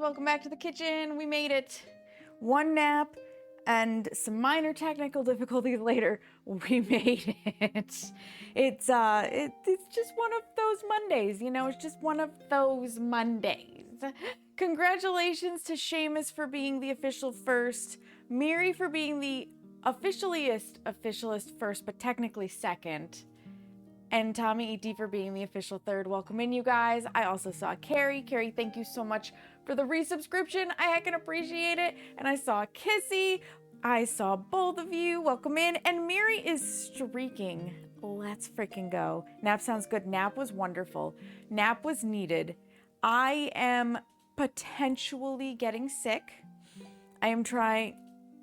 welcome back to the kitchen. We made it. One nap and some minor technical difficulties later, we made it. It's just one of those Mondays, you know, it's just one of those Mondays. Congratulations to Seamus for being the official first, Miri for being the officialist first, but technically second, and Tommy E.T. for being the official third. Welcome in, you guys. I also saw Carrie. Carrie, thank you so much for the resubscription. I heckin' appreciate it. And I saw Kissy. I saw both of you. Welcome in. And Miri is streaking. Let's freaking go. Nap sounds good. Nap was wonderful. Nap was needed. I am potentially getting sick.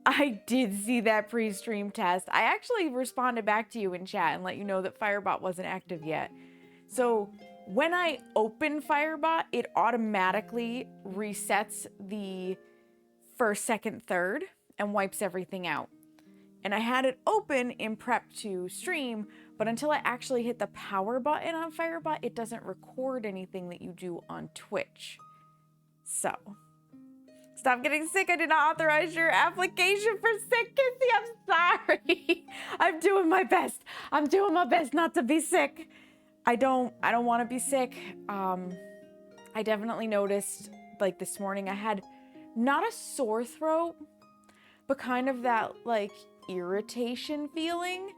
I did see that pre-stream test. I actually responded back to you in chat and let you know that Firebot wasn't active yet. So when I open Firebot, it automatically resets the first, second, third and wipes everything out. And I had it open in prep to stream, but until I actually hit the power button on Firebot, it doesn't record anything that you do on Twitch. So stop getting sick. I did not authorize your application for sick, Kissy. I'm sorry. I'm doing my best. I'm doing my best not to be sick. I don't want to be sick. I definitely noticed, like this morning, I had not a sore throat, but kind of that like irritation feeling.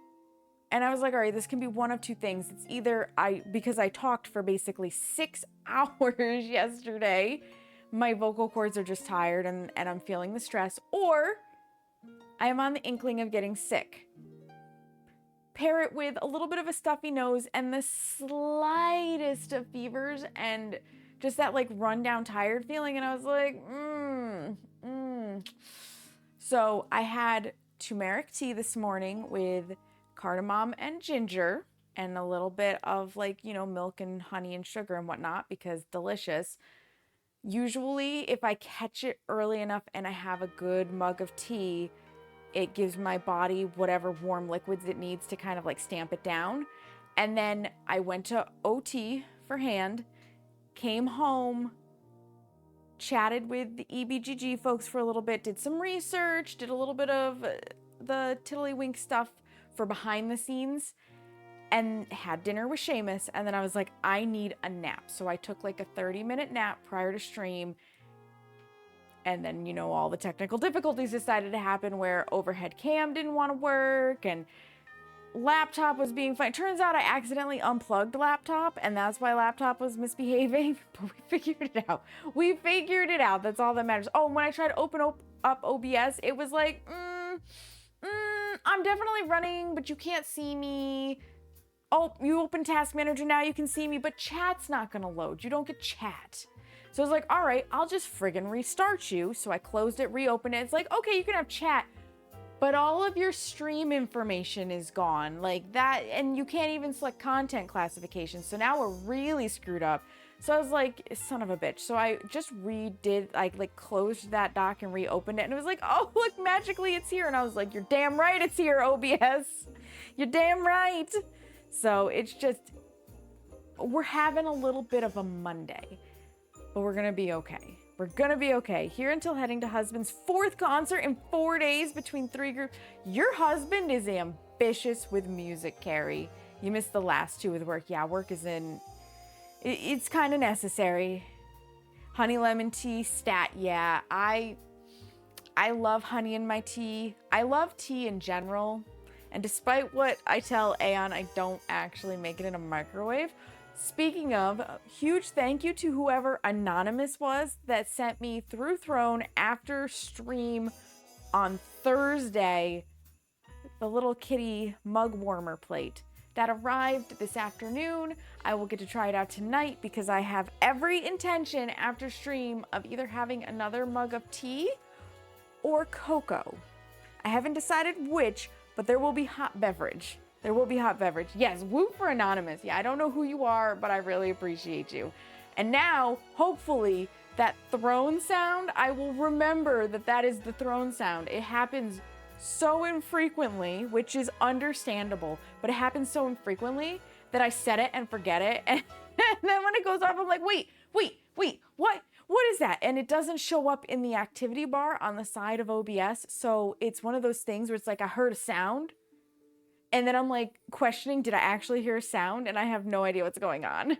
And I was like, all right, this can be one of two things. It's either because I talked for basically 6 hours yesterday, my vocal cords are just tired and I'm feeling the stress, or I am on the inkling of getting sick. Pair it with a little bit of a stuffy nose and the slightest of fevers and just that like run down tired feeling. And I was like, So I had turmeric tea this morning with cardamom and ginger and a little bit of like, you know, milk and honey and sugar and whatnot because delicious. Usually, if I catch it early enough and I have a good mug of tea, it gives my body whatever warm liquids it needs to kind of like stamp it down. And then I went to OT for hand, came home, chatted with the EBGG folks for a little bit, did some research, did a little bit of the tiddlywink stuff for behind the scenes, and had dinner with Seamus, and then I was like, I need a nap. So I took like a 30-minute nap prior to stream, and then, you know, all the technical difficulties decided to happen where overhead cam didn't want to work, and laptop was being fine. Turns out I accidentally unplugged laptop, and that's why laptop was misbehaving, but we figured it out. We figured it out. That's all that matters. Oh, when I tried to open up OBS, it was like, I'm definitely running, but you can't see me. Oh, you open Task Manager now, you can see me, but chat's not gonna load. You don't get chat. So I was like, all right, I'll just friggin' restart you. So I closed it, reopened it. It's like, okay, you can have chat, but all of your stream information is gone. Like that, and you can't even select content classification. So now we're really screwed up. So I was like, son of a bitch. So I just redid, like closed that dock and reopened it. And it was like, oh, look, magically it's here. And I was like, you're damn right it's here, OBS. You're damn right. So it's just, we're having a little bit of a Monday, but we're going to be okay. We're going to be okay. Here until heading to husband's 4th concert in 4 days between 3 groups. Your husband is ambitious with music, Carrie. You missed the last 2 with work. Yeah, work is in, it's kind of necessary. Honey lemon tea, stat. Yeah, I love honey in my tea. I love tea in general. And despite what I tell Aeon, I don't actually make it in a microwave. Speaking of, huge thank you to whoever Anonymous was that sent me through Throne after stream on Thursday, the little kitty mug warmer plate. That arrived this afternoon. I will get to try it out tonight because I have every intention after stream of either having another mug of tea or cocoa. I haven't decided which, but there will be hot beverage. There will be hot beverage. Yes, woo for Anonymous. Yeah, I don't know who you are, but I really appreciate you. And now, hopefully, that throne sound, I will remember that that is the throne sound. It happens so infrequently, which is understandable, but it happens so infrequently that I set it and forget it. And then when it goes off, I'm like, wait, what? what is that? And it doesn't show up in the activity bar on the side of OBS. So it's one of those things where it's like, I heard a sound. And then I'm like questioning, did I actually hear a sound? And I have no idea what's going on.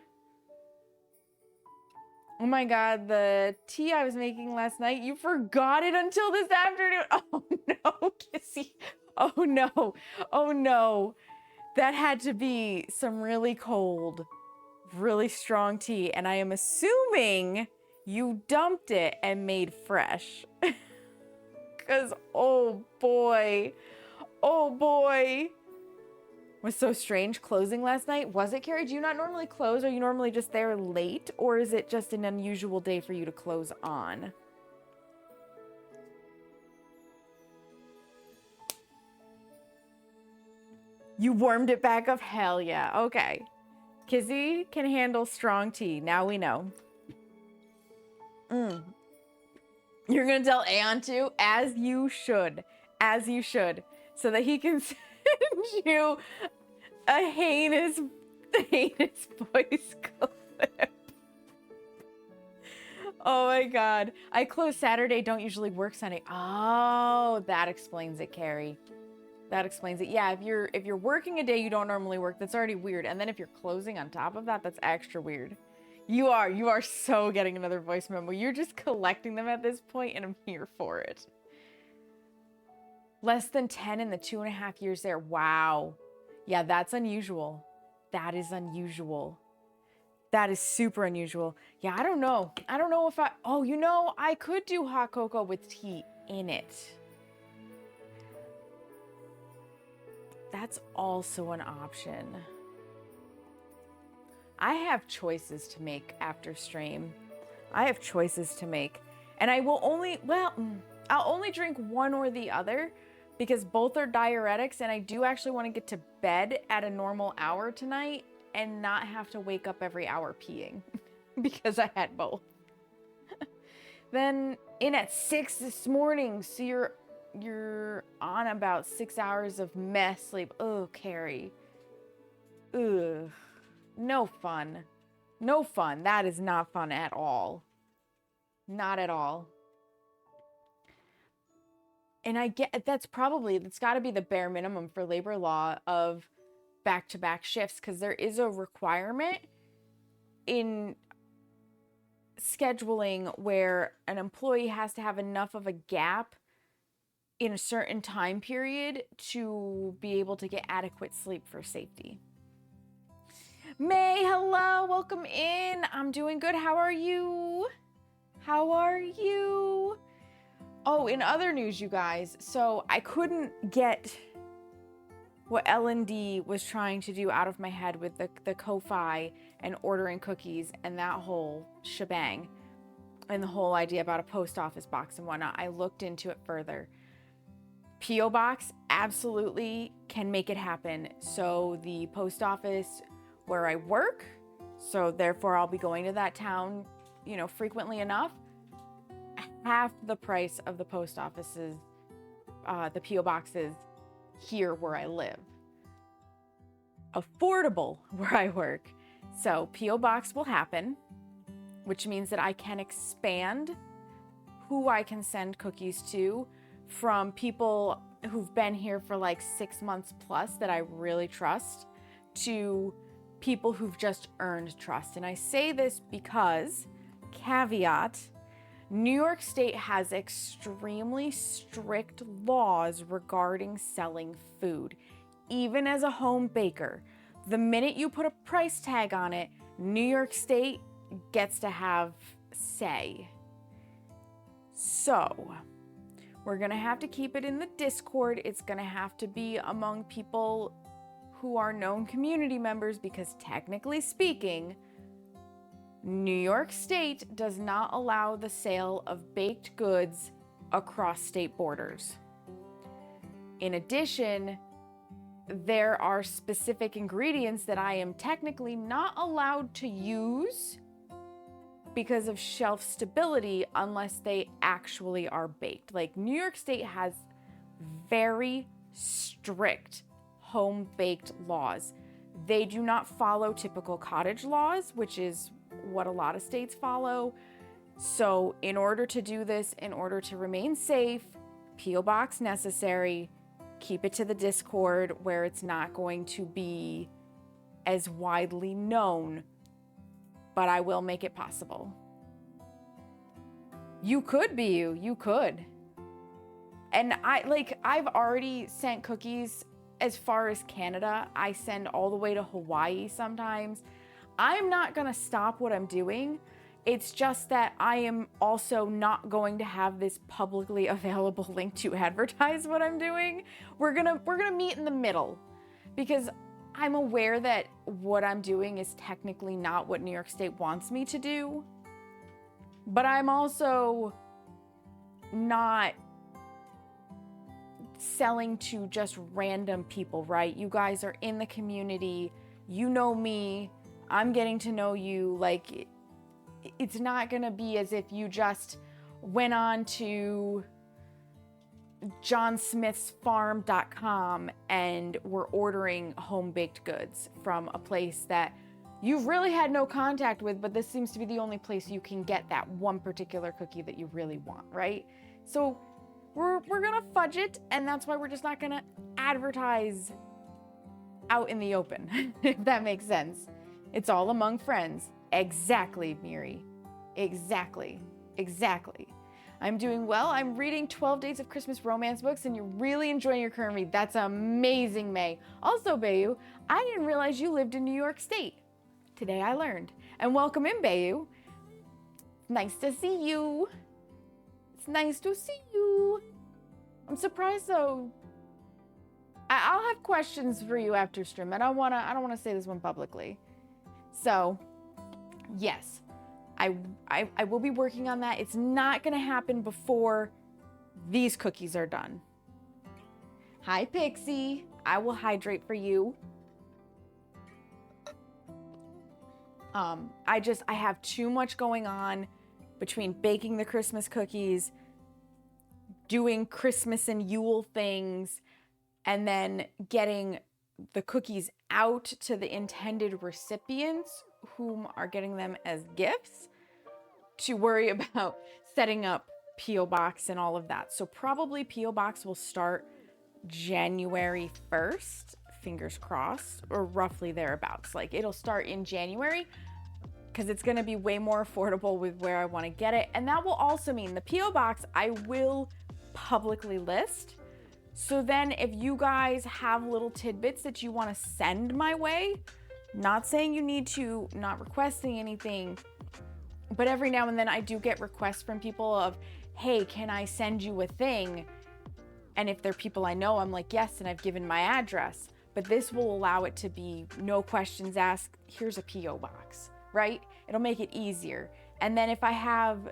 Oh my God, the tea I was making last night, you forgot it until this afternoon. Oh no, Kissy. Oh no. Oh no. That had to be some really cold, really strong tea. And I am assuming you dumped it and made fresh. Because, oh boy. Oh boy. Was so strange closing last night. Was it, Carrie? Do you not normally close? Are you normally just there late? Or is it just an unusual day for you to close on? You warmed it back up? Hell yeah. Okay. Kizzy can handle strong tea. Now we know. You're going to tell Aeon too? As you should. As you should. So that he can send you a heinous voice clip. Oh my God. I close Saturday, don't usually work Sunday. Oh, that explains it, Carrie. That explains it. Yeah, if you're working a day you don't normally work, that's already weird. And then if you're closing on top of that, that's extra weird. You are so getting another voice memo. You're just collecting them at this point, and I'm here for it. Less than 10 in the 2.5 years there. Wow. Yeah, that's unusual. That is unusual. That is super unusual. Yeah, I don't know. I don't know if oh, you know, I could do hot cocoa with tea in it. That's also an option. I have choices to make after stream. I have choices to make. And I will only, well, I'll only drink one or the other because both are diuretics, and I do actually want to get to bed at a normal hour tonight and not have to wake up every hour peeing because I had both. Then in at 6 this morning, so you're on about 6 hours of mess sleep. Oh, Carrie. Ugh. No fun. No fun. That is not fun at all. Not at all. And I get that's got to be the bare minimum for labor law of back-to-back shifts, because there is a requirement in scheduling where an employee has to have enough of a gap in a certain time period to be able to get adequate sleep for safety. May, hello, welcome in. I'm doing good. How are you? How are you? Oh, in other news, you guys, so I couldn't get what L&D was trying to do out of my head with the Ko-Fi and ordering cookies and that whole shebang and the whole idea about a post office box and whatnot. I looked into it further. P.O. Box absolutely can make it happen. So the post office where I work, so therefore I'll be going to that town, you know, frequently enough, half the price of the post offices, the P.O. boxes here where I live. Affordable where I work. So P.O. box will happen, which means that I can expand who I can send cookies to from people who've been here for like 6 months plus that I really trust to people who've just earned trust. And I say this because, caveat, New York State has extremely strict laws regarding selling food. Even as a home baker, the minute you put a price tag on it, New York State gets to have say. So, we're gonna have to keep it in the Discord. It's gonna have to be among people who are known community members because technically speaking, New York State does not allow the sale of baked goods across state borders. In addition, there are specific ingredients that I am technically not allowed to use because of shelf stability unless they actually are baked. Like, New York State has very strict home-baked laws. They do not follow typical cottage laws, which is what a lot of states follow. So in order to do this, in order to remain safe, P.O. box necessary, keep it to the Discord where it's not going to be as widely known, but I will make it possible. You could be you could. And I've already sent cookies as far as Canada. I send all the way to Hawaii sometimes. I'm not gonna stop what I'm doing. It's just that I am also not going to have this publicly available link to advertise what I'm doing. We're gonna meet in the middle, because I'm aware that what I'm doing is technically not what New York State wants me to do, but I'm also not selling to just random people, right? You guys are in the community, you know me, I'm getting to know you. Like, it's not gonna be as if you just went on to johnsmithsfarm.com and were ordering home-baked goods from a place that you've really had no contact with, but this seems to be the only place you can get that one particular cookie that you really want, right? So we're gonna fudge it, and that's why we're just not gonna advertise out in the open, if that makes sense. It's all among friends. Exactly, Miri. Exactly. I'm doing well. I'm reading 12 Days of Christmas romance books, and you're really enjoying your current read. That's amazing, May. Also, Bayu, I didn't realize you lived in New York State. Today I learned. And welcome in, Bayu. Nice to see you. It's nice to see you. I'm surprised though. I'll have questions for you after stream. I don't wanna say this one publicly. So, yes, I will be working on that. It's not gonna happen before these cookies are done. Hi, Pixie. I will hydrate for you. I have too much going on between baking the Christmas cookies, doing Christmas and Yule things, and then getting the cookies out to the intended recipients whom are getting them as gifts, to worry about setting up P.O. Box and all of that. So probably P.O. Box will start January 1st, fingers crossed, or roughly thereabouts. Like, it'll start in January because it's going to be way more affordable with where I want to get it. And that will also mean the P.O. Box I will publicly list. So then if you guys have little tidbits that you want to send my way, not saying you need to, not requesting anything, but every now and then I do get requests from people of, hey, can I send you a thing? And if they're people I know, I'm like, yes, and I've given my address. But this will allow it to be no questions asked, here's a P.O. box, right? It'll make it easier. And then if I have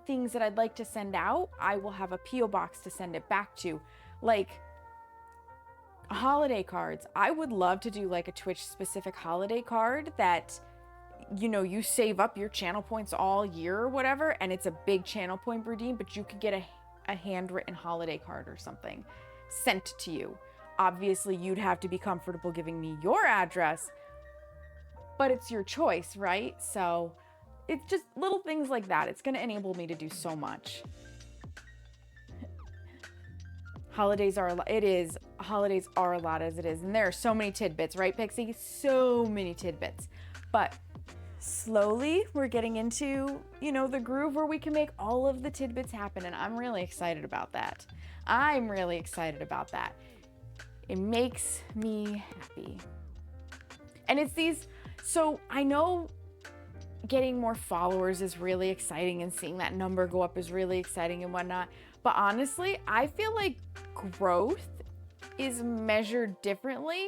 things that I'd like to send out, I will have a P.O. box to send it back to. Like holiday cards. I would love to do like a Twitch specific holiday card that, you know, you save up your channel points all year or whatever, and it's a big channel point redeem, but you could get a handwritten holiday card or something sent to you. Obviously, you'd have to be comfortable giving me your address, but it's your choice, right? So it's just little things like that. It's going to enable me to do so much. Holidays are a lot. Holidays are a lot as it is. And there are so many tidbits, right, Pixie? So many tidbits. But slowly we're getting into, you know, the groove where we can make all of the tidbits happen. And I'm really excited about that. It makes me happy. And it's these, so I know getting more followers is really exciting and seeing that number go up is really exciting and whatnot. But honestly, I feel like growth is measured differently.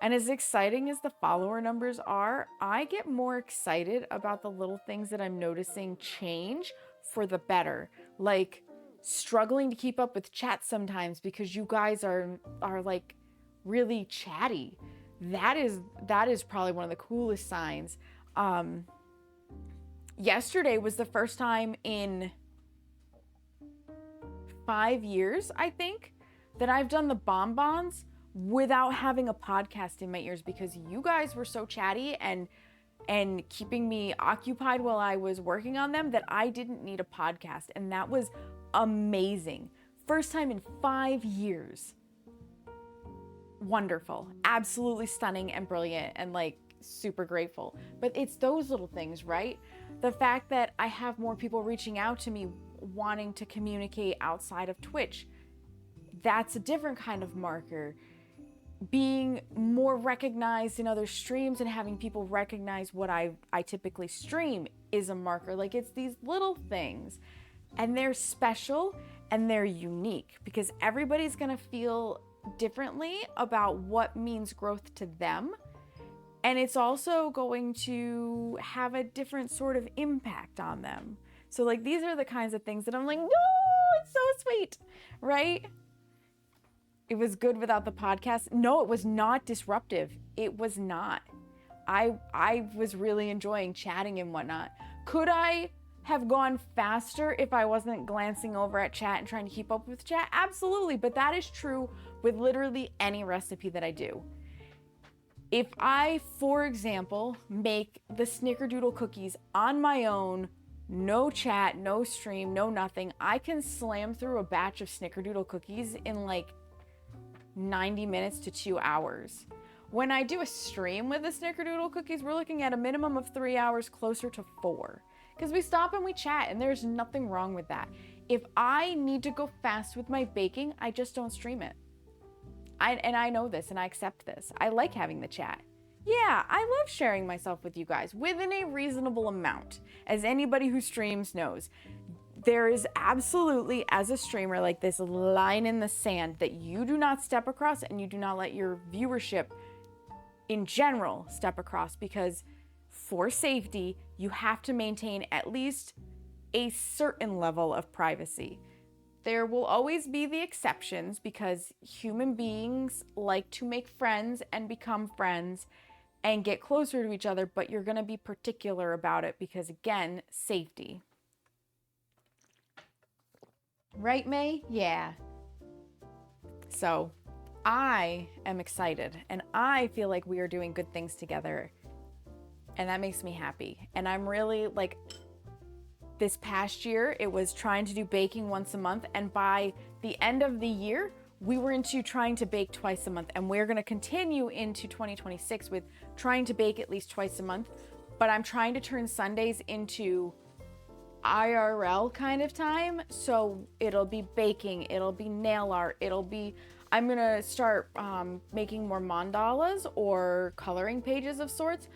And as exciting as the follower numbers are, I get more excited about the little things that I'm noticing change for the better. Like struggling to keep up with chat sometimes because you guys are like really chatty. That is probably one of the coolest signs. Yesterday was the first time in 5 years, I think, that I've done the bonbons without having a podcast in my ears because you guys were so chatty and and keeping me occupied while I was working on them that I didn't need a podcast. And that was amazing. First time in 5 years. Wonderful. Absolutely stunning and brilliant and like super grateful. But it's those little things, right? The fact that I have more people reaching out to me wanting to communicate outside of Twitch. That's a different kind of marker. Being more recognized in other streams and having people recognize what I typically stream is a marker. Like, it's these little things, and they're special and they're unique because everybody's gonna feel differently about what means growth to them. And it's also going to have a different sort of impact on them. So like, these are the kinds of things that I'm like, no, it's so sweet, right? It was good without the podcast. No, it was not disruptive. It was not. I was really enjoying chatting and whatnot. Could I have gone faster if I wasn't glancing over at chat and trying to keep up with chat? Absolutely, but that is true with literally any recipe that I do. If I, for example, make the snickerdoodle cookies on my own, no chat, no stream, no nothing, I can slam through a batch of snickerdoodle cookies in like 90 minutes to 2 hours. When I do a stream with the snickerdoodle cookies, we're looking at a minimum of 3 hours, closer to 4. Because we stop and we chat, and there's nothing wrong with that. If I need to go fast with my baking, I just don't stream it. I know this and I accept this. I like having the chat. Yeah, I love sharing myself with you guys within a reasonable amount. As anybody who streams knows, there is absolutely, as a streamer, like this line in the sand that you do not step across, and you do not let your viewership in general step across, because for safety, you have to maintain at least a certain level of privacy. There will always be the exceptions because human beings like to make friends and become friends and get closer to each other, but you're going to be particular about it because, again, safety. Right, May? Yeah. So I am excited and I feel like we are doing good things together, and that makes me happy. And I'm really like, this past year, it was trying to do baking once a month. And by the end of the year, we were into trying to bake twice a month. And we're going to continue into 2026 with trying to bake at least twice a month. But I'm trying to turn Sundays into IRL kind of time. So it'll be baking, it'll be nail art, I'm going to start making more mandalas or coloring pages of sorts.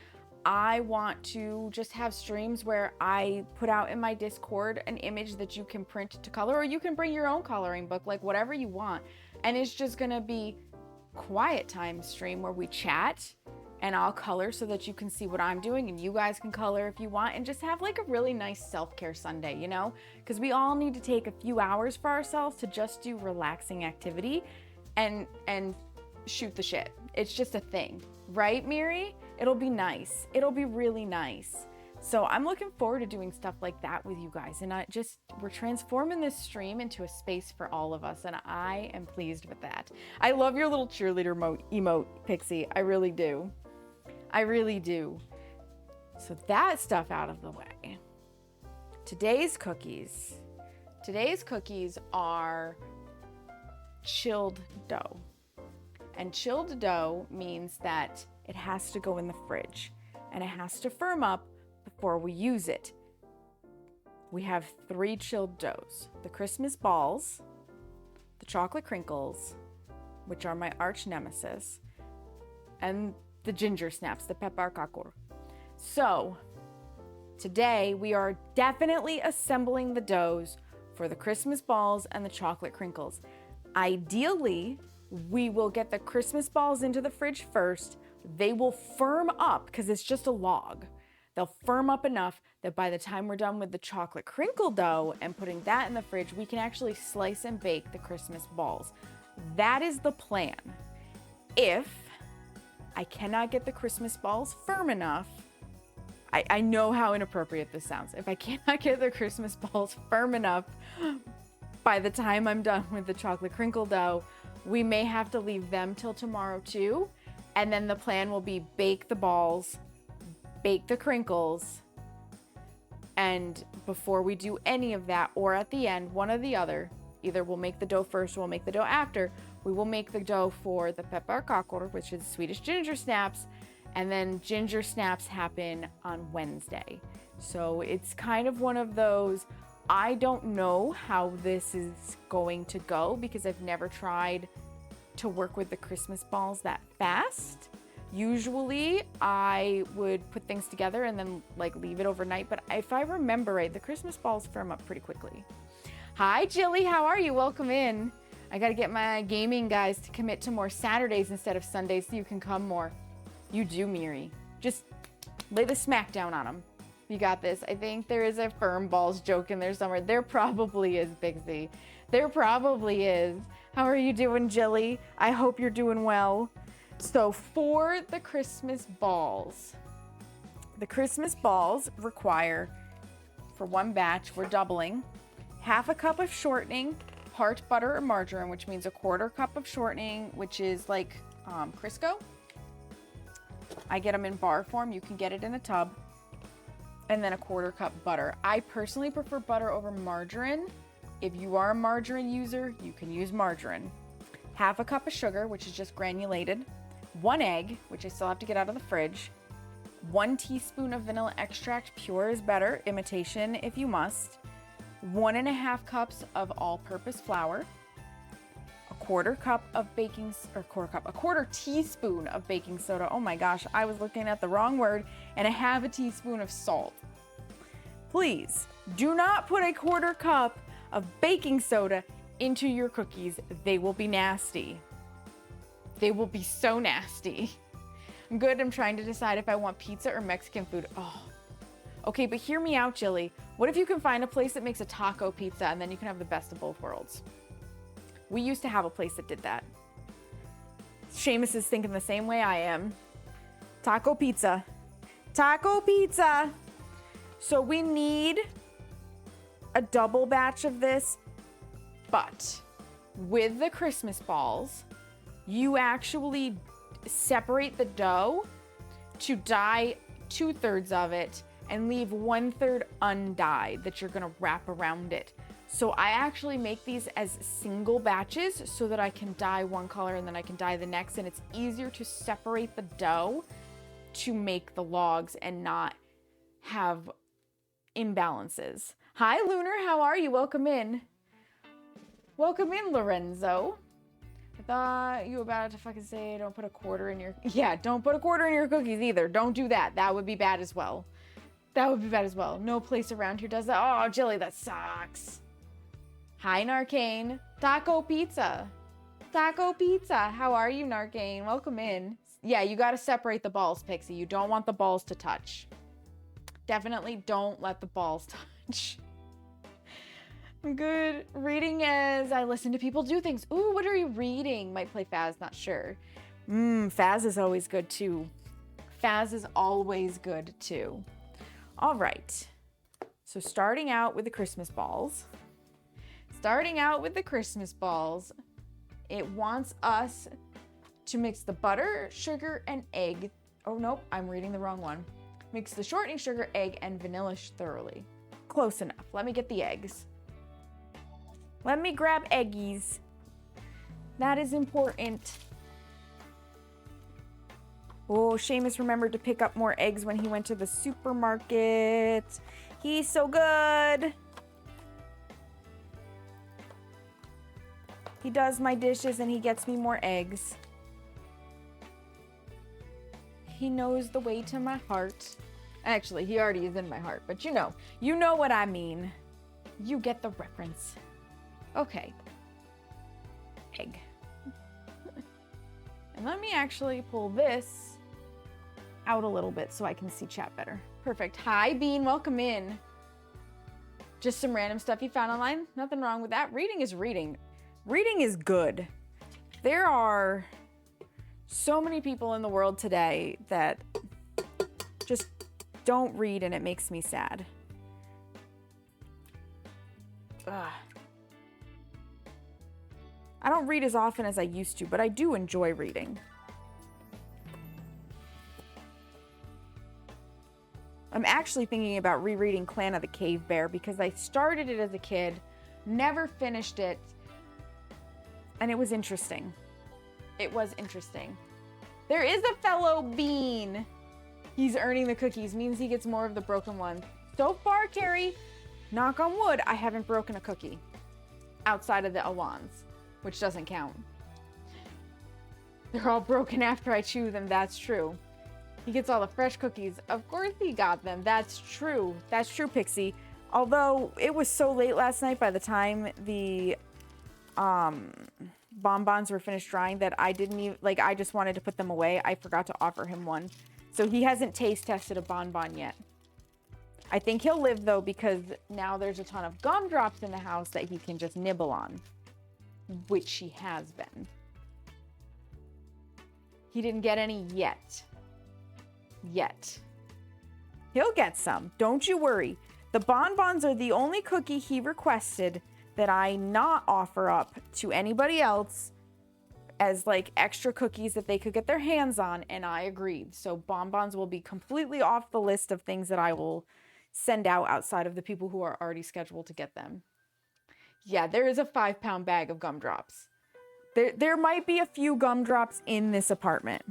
I want to just have streams where I put out in my Discord an image that you can print to color, or you can bring your own coloring book, like whatever you want. And it's just gonna be quiet time stream where we chat and I'll color so that you can see what I'm doing, and you guys can color if you want, and just have like a really nice self-care Sunday, you know? Because we all need to take a few hours for ourselves to just do relaxing activity and shoot the shit. It's just a thing, right, Miri? It'll be nice. It'll be really nice. So I'm looking forward to doing stuff like that with you guys. And we're transforming this stream into a space for all of us. And I am pleased with that. I love your little cheerleader emote, Pixie. I really do. I really do. So that stuff out of the way. Today's cookies are chilled dough. And chilled dough means that it has to go in the fridge and it has to firm up before we use it. We have 3 chilled doughs: the Christmas balls, the chocolate crinkles, which are my arch nemesis, and the ginger snaps, the pepper kakur. So today we are definitely assembling the doughs for the Christmas balls and the chocolate crinkles. Ideally, we will get the Christmas balls into the fridge first. They will firm up because it's just a log. They'll firm up enough that by the time we're done with the chocolate crinkle dough and putting that in the fridge, we can actually slice and bake the Christmas balls. That is the plan. If I cannot get the Christmas balls firm enough, I know how inappropriate this sounds. If I cannot get the Christmas balls firm enough by the time I'm done with the chocolate crinkle dough, we may have to leave them till tomorrow too. And then the plan will be bake the balls, bake the crinkles, and before we do any of that, or at the end, one or the other, either we'll make the dough first or we'll make the dough after. We will make the dough for the pepparkakor, which is Swedish ginger snaps, and then ginger snaps happen on Wednesday. So it's kind of one of those, I don't know how this is going to go because I've never tried to work with the Christmas balls that fast. Usually I would put things together and then like leave it overnight, but if I remember right, the Christmas balls firm up pretty quickly. Hi Jilly, how are you? Welcome in. I gotta get my gaming guys to commit to more Saturdays instead of Sundays so you can come more. You do, Miri. Just lay the smack down on them. You got this. I think there is a firm balls joke in there somewhere. There probably is, Bixie. There probably is. How are you doing, Jilly? I hope you're doing well. So for the Christmas balls require, for one batch, we're doubling, 1/2 cup of shortening, part butter or margarine, which means 1/4 cup of shortening, which is like Crisco. I get them in bar form. You can get it in a tub. And then 1/4 cup butter. I personally prefer butter over margarine. If you are a margarine user, you can use margarine. 1/2 cup of sugar, which is just granulated. 1 egg, which I still have to get out of the fridge. 1 teaspoon of vanilla extract, pure is better, imitation if you must. 1.5 cups of all-purpose flour. 1/4 cup of baking, or 1/4 teaspoon of baking soda. Oh my gosh, I was looking at the wrong word. And 1/2 teaspoon of salt. Please do not put 1/4 cup of baking soda into your cookies. They will be nasty. They will be so nasty. I'm good. I'm trying to decide if I want pizza or Mexican food. Oh, okay, but hear me out, Jilly. What if you can find a place that makes a taco pizza and then you can have the best of both worlds? We used to have a place that did that. Seamus is thinking the same way I am. Taco pizza. Taco pizza. So we need a double batch of this, but with the Christmas balls, you actually separate the dough to dye 2/3 of it and leave 1/3 undyed that you're gonna wrap around it. So I actually make these as single batches so that I can dye one color and then I can dye the next, and it's easier to separate the dough to make the logs and not have imbalances. Hi Lunar, how are you? Welcome in. Welcome in, Lorenzo. I thought you were about to fucking say don't put 1/4 in your... Yeah, don't put 1/4 in your cookies either. Don't do that. That would be bad as well. That would be bad as well. No place around here does that. Oh, Jilly, that sucks. Hi, Narcane. Taco pizza. Taco pizza. How are you, Narcane? Welcome in. Yeah, you got to separate the balls, Pixie. You don't want the balls to touch. Definitely don't let the balls touch. I'm good. Reading as I listen to people do things. Ooh, what are you reading? Might play Faz, not sure. Faz is always good too. Faz is always good too. All right. So starting out with the Christmas balls. It wants us to mix the butter, sugar, and egg. Oh, nope, I'm reading the wrong one. Mix the shortening, sugar, egg, and vanilla thoroughly. Close enough. Let me get the eggs. Let me grab eggies. That is important. Oh, Seamus remembered to pick up more eggs when he went to the supermarket. He's so good. He does my dishes and he gets me more eggs. He knows the way to my heart. Actually, he already is in my heart, but you know what I mean. You get the reference. Okay. Egg. And let me actually pull this out a little bit so I can see chat better. Perfect. Hi, Bean. Welcome in. Just some random stuff you found online. Nothing wrong with that. Reading is reading. Reading is good. There are so many people in the world today that just don't read, and it makes me sad. Ugh. I don't read as often as I used to, but I do enjoy reading. I'm actually thinking about rereading Clan of the Cave Bear because I started it as a kid, never finished it, and it was interesting. It was interesting. There is a fellow bean. He's earning the cookies, means he gets more of the broken ones. So far, Carrie, knock on wood, I haven't broken a cookie outside of the Awans, which doesn't count. They're all broken after I chew them, that's true. He gets all the fresh cookies. Of course he got them. That's true. That's true, Pixie. Although it was so late last night by the time the bonbons were finished drying that I didn't even, like, I just wanted to put them away. I forgot to offer him one. So he hasn't taste tested a bonbon yet. I think he'll live though because now there's a ton of gumdrops in the house that he can just nibble on, which he has been. He didn't get any yet. He'll get some. Don't you worry. The bonbons are the only cookie he requested that I not offer up to anybody else as like extra cookies that they could get their hands on, and I agreed. So bonbons will be completely off the list of things that I will send out outside of the people who are already scheduled to get them. Yeah, there is a 5-pound bag of gumdrops. There might be a few gumdrops in this apartment.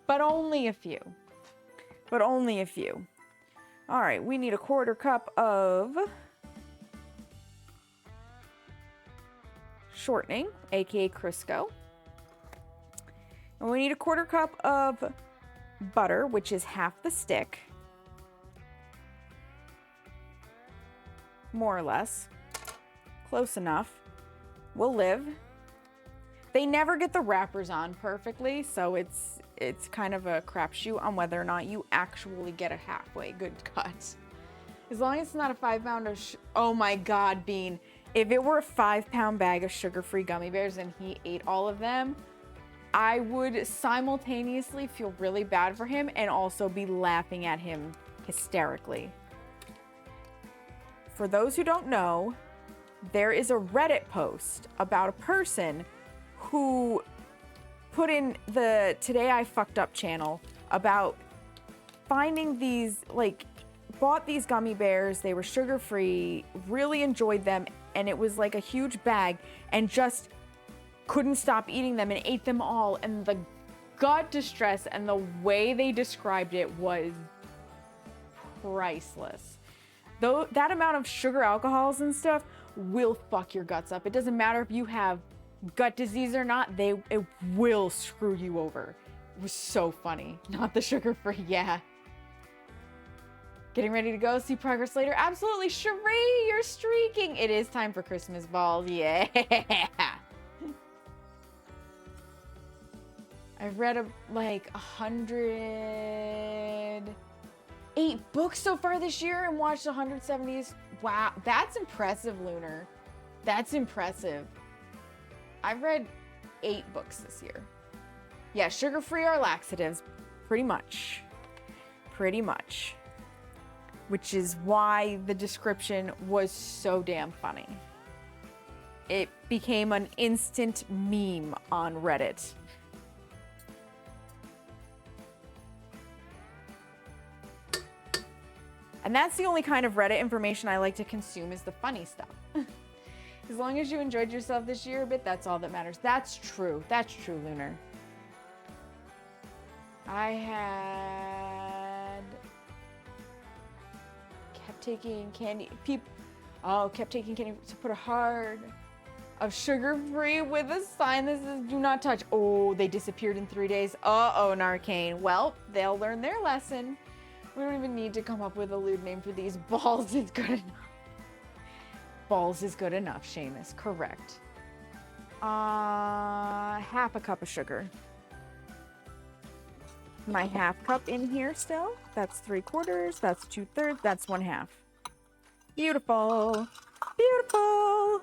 But only a few. All right, we need a 1/4 cup of shortening, aka Crisco. And we need a 1/4 cup of butter, which is half the stick. More or less. Close enough. Will live. They never get the wrappers on perfectly, so it's kind of a crapshoot on whether or not you actually get a halfway good cut. As long as it's not a 5-pound of oh my god, Bean. If it were a 5-pound bag of sugar-free gummy bears and he ate all of them, I would simultaneously feel really bad for him and also be laughing at him hysterically. For those who don't know, there is a Reddit post about a person who put in the Today I Fucked Up channel about finding these, like, bought these gummy bears. They were sugar-free, really enjoyed them, and it was like a huge bag, and just couldn't stop eating them and ate them all. And the gut distress and the way they described it was priceless. Though that amount of sugar alcohols and stuff will fuck your guts up. It doesn't matter if you have gut disease or not, it will screw you over. It was so funny. Not the sugar-free, yeah. Getting ready to go, see progress later? Absolutely, Cherie, you're streaking. It is time for Christmas balls, yeah. I've read like 108 books so far this year and watched 170s. Wow, that's impressive, Lunar. That's impressive. I've read 8 books this year. Yeah, sugar-free are laxatives, pretty much. Which is why the description was so damn funny. It became an instant meme on Reddit. And that's the only kind of Reddit information I like to consume, is the funny stuff. As long as you enjoyed yourself this year a bit, that's all that matters. That's true. That's true, Lunar. Kept taking candy to put a heart of sugar-free with a sign that says do not touch. Oh, they disappeared in 3 days. Uh-oh, Narcane. Well, they'll learn their lesson. We don't even need to come up with a lewd name for these. Balls is good enough. Balls is good enough, Seamus. Correct. Half a cup of sugar. My half cup in here still. That's 3/4. That's 2/3. That's 1/2. Beautiful. Beautiful.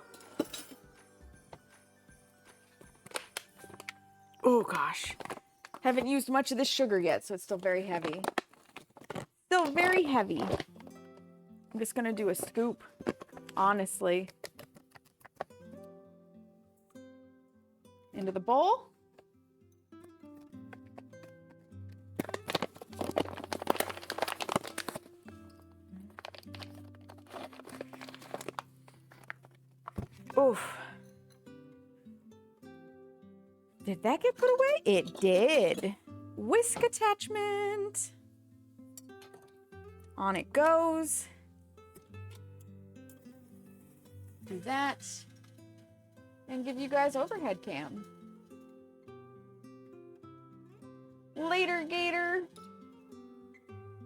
Oh gosh. Haven't used much of this sugar yet, so it's still very heavy. Still very heavy. I'm just gonna do a scoop, honestly. Into the bowl. Oof. Did that get put away? It did. Whisk attachment. On it goes. Do that. And give you guys overhead cam. Later, Gator.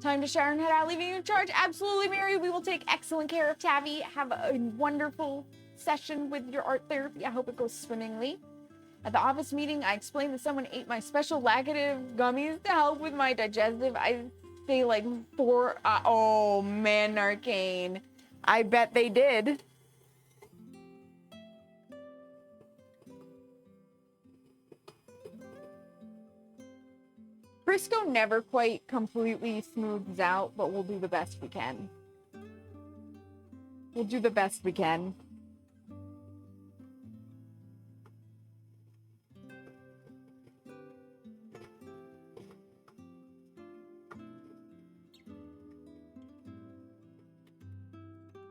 Time to shower and head out, leaving you in charge. Absolutely, Mary. We will take excellent care of Tabby. Have a wonderful session with your art therapy. I hope it goes swimmingly. At the office meeting, I explained that someone ate my special laxative gummies to help with my digestive. I say like 4. Oh man, Arcane. I bet they did. Crisco never quite completely smooths out, but we'll do the best we can. We'll do the best we can.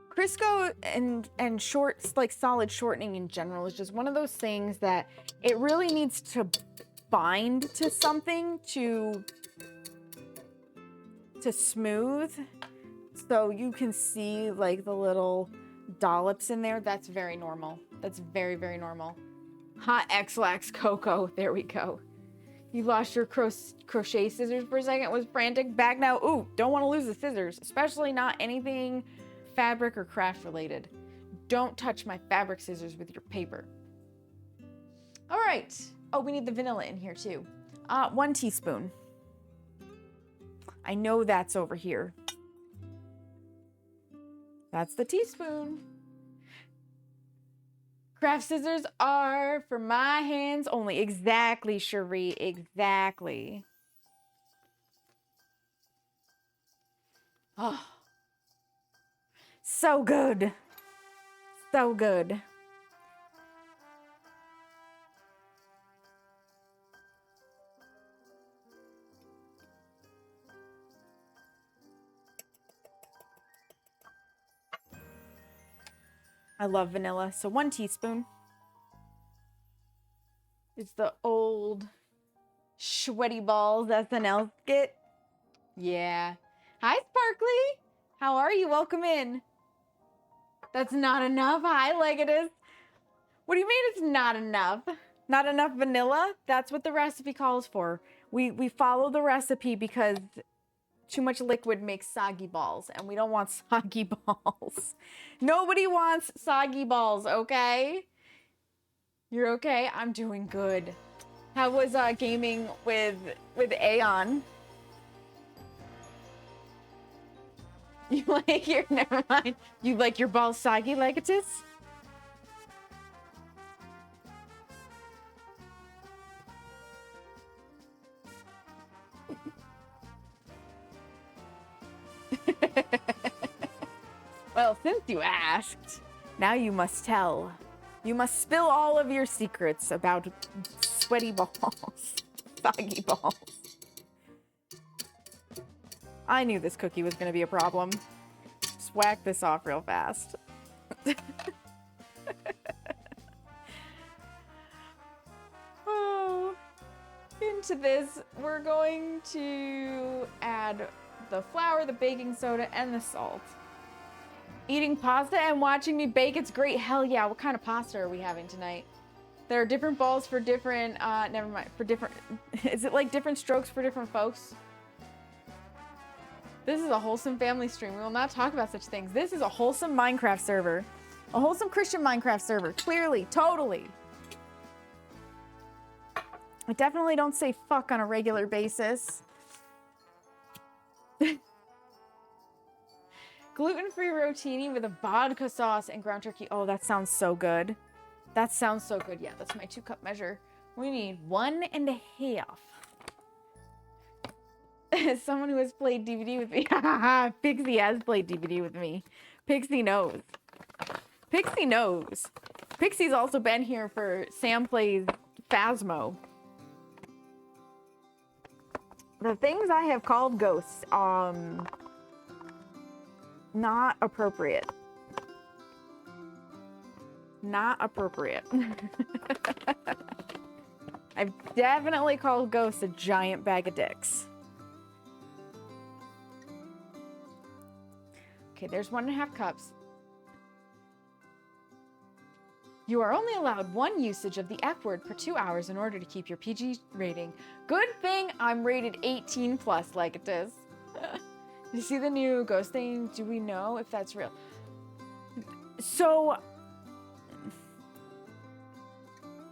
Crisco and short, like solid shortening in general is just one of those things that it really needs to bind to something to smooth. So you can see like the little dollops in there. That's very normal. That's very, very normal. Hot X-Lax Cocoa. There we go. You lost your crochet scissors for a second. It was frantic. Back now. Ooh, don't want to lose the scissors, especially not anything fabric or craft related. Don't touch my fabric scissors with your paper. All right. Oh, we need the vanilla in here too. 1 teaspoon. I know that's over here. That's the teaspoon. Craft scissors are for my hands only. Exactly, Cherie. Exactly. Oh. So good. So good. I love vanilla. So 1 teaspoon. It's the old sweaty balls SNL skit. Yeah. Hi, Sparkly. How are you? Welcome in. That's not enough. Hi, Legatus. What do you mean it's not enough? Not enough vanilla? That's what the recipe calls for. We follow the recipe because too much liquid makes soggy balls, and we don't want soggy balls. Nobody wants soggy balls, okay? You're okay? I'm doing good. How was gaming with Aeon? You like your, never mind. You like your balls soggy, Legatus? Well, since you asked, now you must tell. You must spill all of your secrets about sweaty balls, soggy balls. I knew this cookie was going to be a problem. Just whack this off real fast. Oh. Into this, we're going to add the flour, the baking soda, and the salt. Eating pasta and watching me bake, it's great. Hell yeah. What kind of pasta are we having tonight? There are different balls for different, never mind, for different, is it like different strokes for different folks? This is a wholesome family stream. We will not talk about such things. This is a wholesome Minecraft server. A wholesome Christian Minecraft server. Clearly, totally. I definitely don't say fuck on a regular basis. Gluten-free rotini with a vodka sauce and ground turkey. Oh, that sounds so good. That sounds so good. Yeah, that's my 2-cup measure. We need 1.5. As someone who has played DVD with me. Pixie has played DVD with me. Pixie knows. Pixie knows. Pixie's also been here for Sam Plays Phasmo. The things I have called ghosts, not appropriate. Not appropriate. I've definitely called ghosts a giant bag of dicks. Okay, there's 1.5 cups. You are only allowed 1 usage of the F word per 2 hours in order to keep your PG rating. Good thing I'm rated 18 plus like it is. You see the new ghost thing? Do we know if that's real? So,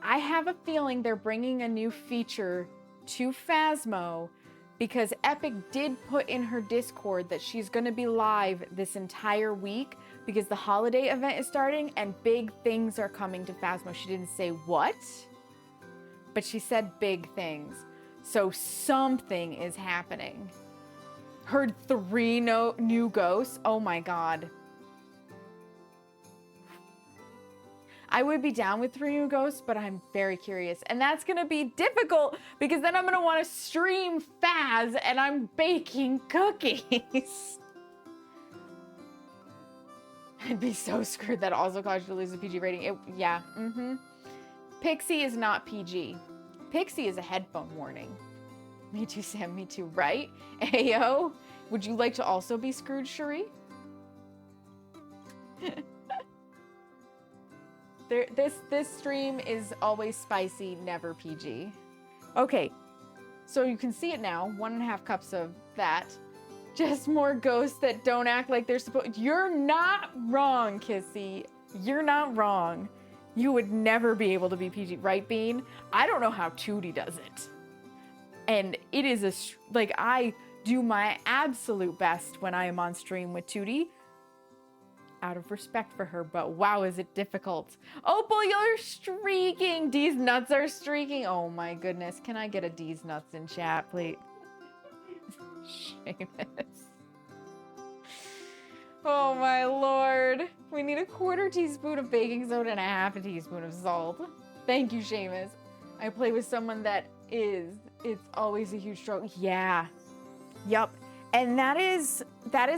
I have a feeling they're bringing a new feature to Phasmo because Epic did put in her Discord that she's going to be live this entire week because the holiday event is starting and big things are coming to Phasmo. She didn't say what, but she said big things. So something is happening. Heard 3 new ghosts. Oh my God. I would be down with 3 new ghosts, but I'm very curious. And that's gonna be difficult because then I'm gonna wanna stream Phaz and I'm baking cookies. I'd be so screwed. That also caused you to lose a PG rating. Yeah, Pixie is not PG. Pixie is a headphone warning. Me too, Sam, me too, right? Ayo, would you like to also be screwed, Cherie? This stream is always spicy, never PG. Okay, so you can see it now. 1.5 cups of that. Just more ghosts that don't act like they're supposed. You're not wrong, Kissy. You're not wrong. You would never be able to be PG, right, Bean? I don't know how Tootie does it. And it is like, I do my absolute best when I am on stream with Tootie. Out of respect for her, but wow, is it difficult. Opal, you're streaking. D's nuts are streaking. Oh my goodness. Can I get a D's nuts in chat, please? Seamus. Oh my Lord. We need a 1/4 teaspoon of baking soda and a 1/2 teaspoon of salt. Thank you, Seamus. I play with someone that it's always a huge struggle. Yeah. Yup. And that is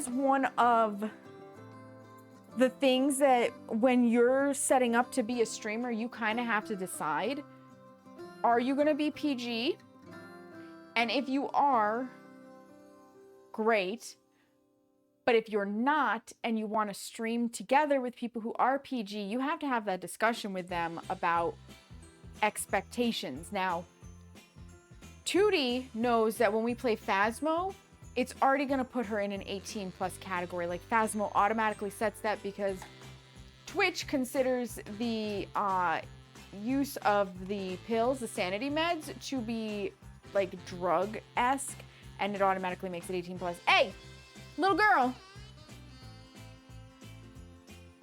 one of the things that when you're setting up to be a streamer, you kind of have to decide, are you going to be PG? And if you are, great. But if you're not and you want to stream together with people who are PG, you have to have that discussion with them about expectations. Now, Tootie knows that when we play Phasmo, it's already going to put her in an 18 plus category. Like Phasmo automatically sets that because Twitch considers the use of the pills, the sanity meds, to be like drug-esque, and it automatically makes it 18 plus. Hey, little girl,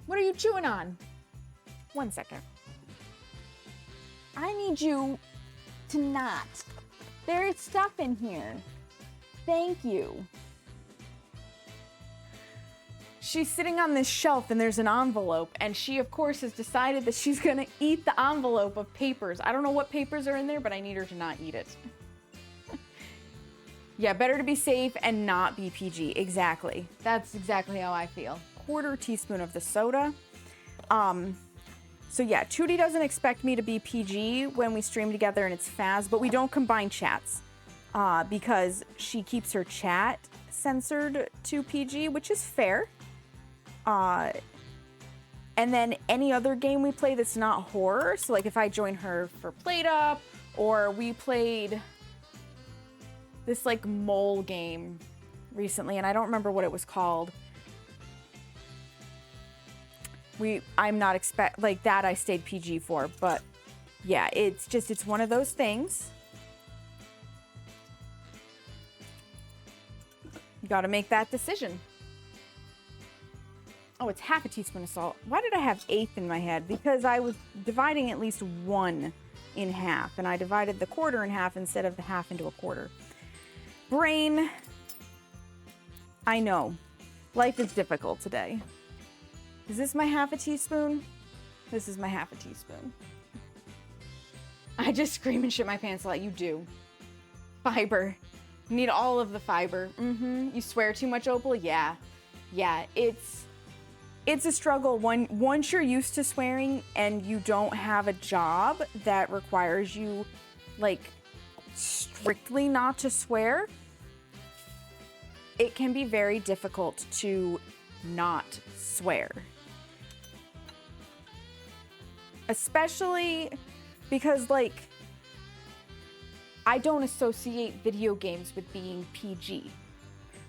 what are you chewing on? 1 second. I need you to not. There is stuff in here. Thank you. She's sitting on this shelf and there's an envelope, and she of course has decided that she's gonna eat the envelope of papers. I don't know what papers are in there, but I need her to not eat it. Yeah, better to be safe and not be PG. Exactly. That's exactly how I feel. 1/4 teaspoon of the soda. So yeah, Tootie doesn't expect me to be PG when we stream together and it's Phaz, but we don't combine chats because she keeps her chat censored to PG, which is fair. And then any other game we play that's not horror, so like if I join her for Played Up, or we played this like mole game recently, and I don't remember what it was called. I'm not like that I stayed PG for, but yeah, it's one of those things. You gotta make that decision. Oh, it's 1/2 teaspoon of salt. Why did I have 1/8 in my head? Because I was dividing at least 1 in half, and I divided the 1/4 in half instead of the half into a 1/4. Brain, I know. Life is difficult today. Is this my 1/2 teaspoon? This is my 1/2 teaspoon. I just scream and shit my pants a lot. You do. Fiber. You need all of the fiber. You swear too much, Opal? Yeah. Yeah, It's a struggle once you're used to swearing and you don't have a job that requires you like strictly not to swear. It can be very difficult to not swear. Especially because like I don't associate video games with being PG.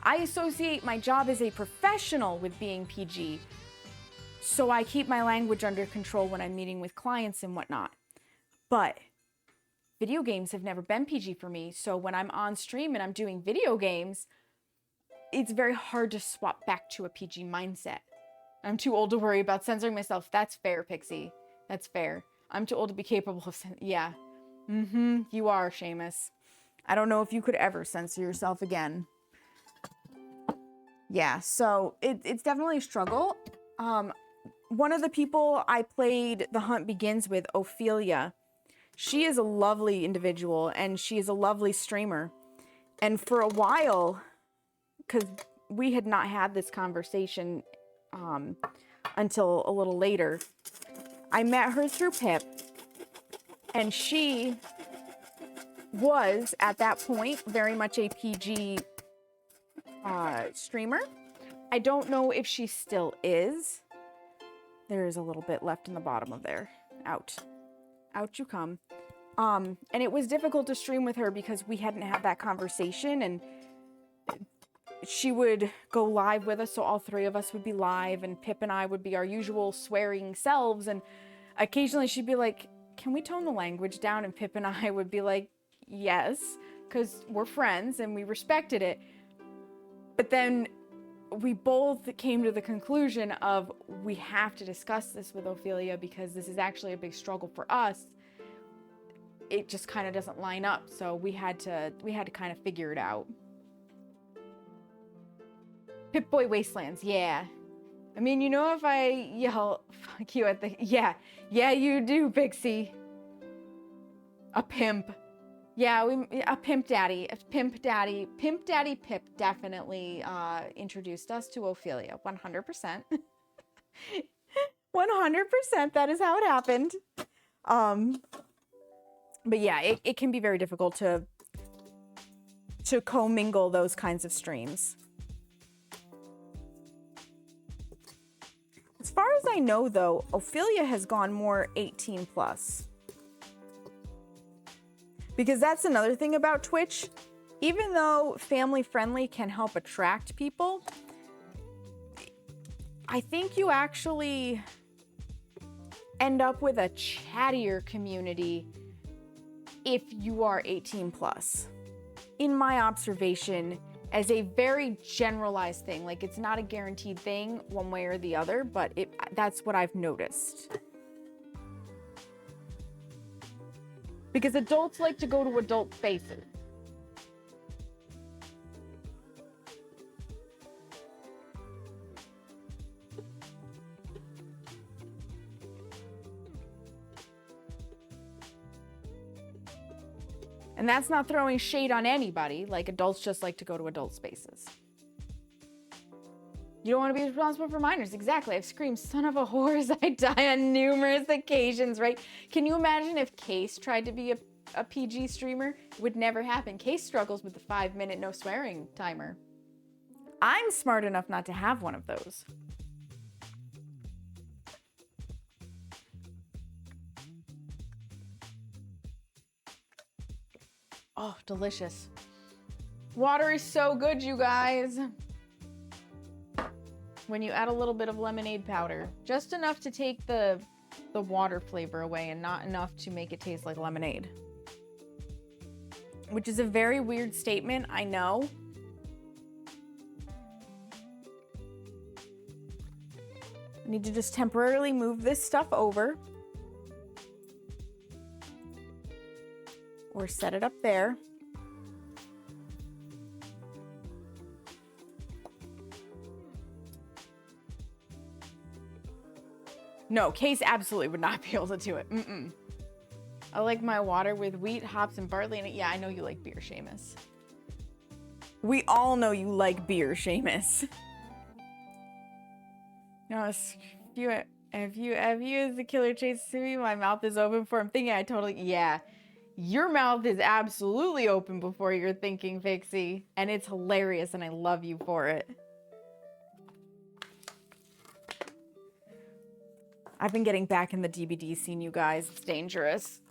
I associate my job as a professional with being PG. So I keep my language under control when I'm meeting with clients and whatnot. But video games have never been PG for me. So when I'm on stream and I'm doing video games, it's very hard to swap back to a PG mindset. I'm too old to worry about censoring myself. That's fair, Pixie. That's fair. I'm too old to be capable of yeah. You are, Seamus. I don't know if you could ever censor yourself again. Yeah, so it's definitely a struggle. One of the people I played The Hunt Begins with, Ophelia, she is a lovely individual and she is a lovely streamer. And for a while, because we had not had this conversation until a little later, I met her through Pip, and she was, at that point, very much a PG streamer. I don't know if she still is. There is a little bit left in the bottom of there. Out you come. And it was difficult to stream with her because we hadn't had that conversation, and she would go live with us, so all three of us would be live, and Pip and I would be our usual swearing selves, and occasionally she'd be like, can we tone the language down? And Pip and I would be like, yes, because we're friends and we respected it. But then we both came to the conclusion of we have to discuss this with Ophelia because this is actually a big struggle for us. It just kind of doesn't line up, so we had to kind of figure it out. Pip-Boy Wastelands, yeah. I mean, you know, if I yell fuck you at the... Yeah, you do, Pixie. A pimp. Yeah, a pimp daddy. Pimp daddy Pip definitely introduced us to Ophelia. 100%. 100%, that is how it happened. But yeah, it can be very difficult to commingle those kinds of streams. As far as I know, though, Ophelia has gone more 18 plus. Because that's another thing about Twitch. Even though family friendly can help attract people, I think you actually end up with a chattier community if you are 18 plus. In my observation, as a very generalized thing, like it's not a guaranteed thing one way or the other, but that's what I've noticed. Because adults like to go to adult spaces. And that's not throwing shade on anybody. Like, adults just like to go to adult spaces. You don't want to be responsible for minors. Exactly. I've screamed, son of a whore, as I die on numerous occasions, right? Can you imagine if Case tried to be a PG streamer? It would never happen. Case struggles with the 5-minute no swearing timer. I'm smart enough not to have one of those. Oh, delicious. Water is so good, you guys. When you add a little bit of lemonade powder, just enough to take the water flavor away and not enough to make it taste like lemonade. Which is a very weird statement, I know. I need to just temporarily move this stuff over. Or set it up there. No, Case absolutely would not be able to do it. I like my water with wheat, hops, and barley in it. Yeah, I know you like beer, Seamus. We all know you like beer, Seamus. No, if you as the killer chases me, my mouth is open for him thinking yeah. Your mouth is absolutely open before you're thinking, Pixie. And it's hilarious and I love you for it. I've been getting back in the DBD scene, you guys. It's dangerous.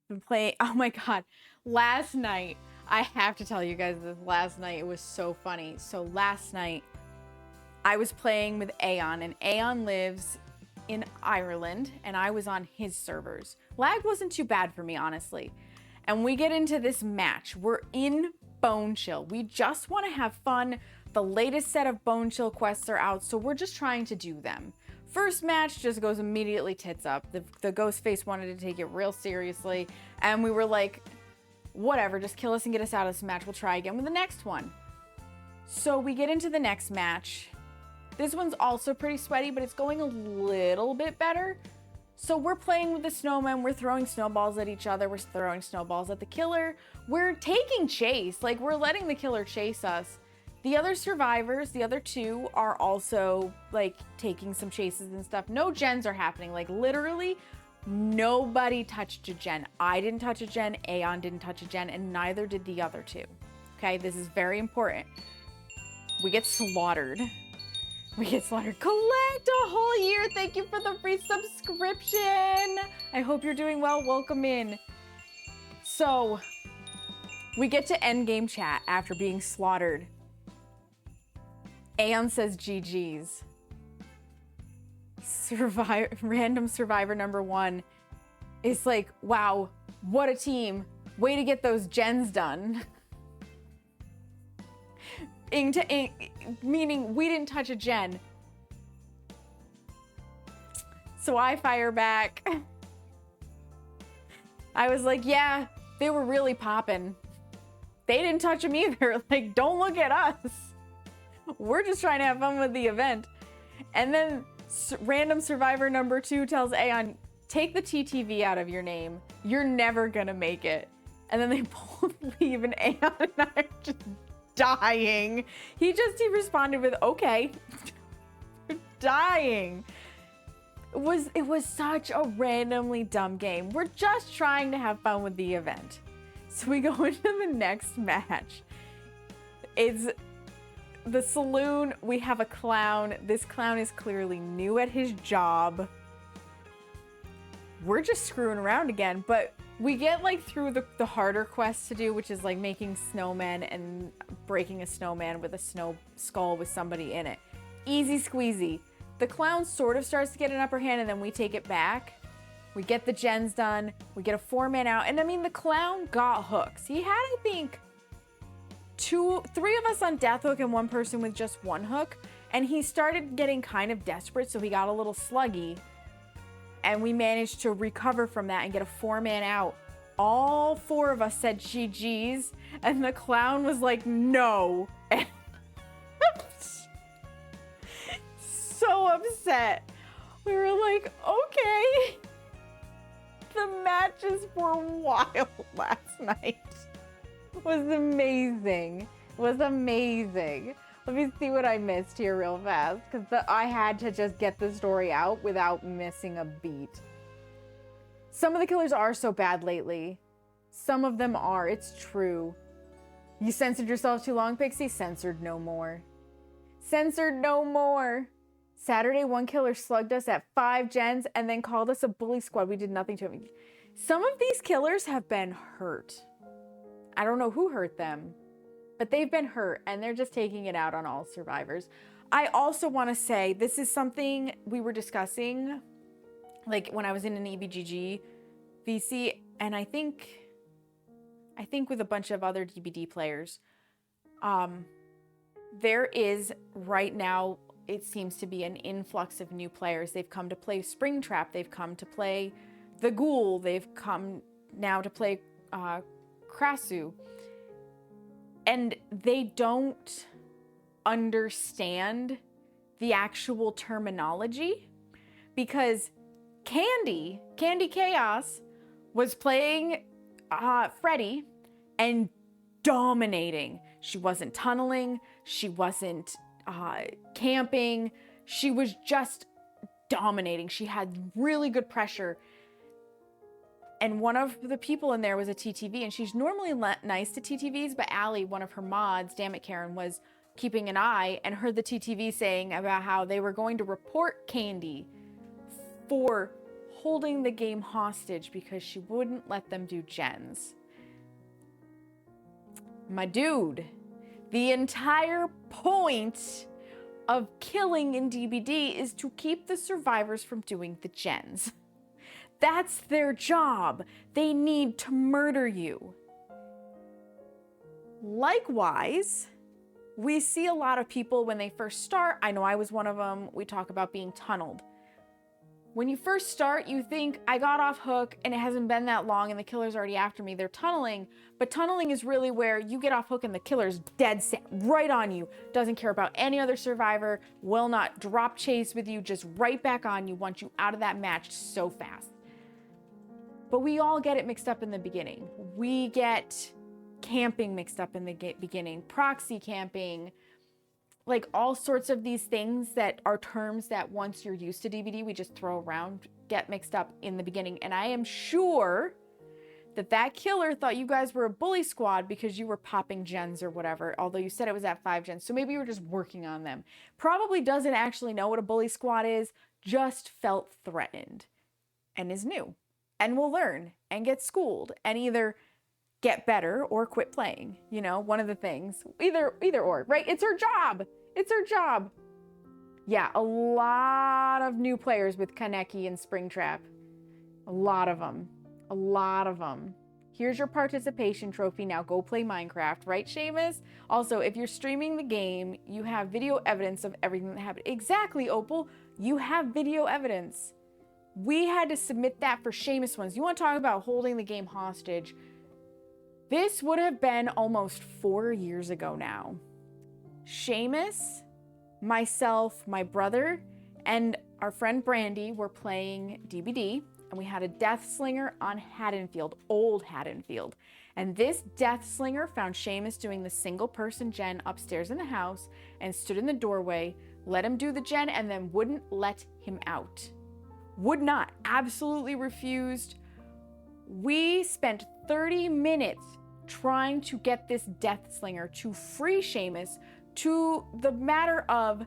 Been playing, oh my god. Last night, I have to tell you guys this. Last night, it was so funny. So last night, I was playing with Aeon, and Aeon lives in Ireland, and I was on his servers. Lag wasn't too bad for me, honestly. And we get into this match. We're in Bone Chill. We just want to have fun. The latest set of Bone Chill quests are out, so we're just trying to do them. First match just goes immediately tits up. The ghost face wanted to take it real seriously, and we were like, whatever, just kill us and get us out of this match. We'll try again with the next one. So we get into the next match. This one's also pretty sweaty, but it's going a little bit better. So we're playing with the snowmen. We're throwing snowballs at each other. We're throwing snowballs at the killer. We're taking chase. Like, we're letting the killer chase us. The other survivors, the other two, are also, like, taking some chases and stuff. No gens are happening. Like, literally, nobody touched a gen. I didn't touch a gen. Aeon didn't touch a gen. And neither did the other two. Okay? This is very important. We get slaughtered. We get slaughtered. Collect a whole year. Thank you for the free subscription. I hope you're doing well. Welcome in. So, we get to end game chat after being slaughtered. Aeon says GG's. Random survivor number 1 is like, wow, what a team. Way to get those gens done. Meaning we didn't touch a gen. So I fire back. I was like, yeah, they were really popping. They didn't touch them either. Like, don't look at us. We're just trying to have fun with the event. And then random survivor number 2 tells Aeon, take the TTV out of your name. You're never gonna make it. And then they both leave and Aeon and I are just dying. He responded with, okay. Dying. It was such a randomly dumb game. We're just trying to have fun with the event. So we go into the next match. It's the saloon. We have a clown. This clown is clearly new at his job. We're just screwing around again, but we get like through the harder quests to do, which is like making snowmen and breaking a snowman with a snow skull with somebody in it. Easy squeezy. The clown sort of starts to get an upper hand and then we take it back. We get the gens done. We get a 4-man out. And I mean, the clown got hooks. He had, I think, 3 of us on death hook and 1 person with just 1 hook. And he started getting kind of desperate, so he got a little sluggy. And we managed to recover from that and get a 4-man out. All 4 of us said GG's, and the clown was like, no. So upset. We were like, okay. The matches were wild last night. It was amazing. It was amazing. Let me see what I missed here real fast, because I had to just get the story out without missing a beat. Some of the killers are so bad lately. Some of them are. It's true. You censored yourself too long, Pixie? Censored no more. Censored no more. Saturday, 1 killer slugged us at 5 gens and then called us a bully squad. We did nothing to him. Some of these killers have been hurt. I don't know who hurt them, but they've been hurt and they're just taking it out on all survivors. I also want to say this is something we were discussing, like when I was in an EBGG VC, and I think with a bunch of other DBD players, there is right now, it seems to be an influx of new players. They've come to play Springtrap. They've come to play the Ghoul. They've come now to play Krasu. And they don't understand the actual terminology, because Candy Chaos was playing Freddy and dominating. She wasn't tunneling. She wasn't camping. She was just dominating. She had really good pressure. And one of the people in there was a TTV, and she's normally nice to TTVs, but Allie, one of her mods, damn it, Karen, was keeping an eye and heard the TTV saying about how they were going to report Candy for holding the game hostage because she wouldn't let them do gens. My dude, the entire point of killing in DBD is to keep the survivors from doing the gens. That's their job. They need to murder you. Likewise, we see a lot of people when they first start. I know I was one of them. We talk about being tunneled. When you first start, you think, I got off hook and it hasn't been that long and the killer's already after me. They're tunneling, but tunneling is really where you get off hook and the killer's dead set right on you. Doesn't care about any other survivor, will not drop chase with you, just right back on you, wants you out of that match so fast. But we all get it mixed up in the beginning. We get camping mixed up in the beginning, proxy camping, like all sorts of these things that are terms that once you're used to DBD, we just throw around, get mixed up in the beginning. And I am sure that that killer thought you guys were a bully squad because you were popping gens or whatever, although you said it was at 5 gens. So maybe you were just working on them. Probably doesn't actually know what a bully squad is, just felt threatened and is new and will learn and get schooled and either get better or quit playing, you know, one of the things, either or, right? It's her job. It's her job. Yeah, a lot of new players with Kaneki and Springtrap. A lot of them. A lot of them. Here's your participation trophy. Now go play Minecraft, right, Seamus? Also, if you're streaming the game, you have video evidence of everything that happened. Exactly, Opal. You have video evidence. We had to submit that for Seamus ones. You want to talk about holding the game hostage? This would have been almost 4 years ago now. Seamus, myself, my brother, and our friend Brandy were playing DBD, and we had a Death Slinger on Haddonfield, old Haddonfield. And this Death Slinger found Seamus doing the single person gen upstairs in the house and stood in the doorway, let him do the gen, and then wouldn't let him out. Would not, absolutely refused. We spent 30 minutes trying to get this Death Slinger to free Seamus, to the matter of,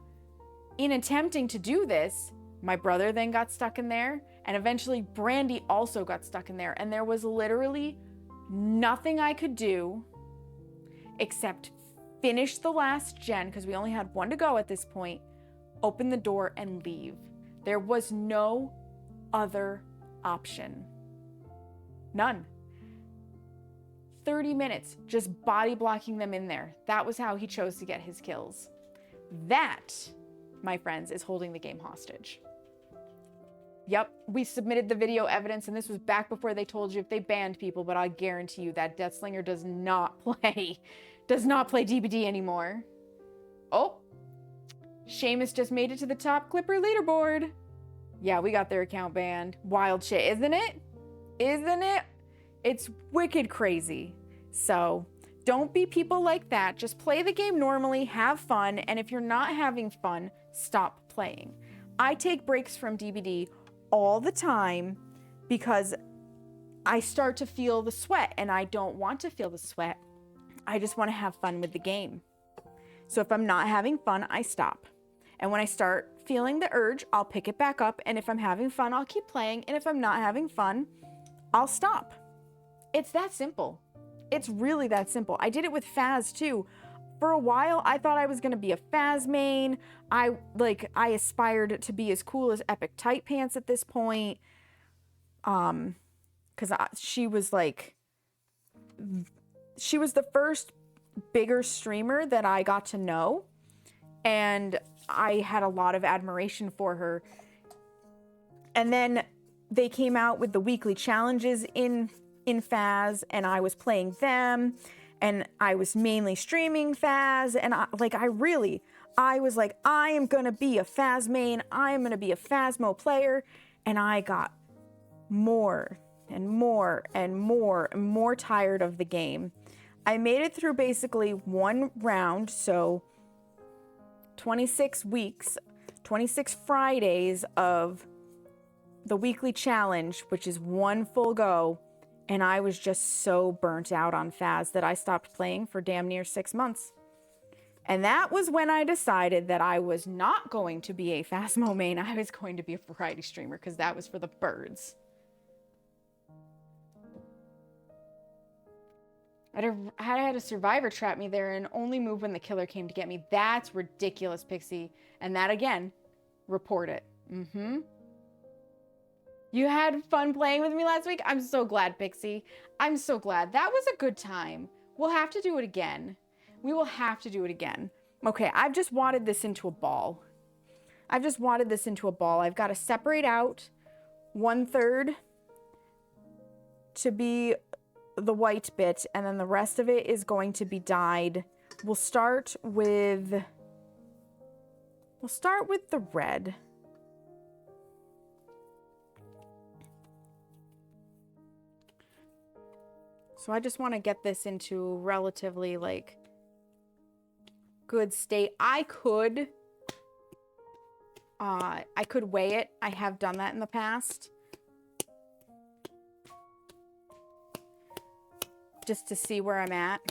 in attempting to do this, my brother then got stuck in there, and eventually Brandy also got stuck in there, and there was literally nothing I could do except finish the last gen, because we only had one to go at this point, open the door and leave. There was no other option. None. 30 minutes just body blocking them in there. That was how he chose to get his kills. That, my friends, is holding the game hostage. Yep, we submitted the video evidence, and this was back before they told you if they banned people, but I guarantee you that Death Slinger does not play DBD anymore. Oh, Seamus just made it to the top Clipper leaderboard. Yeah, we got their account banned. Wild shit, isn't it? Isn't it? It's wicked crazy. So don't be people like that. Just play the game normally, have fun, and if you're not having fun, stop playing. I take breaks from DBD all the time because I start to feel the sweat, and I don't want to feel the sweat. I just want to have fun with the game. So if I'm not having fun, I stop. And when I start feeling the urge, I'll pick it back up, and if I'm having fun, I'll keep playing, and if I'm not having fun, I'll stop. It's that simple. It's really that simple. I did it with Faz too. For a while, I thought I was going to be a Faz main. I aspired to be as cool as Epic Tight Pants at this point. Because she was the first bigger streamer that I got to know. And I had a lot of admiration for her. And then they came out with the weekly challenges in Faz, and I was playing them, and I was mainly streaming Faz, and I was like, I am gonna be a Faz main, I am gonna be a Phasmo player, and I got more and more and more and more tired of the game. I made it through basically one round, so 26 weeks, 26 Fridays of the weekly challenge, which is one full go. And I was just so burnt out on Faz that I stopped playing for damn near 6 months. And that was when I decided that I was not going to be a Phasmo main. I was going to be a variety streamer because that was for the birds. I had a survivor trap me there and only move when the killer came to get me. That's ridiculous, Pixie. And that again, report it. You had fun playing with me last week? I'm so glad, Pixie. I'm so glad. That was a good time. We'll have to do it again. We will have to do it again. Okay, I've just wadded this into a ball. I've got to separate out 1/3 to be the white bit, and then the rest of it is going to be dyed. We'll start with the red. So I just want to get this into relatively like good state. I could weigh it. I have done that in the past. Just to see where I'm at.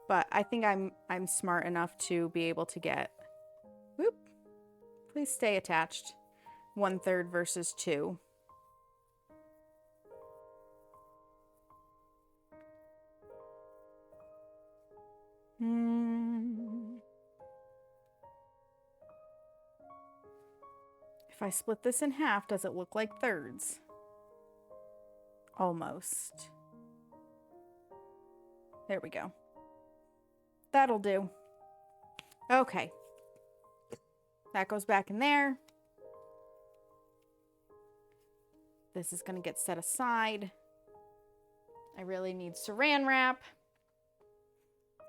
But I think I'm smart enough to be able to get, whoop, please stay attached. 1/3 versus 2. If I split this in half, does it look like thirds? Almost. There we go. That'll do. Okay. That goes back in there. This is going to get set aside. I really need saran wrap.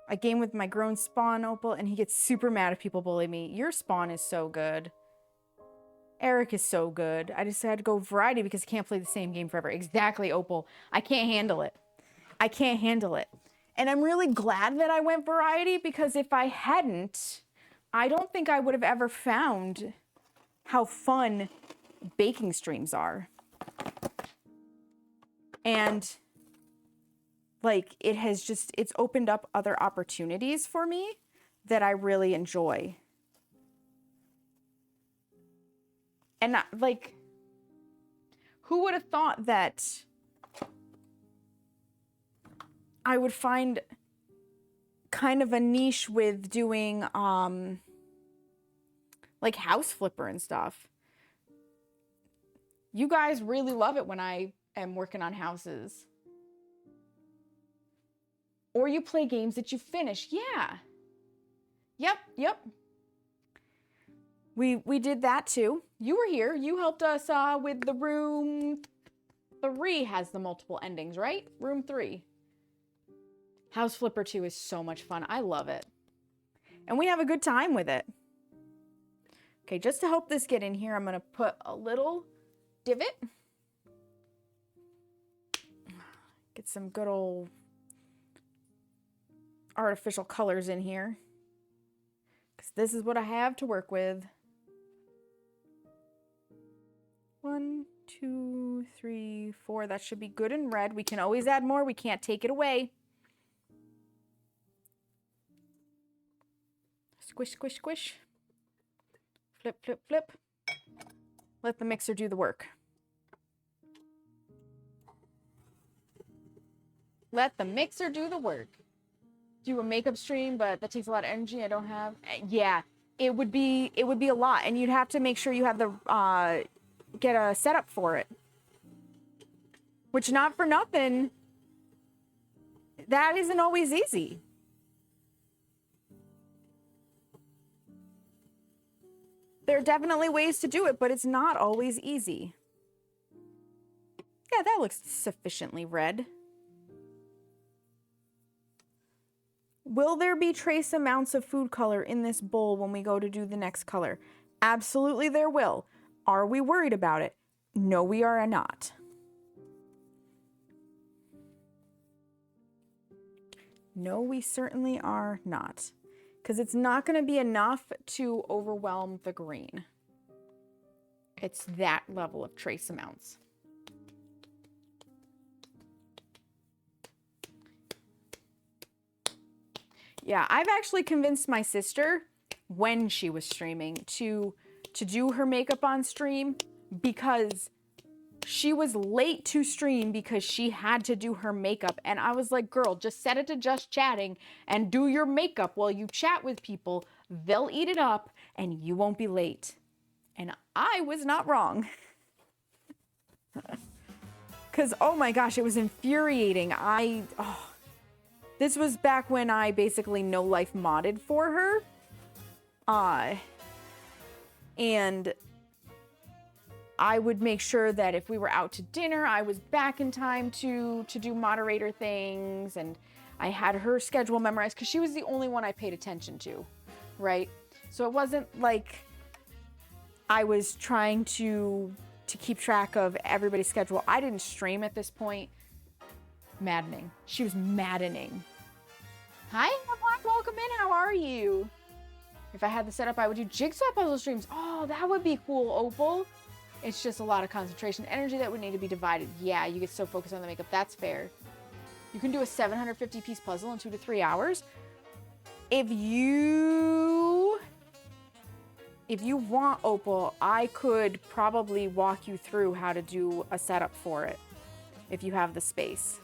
I game with my grown spawn, Opal, and he gets super mad if people bully me. Your spawn is so good. Eric is so good. I just had to go variety because I can't play the same game forever. Exactly, Opal. I can't handle it. I can't handle it. And I'm really glad that I went variety because if I hadn't, I don't think I would have ever found how fun baking streams are. And like it's opened up other opportunities for me that I really enjoy. And like, who would have thought that I would find kind of a niche with doing like house flipper and stuff. You guys really love it when I am working on houses. Or you play games that you finish. Yeah. Yep. We did that too. You were here. You helped us with the room 3 has the multiple endings, right? Room 3. House Flipper 2 is so much fun. I love it. And we have a good time with it. Okay, just to help this get in here, I'm going to put a little divot. Get some good old artificial colors in here. Because this is what I have to work with. 1, 2, 3, 4. That should be good in red. We can always add more. We can't take it away. Squish, squish, squish. Flip, flip, flip. Let the mixer do the work. Let the mixer do the work. Do a makeup stream, but that takes a lot of energy I don't have. Yeah, it would be a lot, and you'd have to make sure you have the get a setup for it. Which, not for nothing, that isn't always easy. There are definitely ways to do it, but it's not always easy. Yeah, that looks sufficiently red. Will there be trace amounts of food color in this bowl when we go to do the next color? Absolutely there will. Are we worried about it? No, we are not. No, we certainly are not. because it's not going to be enough to overwhelm the green. It's that level of trace amounts. Yeah, I've actually convinced my sister when she was streaming to do her makeup on stream, because she was late to stream because she had to do her makeup. And I was like, girl, just set it to just chatting and do your makeup while you chat with people. They'll eat it up and you won't be late. And I was not wrong. Because, oh my gosh, it was infuriating. This was back when I basically no life modded for her. And I would make sure that if we were out to dinner, I was back in time to do moderator things. And I had her schedule memorized because she was the only one I paid attention to, right? So it wasn't like I was trying to keep track of everybody's schedule. I didn't stream at this point. Maddening. She was maddening. Hi, Black. Welcome in. How are you? If I had the setup, I would do jigsaw puzzle streams. Oh, that would be cool, Opal. It's just a lot of concentration energy that would need to be divided. Yeah, you get so focused on the makeup. That's fair. You can do a 750 piece puzzle in 2 to 3 hours. If you want, Opal, I could probably walk you through how to do a setup for it if you have the space.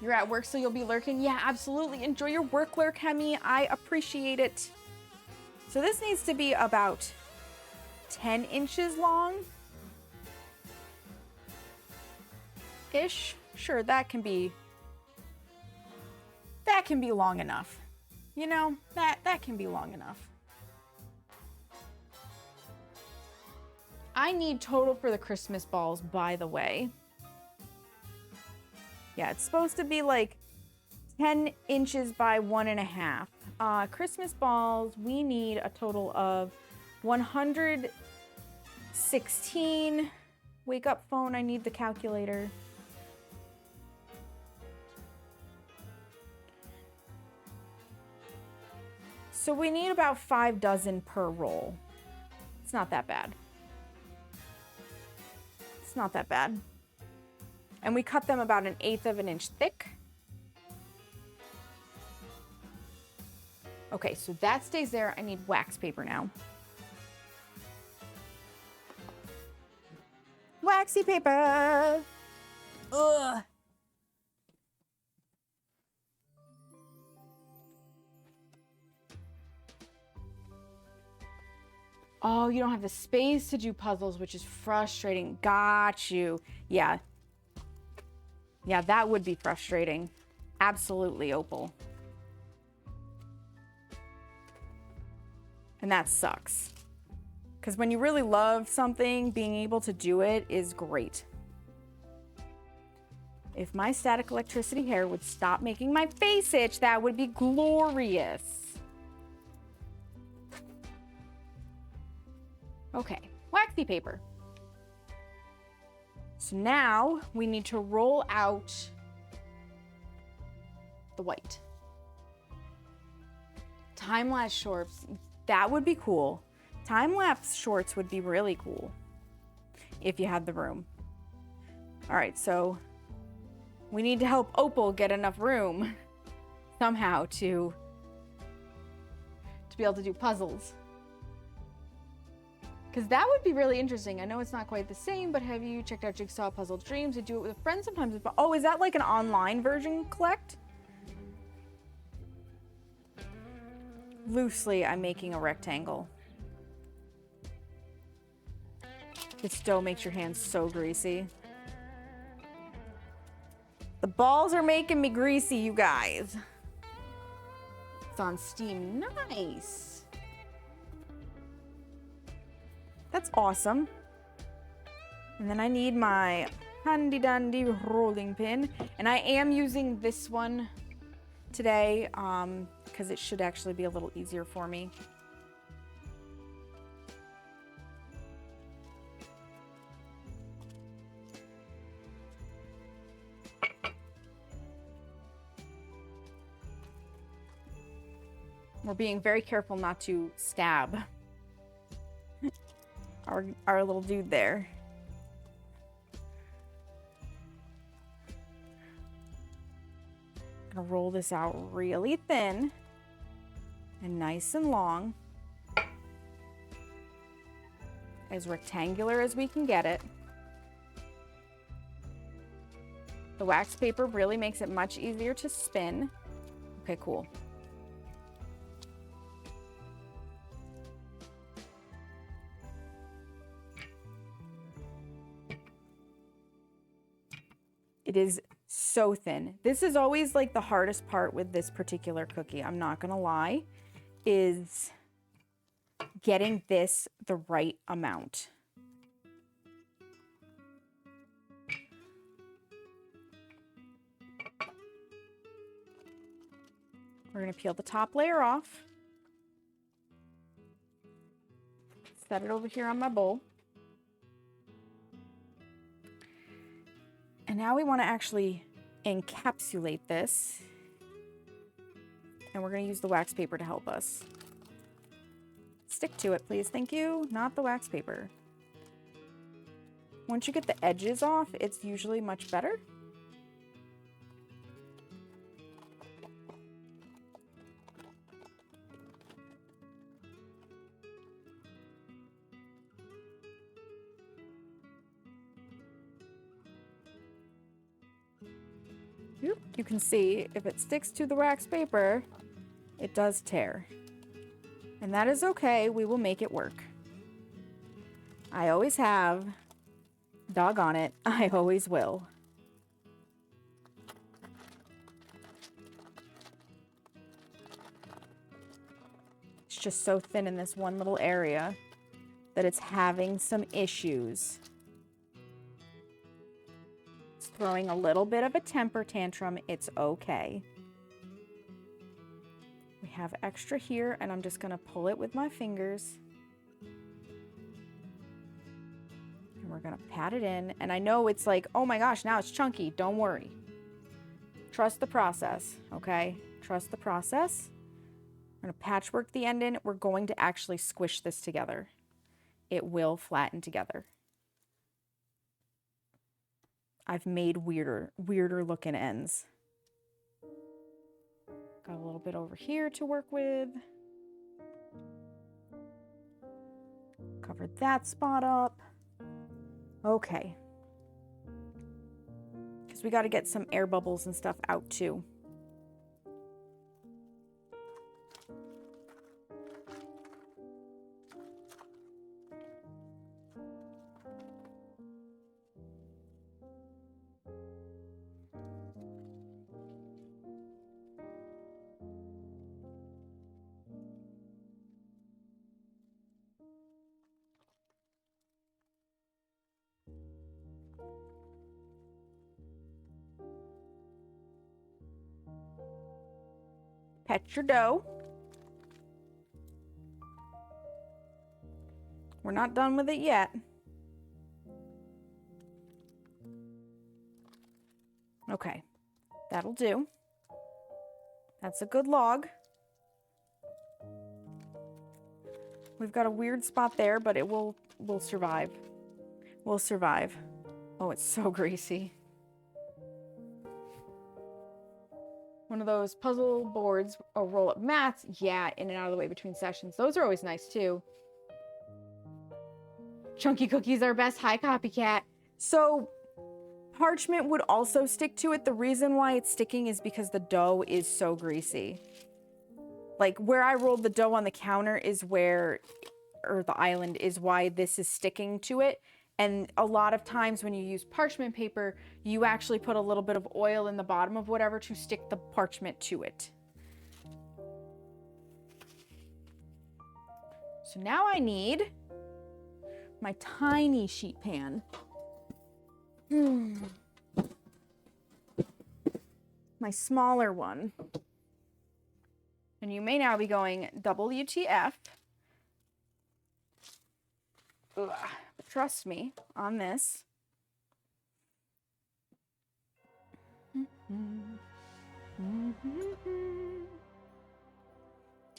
You're at work, so you'll be lurking? Yeah, absolutely. Enjoy your work lurk, Hemi. I appreciate it. So this needs to be about 10 inches long. Ish. Sure, that can be long enough. You know, that can be long enough. I need total for the Christmas balls, by the way. Yeah, it's supposed to be like 10 inches by 1.5. Christmas balls, we need a total of 116. Wake up phone, I need the calculator. So we need about 5 dozen per roll. It's not that bad. It's not that bad. And we cut them about 1/8 of an inch thick. Okay, so that stays there. I need wax paper now. Waxy paper. Ugh. Oh, you don't have the space to do puzzles, which is frustrating. Got you. Yeah. Yeah, that would be frustrating. Absolutely, Opal. And that sucks. Because when you really love something, being able to do it is great. If my static electricity hair would stop making my face itch, that would be glorious. Okay, waxy paper. So now we need to roll out the white. Time-lapse shorts, that would be cool. Time-lapse shorts would be really cool if you had the room. All right, so we need to help Opal get enough room somehow to be able to do puzzles. Because that would be really interesting. I know it's not quite the same, but have you checked out Jigsaw Puzzle Dreams? I do it with a friend sometimes. Oh, is that like an online version, Collect? Loosely, I'm making a rectangle. This dough makes your hands so greasy. The balls are making me greasy, you guys. It's on Steam. Nice. That's awesome. And then I need my handy dandy rolling pin. And I am using this one today because it should actually be a little easier for me. We're being very careful not to stab our little dude there. Gonna roll this out really thin and nice and long, as rectangular as we can get it. The wax paper really makes it much easier to spin. Okay, cool. It is so thin. This is always like the hardest part with this particular cookie, I'm not gonna lie, is getting this the right amount. We're gonna peel the top layer off. Set it over here on my bowl. And now we wanna actually encapsulate this. And we're gonna use the wax paper to help us. Stick to it, please, thank you. Not the wax paper. Once you get the edges off, it's usually much better. You can see if it sticks to the wax paper, it does tear. And that is okay, we will make it work. I always have, doggone it, I always will. It's just so thin in this one little area that it's having some issues. It's throwing a little bit of a temper tantrum, it's okay. We have extra here, and I'm just gonna pull it with my fingers. And we're gonna pat it in. And I know it's like, oh my gosh, now it's chunky. Don't worry. Trust the process, okay? Trust the process. I'm gonna patchwork the end in. We're going to actually squish this together. It will flatten together. I've made weirder looking ends. Got a little bit over here to work with. Covered that spot up. Okay. Because we got to get some air bubbles and stuff out too. Pet your dough. We're not done with it yet. Okay, that'll do. That's a good log. We've got a weird spot there, but it will survive. We'll survive. Oh, it's so greasy. One of those puzzle boards or roll-up mats. Yeah, in and out of the way between sessions. Those are always nice too. Chunky cookies are best. Hi, copycat. So parchment would also stick to it. The reason why it's sticking is because the dough is so greasy. Like where I rolled the dough on the counter is where, or the island is why this is sticking to it. And a lot of times when you use parchment paper, you actually put a little bit of oil in the bottom of whatever to stick the parchment to it. So now I need my tiny sheet pan. My smaller one. And you may now be going, WTF. Ugh. But trust me on this.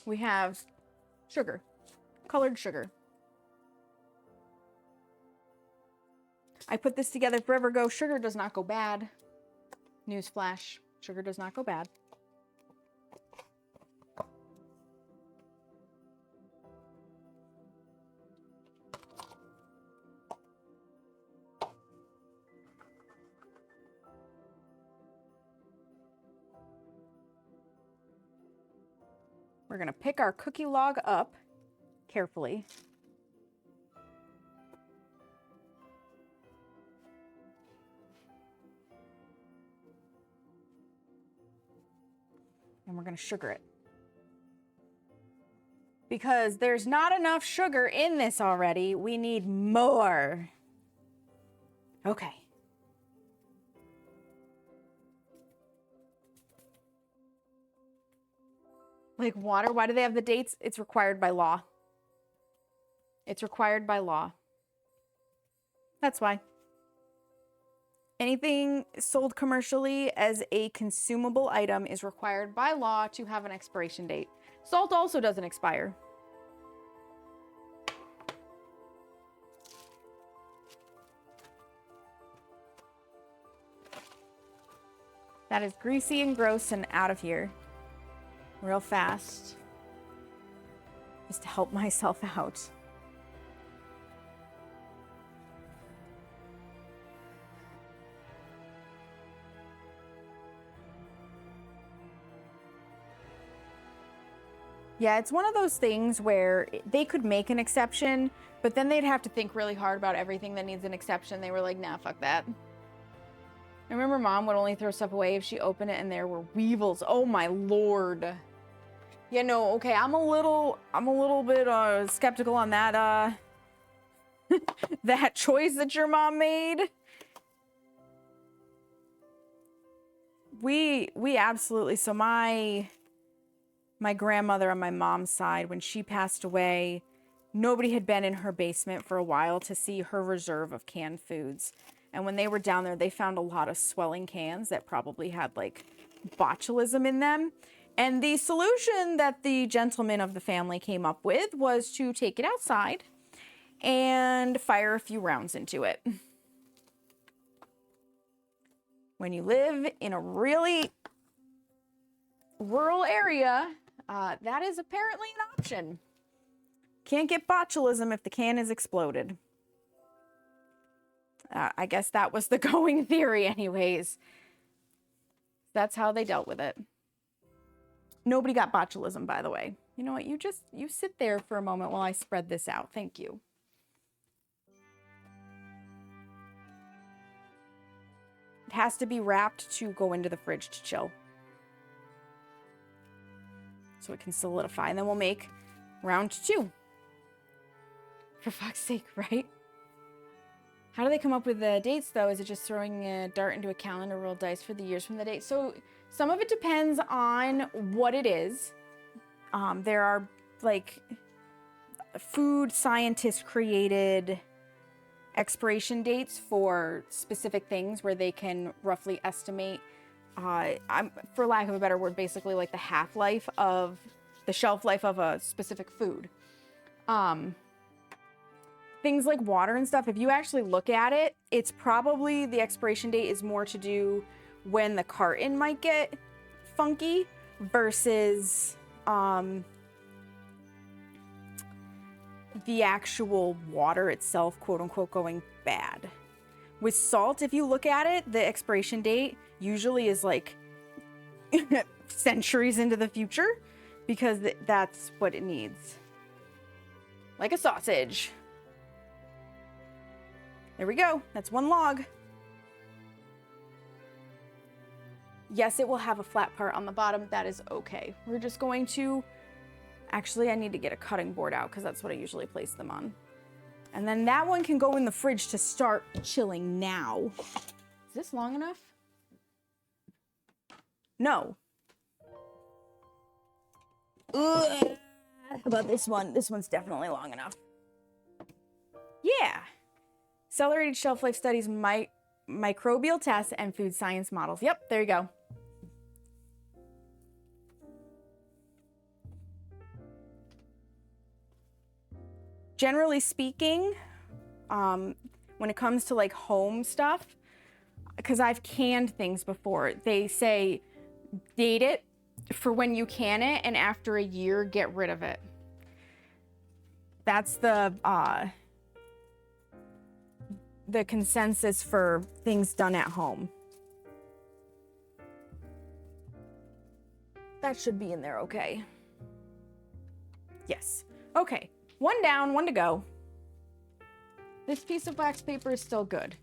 we have sugar, colored sugar. I put this together forever ago. Sugar does not go bad. Newsflash, sugar does not go bad. We're gonna pick our cookie log up carefully. And we're gonna sugar it. Because there's not enough sugar in this already. We need more. Okay. Like water, why do they have the dates? It's required by law. It's required by law. That's why. Anything sold commercially as a consumable item is required by law to have an expiration date. Salt also doesn't expire. That is greasy and gross and out of here. Real fast. Just to help myself out. Yeah, it's one of those things where they could make an exception, but then they'd have to think really hard about everything that needs an exception. They were like, nah, fuck that. I remember Mom would only throw stuff away if she opened it and there were weevils. Oh my Lord. Yeah, no, okay, I'm a little bit skeptical on that that choice that your mom made. We absolutely, so my grandmother on my mom's side, when she passed away, nobody had been in her basement for a while to see her reserve of canned foods. And when they were down there, they found a lot of swelling cans that probably had like botulism in them. And the solution that the gentleman of the family came up with was to take it outside and fire a few rounds into it. When you live in a really rural area, that is apparently an option. Can't get botulism if the can is exploded. I guess that was the going theory anyways. That's how they dealt with it. Nobody got botulism, by the way. You know what? You sit there for a moment while I spread this out. Thank you. It has to be wrapped to go into the fridge to chill. So it can solidify. And then we'll make round 2. For fuck's sake, right? How do they come up with the dates, though? Is it just throwing a dart into a calendar, roll dice for the years from the date? So some of it depends on what it is. There are, like, food scientists created expiration dates for specific things where they can roughly estimate, for lack of a better word, basically like the half-life of, the shelf life of a specific food. Things like water and stuff, if you actually look at it, it's probably, the expiration date is more to do when the carton might get funky versus the actual water itself, quote unquote, going bad. With salt, if you look at it, the expiration date usually is like centuries into the future because that's what it needs. Like a sausage. There we go. That's 1 log. Yes, it will have a flat part on the bottom. That is okay. We're just going to... Actually, I need to get a cutting board out because that's what I usually place them on. And then that one can go in the fridge to start chilling now. Is this long enough? No. Ugh. How about this one? This one's definitely long enough. Yeah. Accelerated shelf life studies, microbial tests, and food science models. Yep, there you go. Generally speaking, when it comes to like home stuff, because I've canned things before, they say date it for when you can it, and after a year, get rid of it. That's the consensus for things done at home. That should be in there, okay? Yes. Okay, one down, one to go. This piece of wax paper is still good.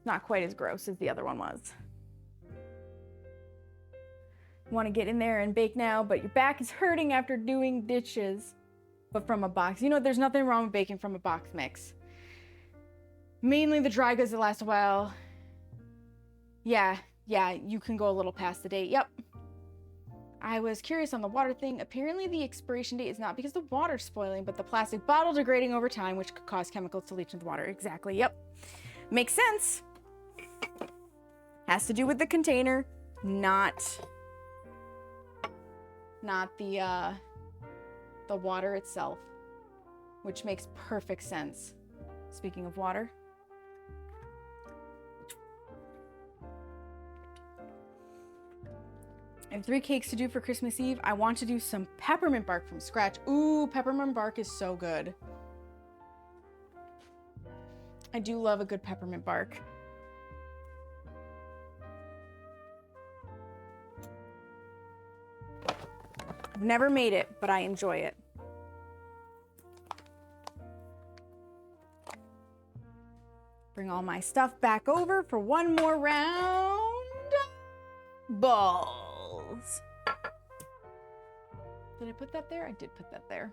Not quite as gross as the other one was. You want to get in there and bake now, but your back is hurting after doing dishes. But from a box. You know, there's nothing wrong with baking from a box mix. Mainly the dry goods that last a while. Yeah, you can go a little past the date. Yep. I was curious on the water thing. Apparently the expiration date is not because the water's spoiling, but the plastic bottle degrading over time, which could cause chemicals to leach into the water. Exactly, yep. Makes sense. Has to do with the container, not the water itself, which makes perfect sense. Speaking of water. I have 3 cakes to do for Christmas Eve. I want to do some peppermint bark from scratch. Ooh, peppermint bark is so good. I do love a good peppermint bark. I've never made it, but I enjoy it. Bring all my stuff back over for one more round. Balls. Did I put that there? I did put that there.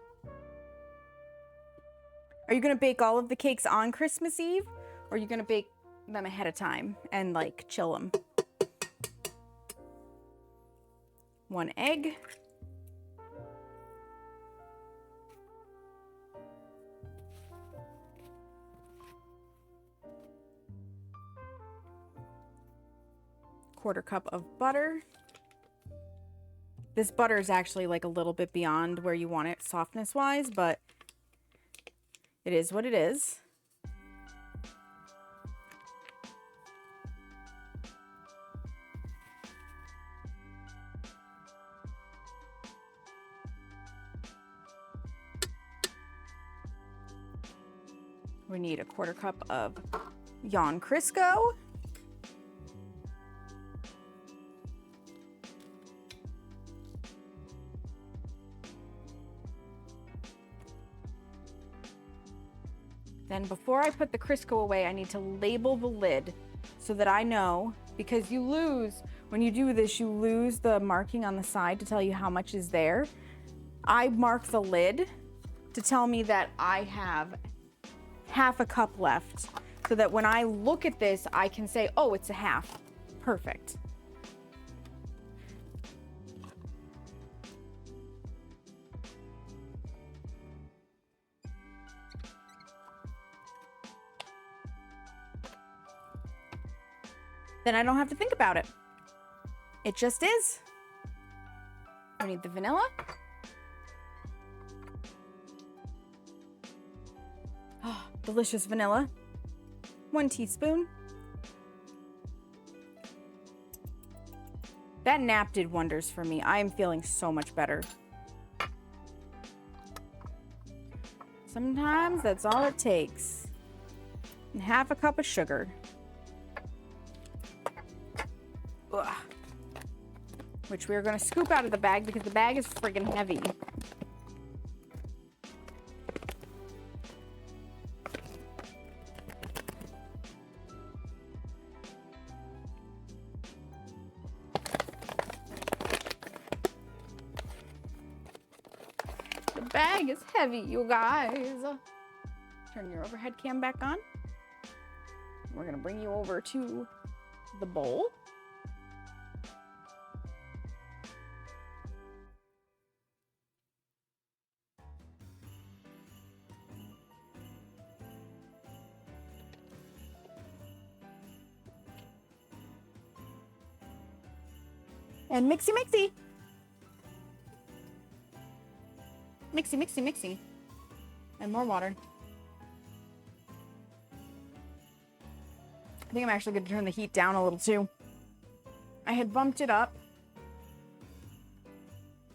Are you gonna bake all of the cakes on Christmas Eve? Or are you gonna bake them ahead of time and like chill them? 1 egg. Quarter cup of butter. This butter is actually like a little bit beyond where you want it softness wise, but it is what it is. We need a quarter cup of Jan Crisco. Then before I put the Crisco away, I need to label the lid so that I know, because you lose, when you do this, you lose the marking on the side to tell you how much is there. I mark the lid to tell me that I have half a cup left, so that when I look at this, I can say, oh, it's a half. Perfect. Then I don't have to think about it. It just is. We need the vanilla. Oh, delicious vanilla. 1 teaspoon. That nap did wonders for me. I am feeling so much better. Sometimes that's all it takes. And half a cup of sugar. Ugh. Which we're gonna scoop out of the bag because the bag is friggin' heavy. The bag is heavy, you guys. Turn your overhead cam back on. We're gonna bring you over to the bowl. And mixy, mixy. Mixy, mixy, mixy. And more water. I think I'm actually going to turn the heat down a little too. I had bumped it up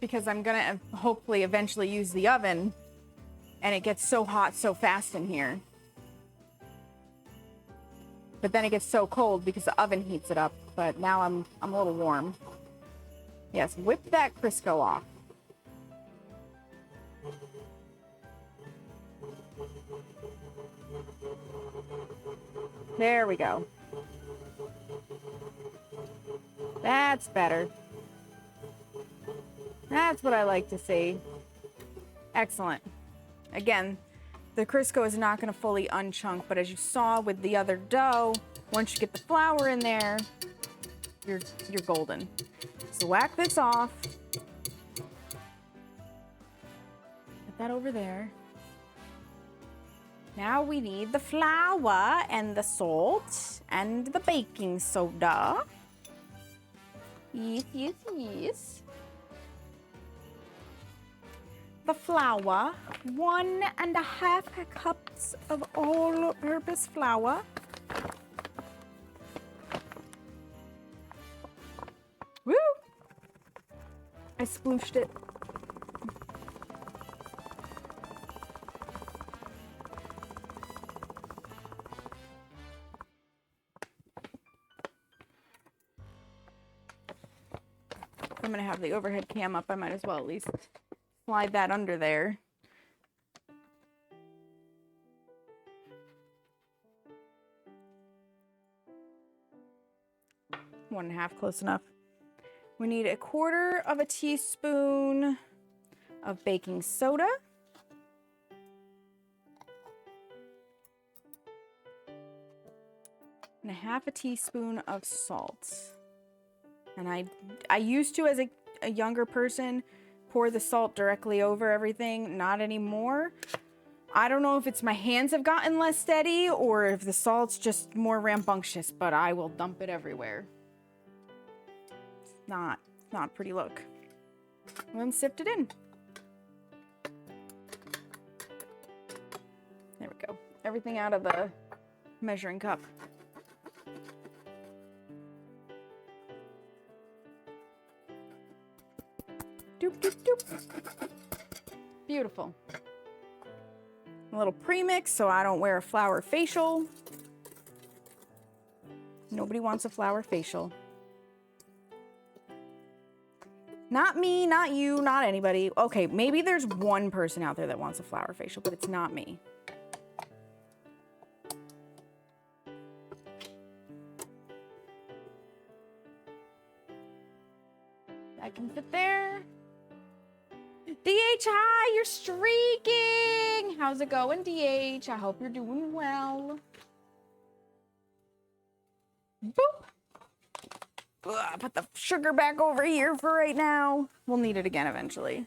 because I'm going to hopefully eventually use the oven, and it gets so hot so fast in here. But then it gets so cold because the oven heats it up. But now I'm a little warm. Yes, whip that Crisco off. There we go. That's better. That's what I like to see. Excellent. Again, the Crisco is not going to fully unchunk, but as you saw with the other dough, once you get the flour in there, you're golden. So whack this off. Put that over there. Now we need the flour and the salt and the baking soda. Yes, yes, yes. The flour, 1.5 cups of all-purpose flour. Woo! I splooshed it. I'm gonna have the overhead cam up. I might as well at least slide that under there. One and a half, close enough. We need 1/4 teaspoon of baking soda. And 1/2 teaspoon of salt. And I used to, as a younger person, pour the salt directly over everything. Not anymore. I don't know if it's my hands have gotten less steady or if the salt's just more rambunctious, but I will dump it everywhere. It's not a pretty look. And then sift it in. There we go. Everything out of the measuring cup. Doop, doop, doop. Beautiful. A little premix so I don't wear a flour facial. Nobody wants a flour facial. Not me, not you, not anybody. Okay, maybe there's one person out there that wants a flour facial, but it's not me. That can fit there. DH, hi, you're streaking. How's it going, DH? I hope you're doing well. Boop. Ugh, put the sugar back over here for right now. We'll need it again eventually.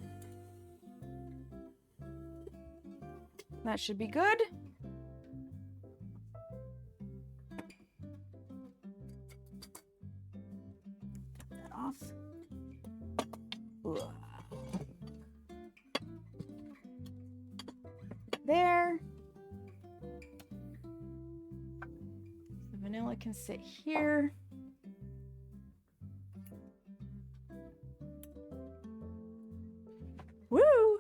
That should be good. Cut that off. Ugh. There. The vanilla can sit here. Woo!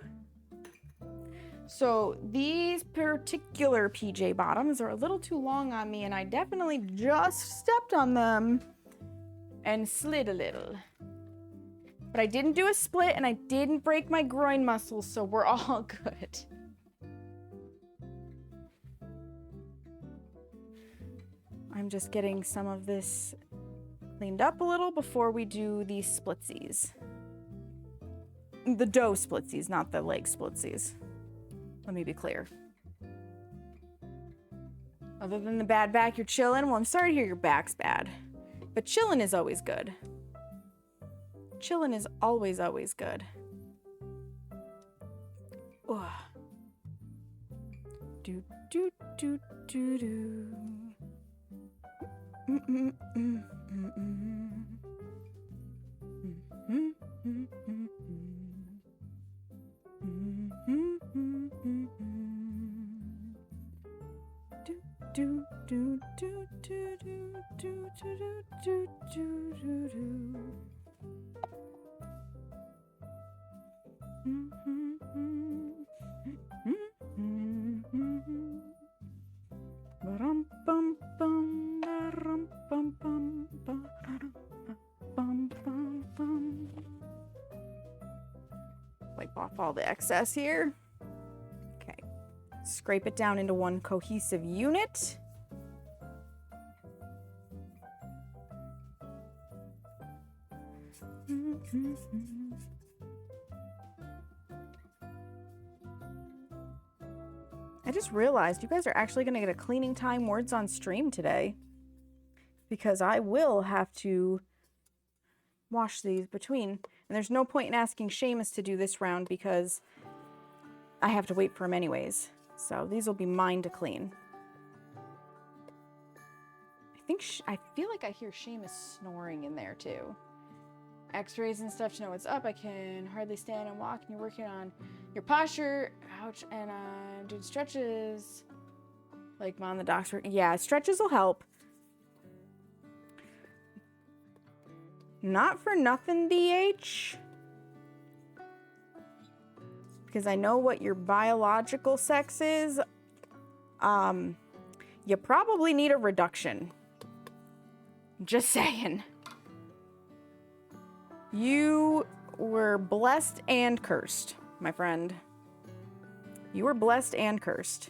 So these particular PJ bottoms are a little too long on me, and I definitely just stepped on them and slid a little. But I didn't do a split and I didn't break my groin muscles, so we're all good. I'm just getting some of this cleaned up a little before we do these splitsies. The dough splitsies, not the leg splitsies. Let me be clear. Other than the bad back, you're chilling? Well, I'm sorry to hear your back's bad. But chilling is always good. Chilling is always, always good. Ugh. Do, do, do, do, do. Do, do, do, do, do. do, do, do, do, do, do. Wipe off all the excess here. Okay. Scrape it down into one cohesive unit. I just realized you guys are actually going to get a cleaning time words on stream today, because I will have to wash these between. And there's no point in asking Seamus to do this round because I have to wait for him anyways. So these will be mine to clean. I feel like I hear Seamus snoring in there too. X-rays and stuff to know what's up. I can hardly stand and walk, and you're working on your posture. Ouch. And doing stretches like Mom, the doctor. Yeah, stretches will help. Not for nothing, DH, because I know what your biological sex is. You probably need a reduction. Just saying. You were blessed and cursed, my friend. You were blessed and cursed.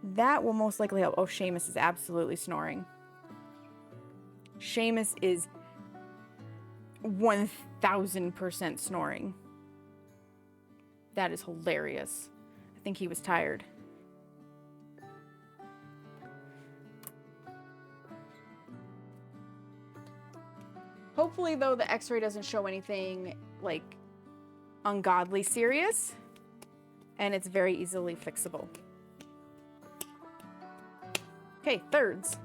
That will most likely help. Oh, Seamus is absolutely snoring. Seamus is 1000% snoring. That is hilarious. I think he was tired. Hopefully, though, the x-ray doesn't show anything, like, ungodly serious. And it's very easily fixable. Okay, thirds.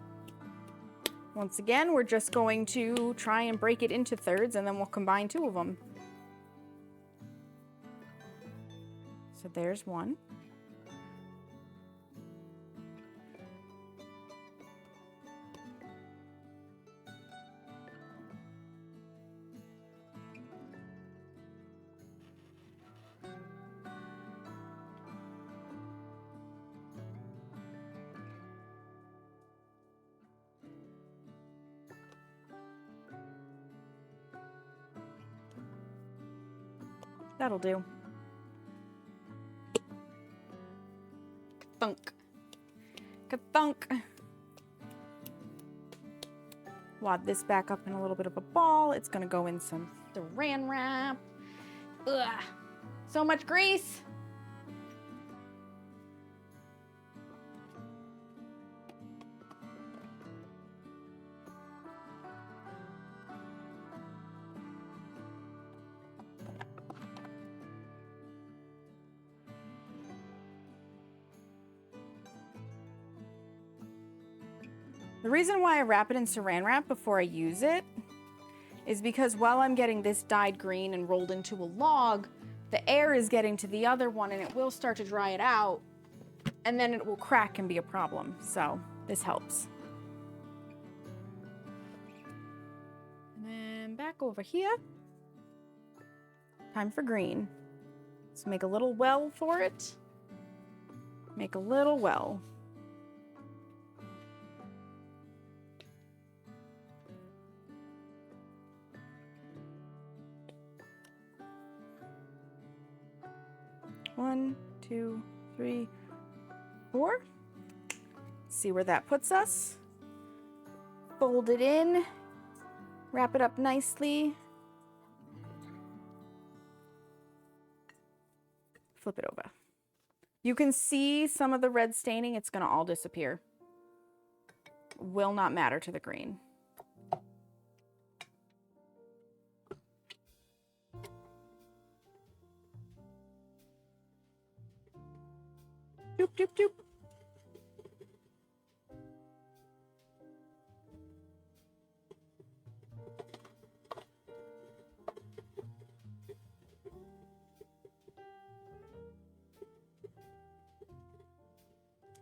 Once again, we're just going to try and break it into thirds, and then we'll combine two of them. So there's one. That'll do. Ka-thunk. Ka-thunk. Wad this back up in a little bit of a ball. It's gonna go in some saran wrap. Ugh. So much grease. The reason why I wrap it in saran wrap before I use it is because while I'm getting this dyed green and rolled into a log, the air is getting to the other one and it will start to dry it out, and then it will crack and be a problem. So this helps. And then back over here. Time for green. Let's make a little well for it. Make a little well. One, two, three, four. See where that puts us. Fold it in. Wrap it up nicely. Flip it over. You can see some of the red staining. It's going to all disappear. Will not matter to the green. Doop, doop, doop.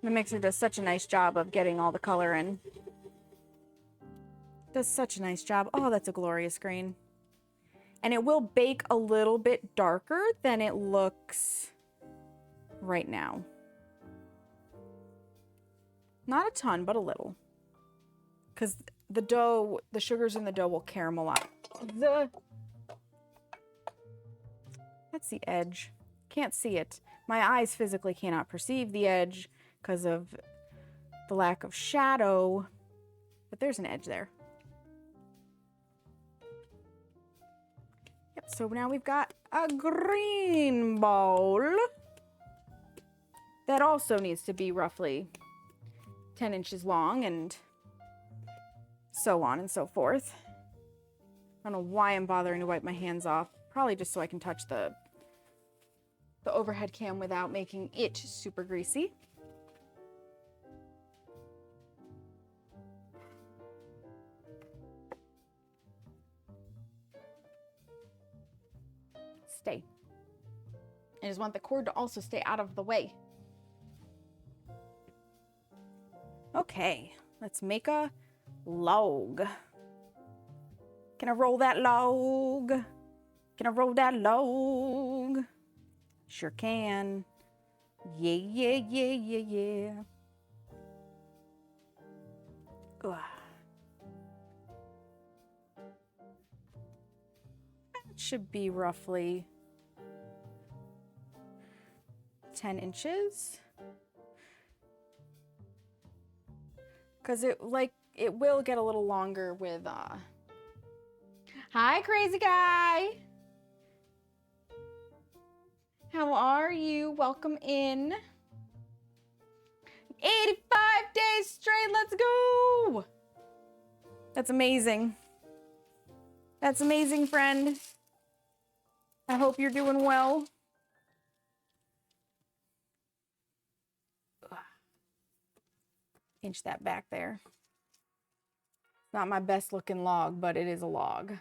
The mixer does such a nice job of getting all the color in. Does such a nice job. Oh, that's a glorious green. And it will bake a little bit darker than it looks right now. Not a ton, but a little. Because the dough, the sugars in the dough will caramelize. That's the edge. Can't see it. My eyes physically cannot perceive the edge because of the lack of shadow. But there's an edge there. Yep, so now we've got a green bowl. That also needs to be roughly 10 inches long and so on and so forth. I don't know why I'm bothering to wipe my hands off. Probably just so I can touch the overhead cam without making it super greasy. Stay. I just want the cord to also stay out of the way. Okay, let's make a log. Can I roll that log? Can I roll that log? Sure can. Yeah, yeah, yeah, yeah, yeah. Ugh. That should be roughly 10 inches. Because it will get a little longer with Hi, crazy guy. How are you? Welcome in. 85 days straight. Let's go. That's amazing. That's amazing, friend. I hope you're doing well. Inch that back there. Not my best looking log, but it is a log.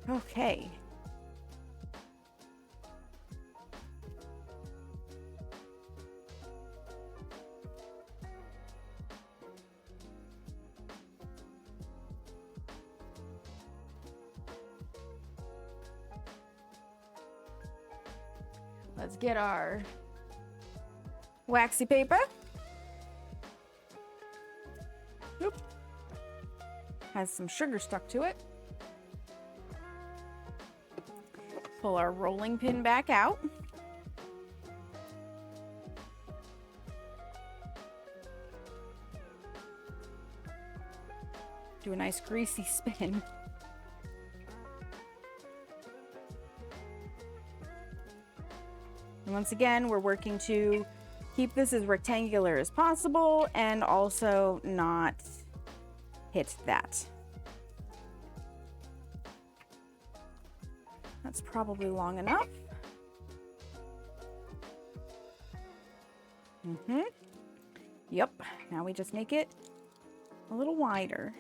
Okay. Let's get our waxy paper. Oop. Has some sugar stuck to it. Pull our rolling pin back out. Do a nice greasy spin. And once again, we're working to keep this as rectangular as possible and also not hit that. That's probably long enough. Yep, now we just make it a little wider.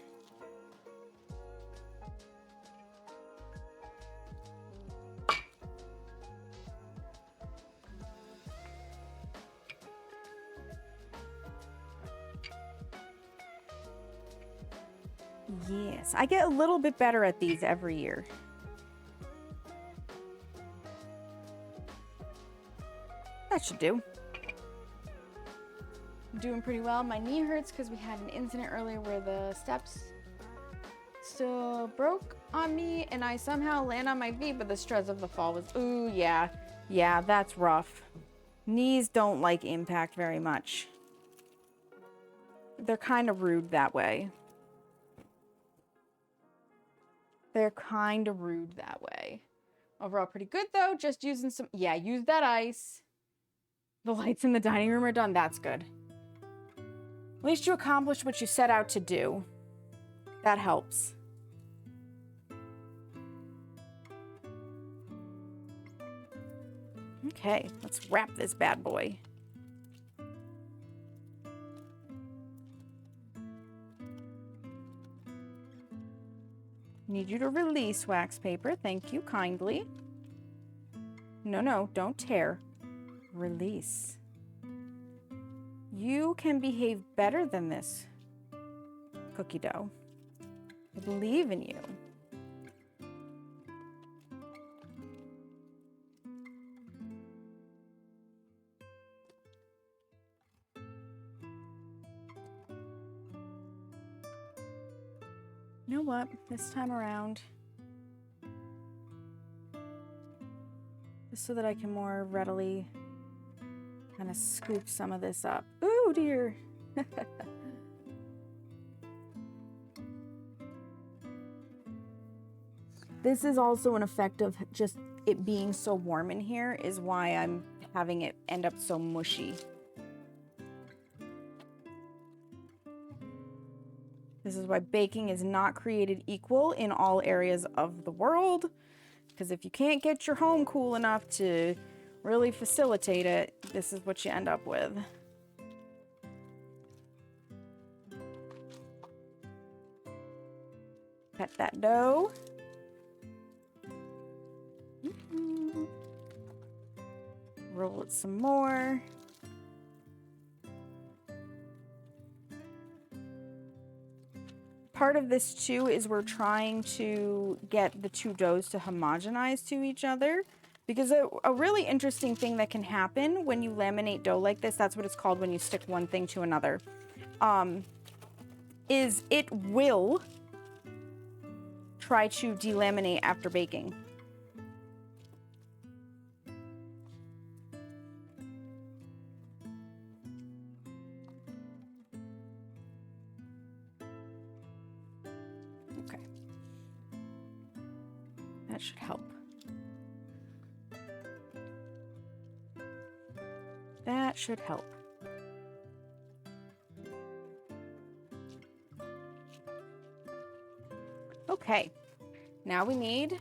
Yes, I get a little bit better at these every year. That should do. I'm doing pretty well. My knee hurts because we had an incident earlier where the steps still broke on me and I somehow land on my feet, but the stress of the fall was, ooh, yeah. Yeah, that's rough. Knees don't like impact very much. They're kind of rude that way. They're kind of rude that way. Overall, pretty good though. Just using some, yeah, use that ice. The lights in the dining room are done. That's good. At least you accomplished what you set out to do. That helps. Okay, let's wrap this bad boy. Need you to release wax paper. Thank you kindly. No, don't tear. Release. You can behave better than this, cookie dough. I believe in you. You know what? This time around, just so that I can more readily kind of scoop some of this up. Ooh, dear. This is also an effect of just it being so warm in here is why I'm having it end up so mushy. This is why baking is not created equal in all areas of the world. Because if you can't get your home cool enough to really facilitate it, this is what you end up with. Pet that dough. Roll it some more. Part of this too is we're trying to get the two doughs to homogenize to each other, because a really interesting thing that can happen when you laminate dough like this, that's what it's called when you stick one thing to another, is it will try to delaminate after baking. Okay. That should help. That should help. Okay, now we need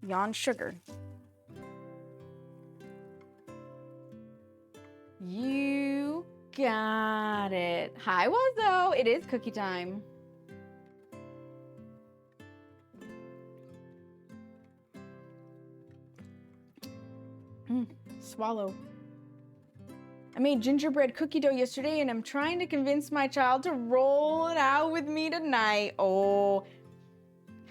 yon sugar. You got it. Hi, Wazo. It is cookie time. Swallow. I made gingerbread cookie dough yesterday and I'm trying to convince my child to roll it out with me tonight. Oh,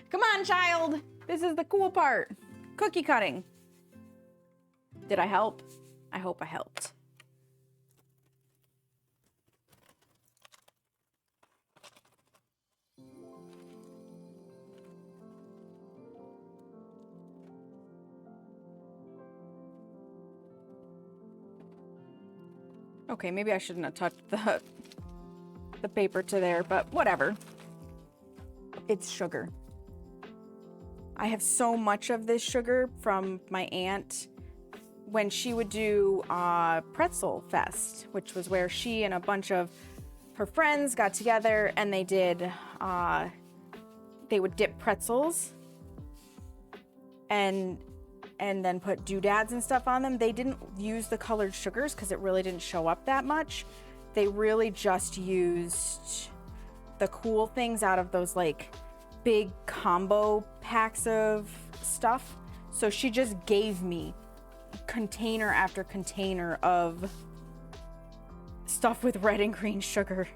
come on, child. This is the cool part. Cookie cutting. Did I help? I hope I helped. Okay, maybe I shouldn't have touched the paper to there, but whatever. It's sugar. I have so much of this sugar from my aunt when she would do Pretzel Fest, which was where she and a bunch of her friends got together and they did, they would dip pretzels and then put doodads and stuff on them. They didn't use the colored sugars because it really didn't show up that much. They really just used the cool things out of those like big combo packs of stuff. So she just gave me container after container of stuff with red and green sugar.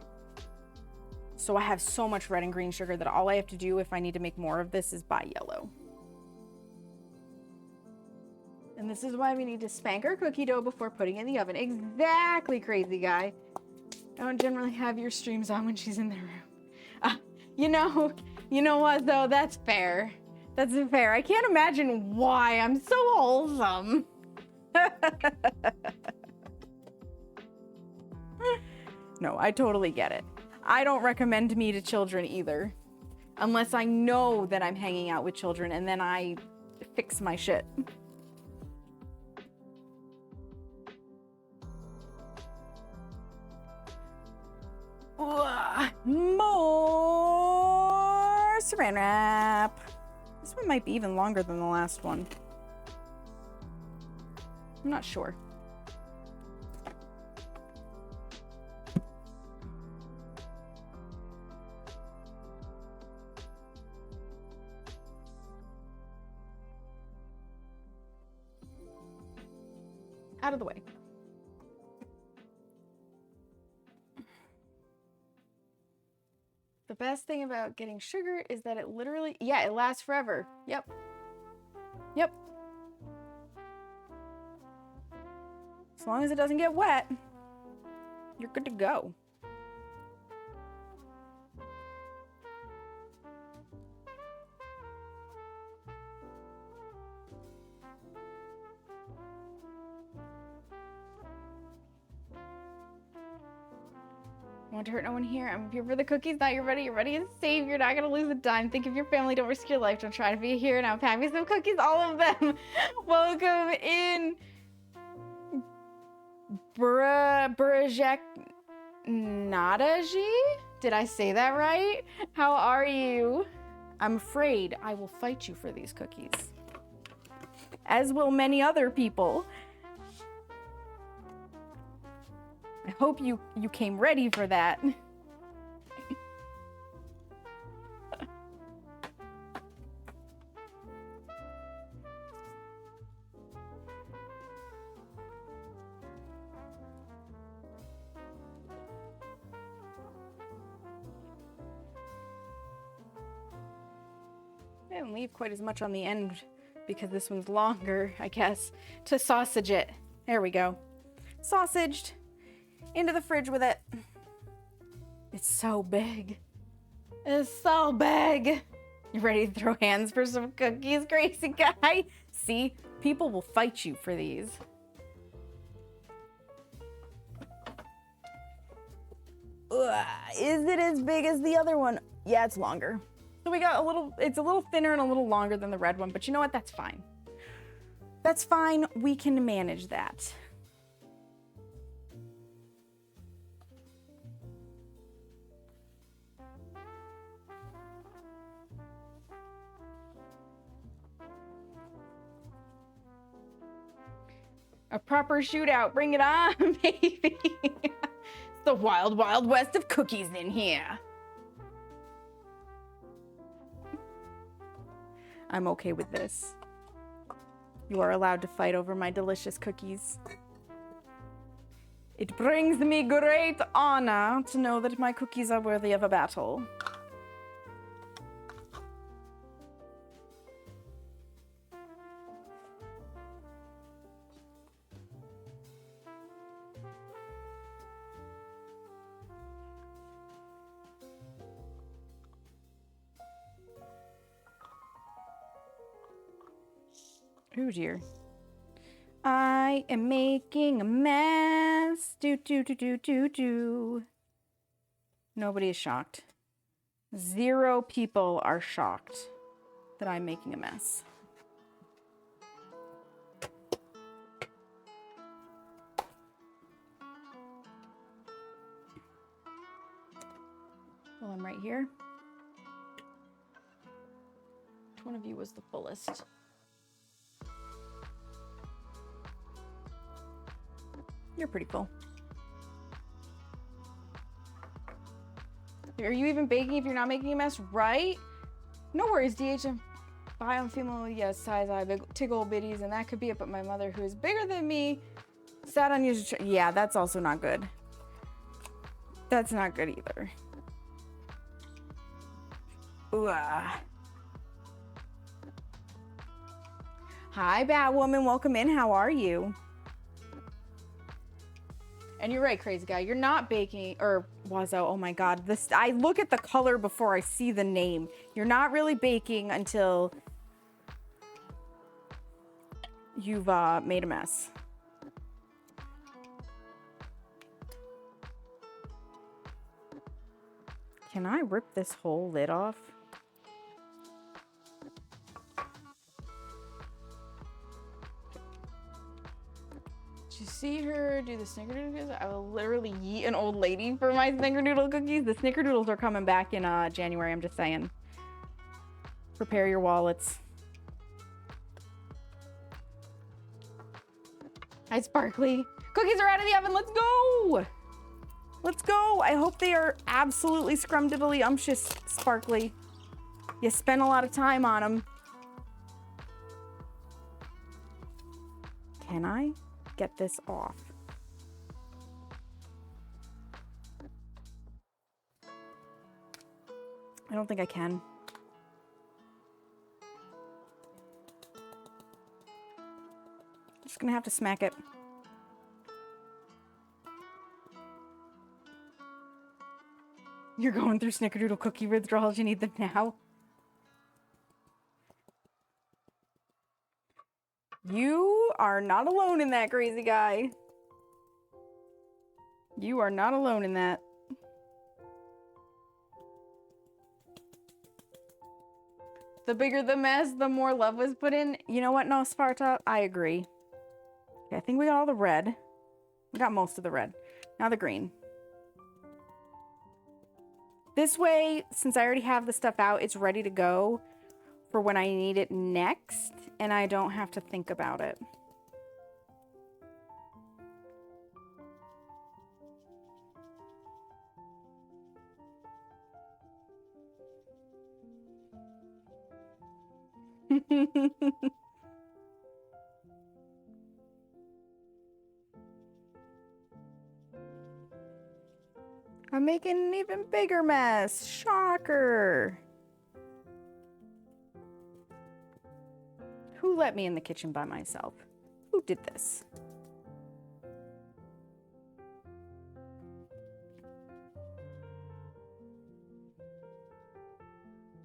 So I have so much red and green sugar that all I have to do if I need to make more of this is buy yellow. And this is why we need to spank our cookie dough before putting it in the oven. Exactly, crazy guy. I don't generally have your streams on when she's in the room. You know what though? That's fair. That's fair. I can't imagine why I'm so wholesome. No, I totally get it. I don't recommend me to children either. Unless I know that I'm hanging out with children and then I fix my shit. More saran wrap. This one might be even longer than the last one. I'm not sure. Out of the way. The best thing about getting sugar is that it literally, yeah, it lasts forever. Yep. Yep. As long as it doesn't get wet, you're good to go. I want to hurt no one here. I'm here for the cookies. Not you're ready. You're ready to save. You're not going to lose a dime. Think of your family. Don't risk your life. Don't try to be here. Now pack me some cookies. All of them. Welcome in. Burajek Nadaji? Did I say that right? How are you? I'm afraid I will fight you for these cookies. As will many other people. I hope you came ready for that. I didn't leave quite as much on the end because this one's longer, I guess, to sausage it. There we go. Sausaged. Into the fridge with it. It's so big. It's so big. You ready to throw hands for some cookies, crazy guy? See, people will fight you for these. Ugh, is it as big as the other one? Yeah, it's longer. So we got a little, it's a little thinner and a little longer than the red one, but you know what? That's fine. That's fine. We can manage that. A proper shootout. Bring it on, baby. It's the wild, wild west of cookies in here. I'm okay with this. You are allowed to fight over my delicious cookies. It brings me great honor to know that my cookies are worthy of a battle. Oh dear. I am making a mess. Do. Nobody is shocked. 0 people are shocked that I'm making a mess. Well, I'm right here. Which one of you was the fullest? You're pretty full. Are you even baking if you're not making a mess? Right? No worries, DH. I'm female, yes, size eye, big tickle bitties, and that could be it. But my mother, who is bigger than me, sat on you. Yeah, that's also not good. That's not good either. Ooh. Hi, Batwoman. Welcome in. How are you? And you're right, crazy guy. You're not baking, or Wazo, oh my God. I look at the color before I see the name. You're not really baking until you've made a mess. Can I rip this whole lid off? You see her do the snickerdoodle cookies? I will literally yeet an old lady for my snickerdoodle cookies. The snickerdoodles are coming back in January, I'm just saying. Prepare your wallets. Hi, Sparkly. Cookies are out of the oven. Let's go. Let's go. I hope they are absolutely scrumdiddly-umptious, Sparkly. You spent a lot of time on them. Can I get this off. I don't think I can. Just gonna have to smack it. You're going through snickerdoodle cookie withdrawals. You need them now. You are not alone in that, crazy guy. You are not alone in that. The bigger the mess, the more love was put in. You know what? No, Sparta, I agree. Okay, I think we got all the red. We got most of the red. Now the green. This way, since I already have the stuff out, it's ready to go for when I need it next, and I don't have to think about it. I'm making an even bigger mess. Shocker. Who let me in the kitchen by myself? Who did this?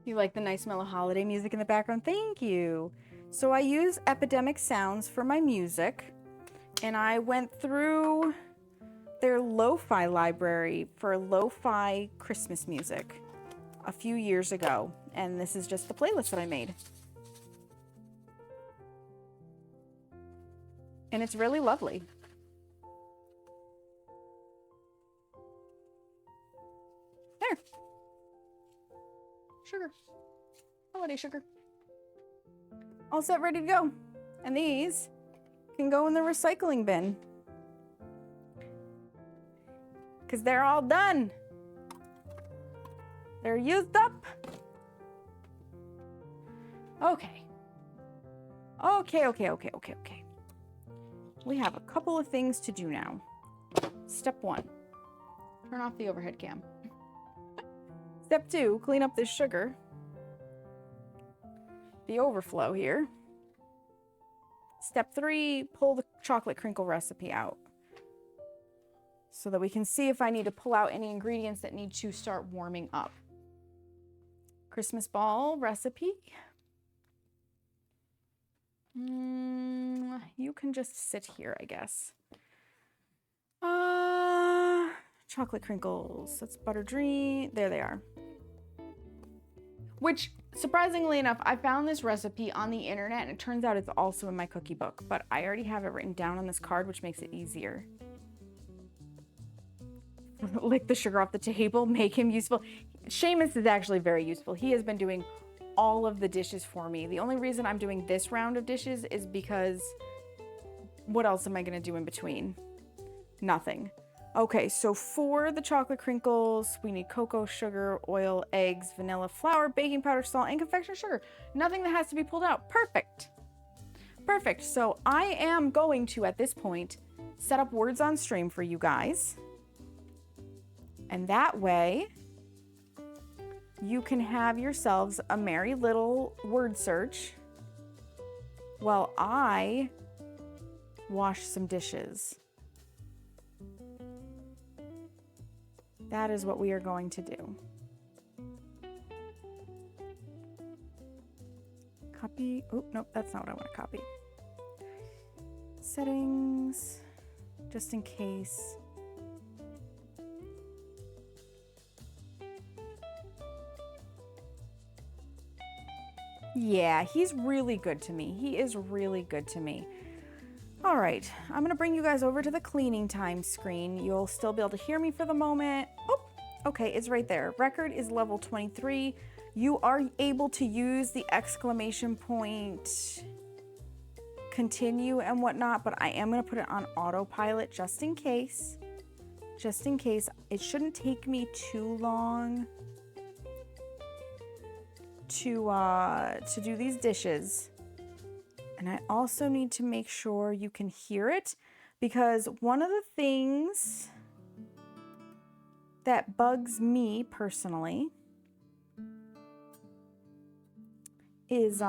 You like the nice mellow holiday music in the background? Thank you. So I use Epidemic Sounds for my music, and I went through their lo-fi library for lo-fi Christmas music a few years ago, and this is just the playlist that I made. And it's really lovely. There. Sugar. Holiday sugar. All set, ready to go. And these can go in the recycling bin, because they're all done. They're used up. Okay. Okay. We have a couple of things to do now. Step 1, turn off the overhead cam. Step 2, clean up this sugar. The overflow here. Step 3, pull the chocolate crinkle recipe out, so that we can see if I need to pull out any ingredients that need to start warming up. Christmas ball recipe. You can just sit here, I guess. Chocolate crinkles. That's butter dream. There they are. Which, surprisingly enough, I found this recipe on the internet, and it turns out it's also in my cookie book, but I already have it written down on this card, which makes it easier. Lick the sugar off the table, make him useful. Seamus is actually very useful. He has been doing all of the dishes for me. The only reason I'm doing this round of dishes is because what else am I going to do in between? Nothing. Okay, so for the chocolate crinkles, we need cocoa, sugar, oil, eggs, vanilla, flour, baking powder, salt, and confectioner's sugar. Nothing that has to be pulled out. Perfect. Perfect. So I am going to, at this point, set up words on stream for you guys. And that way, you can have yourselves a merry little word search while I wash some dishes. That is what we are going to do. Copy. Oh, nope, that's not what I want to copy. Settings, just in case. Yeah, he's really good to me. He is really good to me. All right, I'm gonna bring you guys over to the cleaning time screen. You'll still be able to hear me for the moment. Oh, okay, it's right there. Record is level 23. You are able to use the exclamation point, continue and whatnot, but I am gonna put it on autopilot just in case. Just in case. It shouldn't take me too long to do these dishes. And I also need to make sure you can hear it, because one of the things that bugs me personally is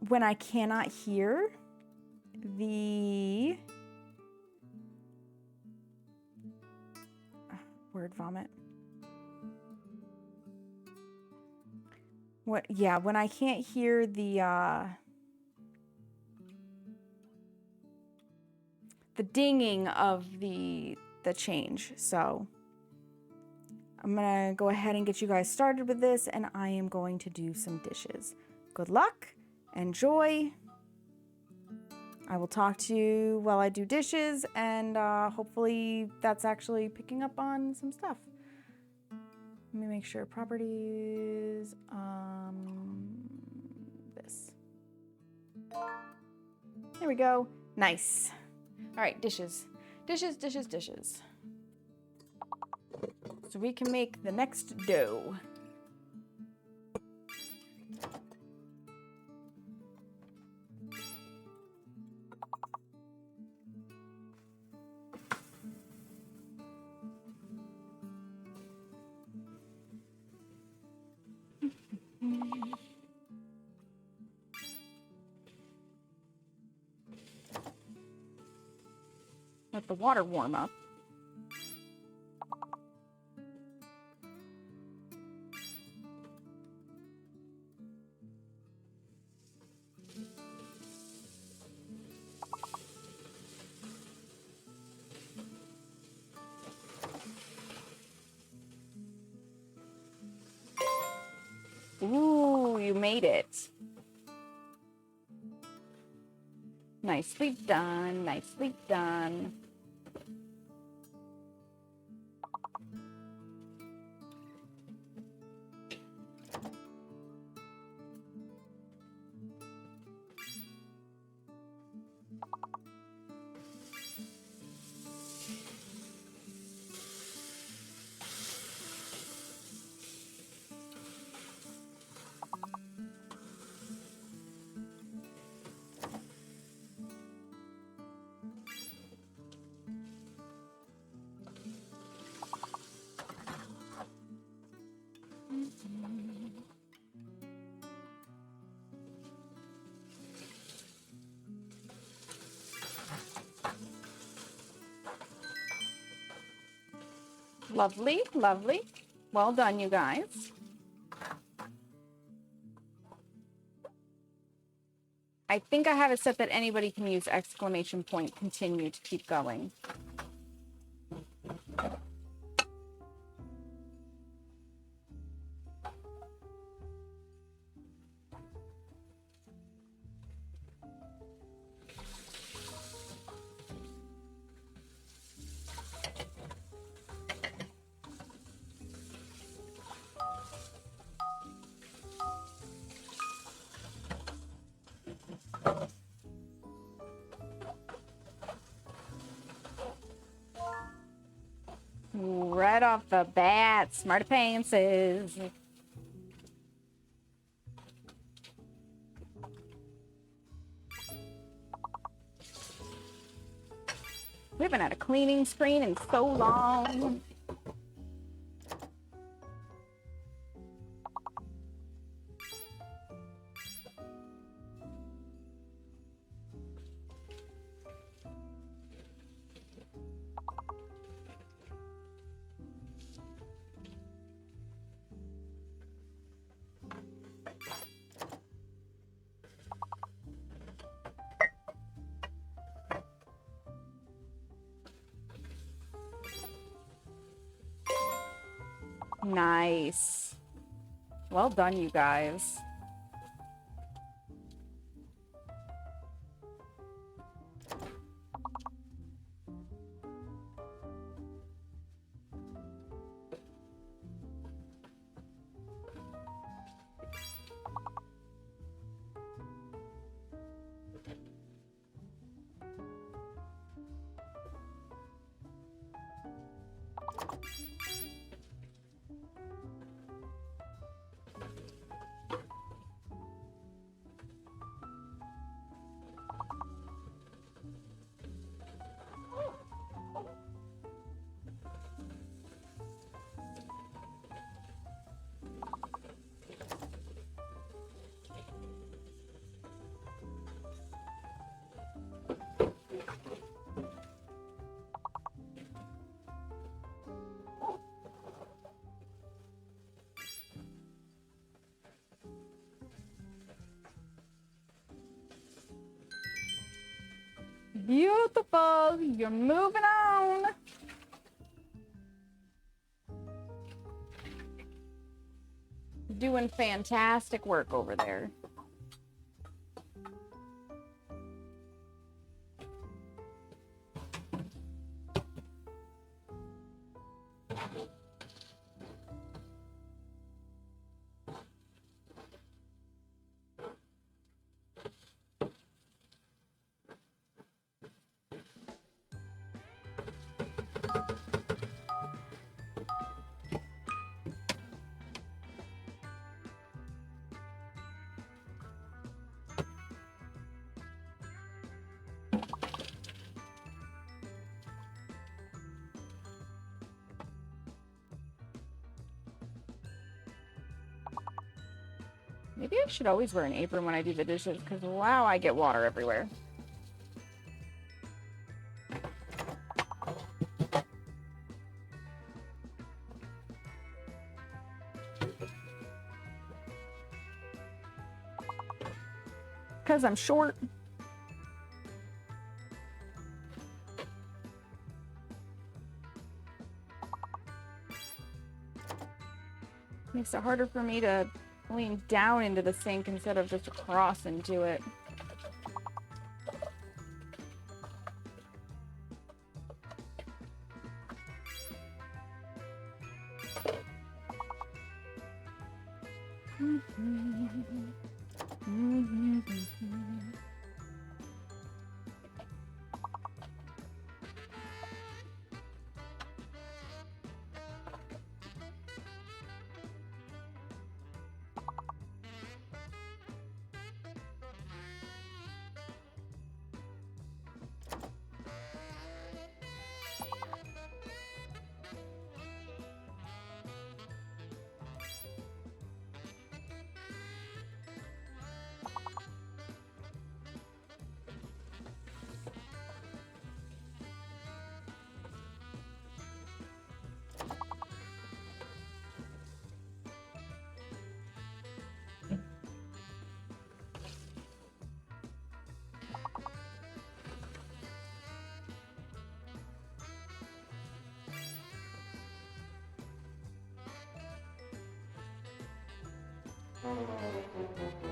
when I cannot hear the word vomit. When I can't hear the dinging of the change. So I'm gonna go ahead and get you guys started with this, and I am going to do some dishes. Good luck, enjoy. I will talk to you while I do dishes, and hopefully that's actually picking up on some stuff. Let me make sure properties, this. There we go, nice. All right, dishes, dishes, dishes, dishes. So we can make the next dough. Let the water warm up. Ooh, you made it. Nicely done, nicely done. Lovely, lovely. Well done, you guys. I think I have it set that anybody can use exclamation point continue to keep going. Right off the bat, smarty pantses. We haven't had a cleaning screen in so long. Nice. Well done, you guys. Beautiful. You're moving on. Doing fantastic work over there. Maybe I should always wear an apron when I do the dishes, because wow, I get water everywhere. Because I'm short. Makes it harder for me to lean down into the sink instead of just across into it.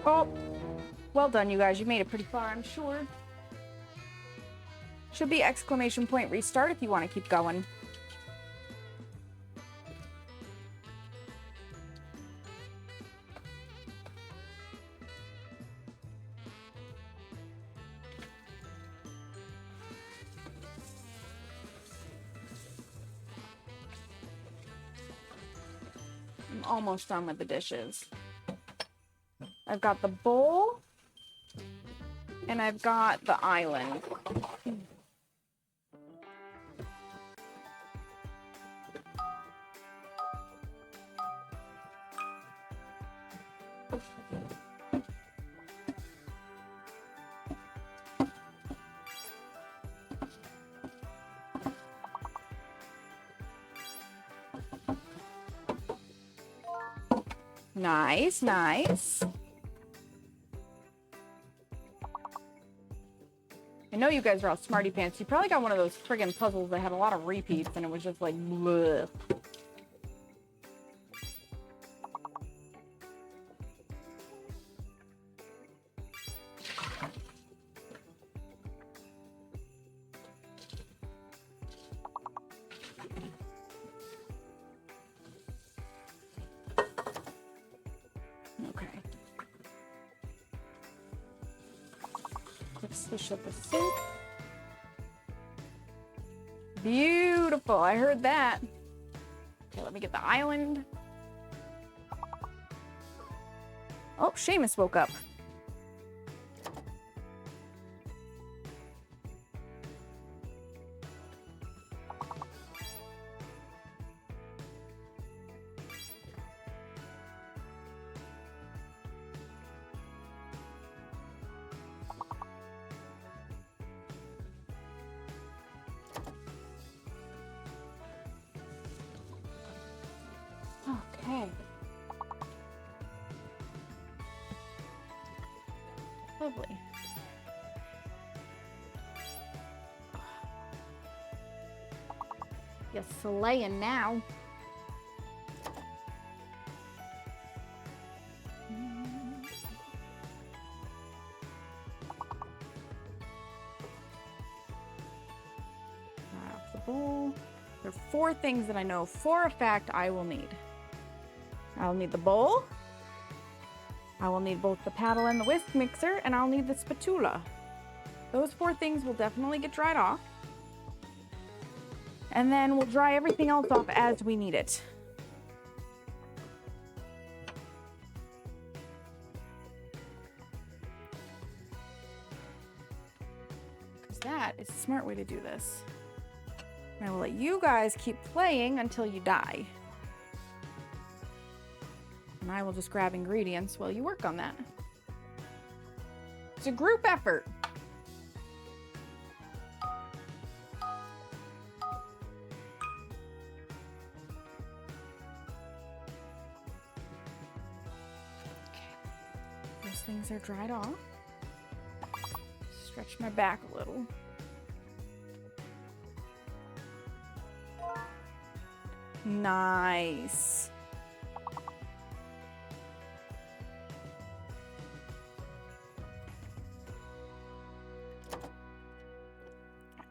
Oh, well done, you guys. You made it pretty far, I'm sure. Should be exclamation point restart if you want to keep going. I'm almost done with the dishes. I've got the bowl, and I've got the island. Nice, nice. I know you guys are all smarty pants. You probably got one of those friggin' puzzles that had a lot of repeats and it was just like, bleh. Okay. Let's fish up the sink. Beautiful. I heard that. Okay, let me get the island. Oh, Seamus woke up. Okay. Lovely. you slaying now. Off the bowl. There are 4 things that I know for a fact I will need. I'll need the bowl. I will need both the paddle and the whisk mixer, and I'll need the spatula. Those 4 things will definitely get dried off. And then we'll dry everything else off as we need it. Because that is a smart way to do this. And I will let you guys keep playing until you die. And I will just grab ingredients while you work on that. It's a group effort. Those things are dried off. Stretch my back a little. Nice.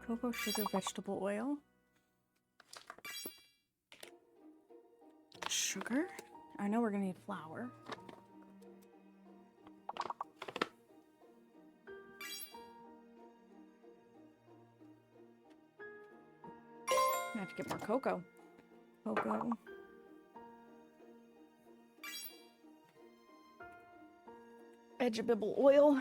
Cocoa, sugar, vegetable oil. Sugar. I know we're gonna need flour. I have to get more cocoa. Cocoa. Vegetable oil.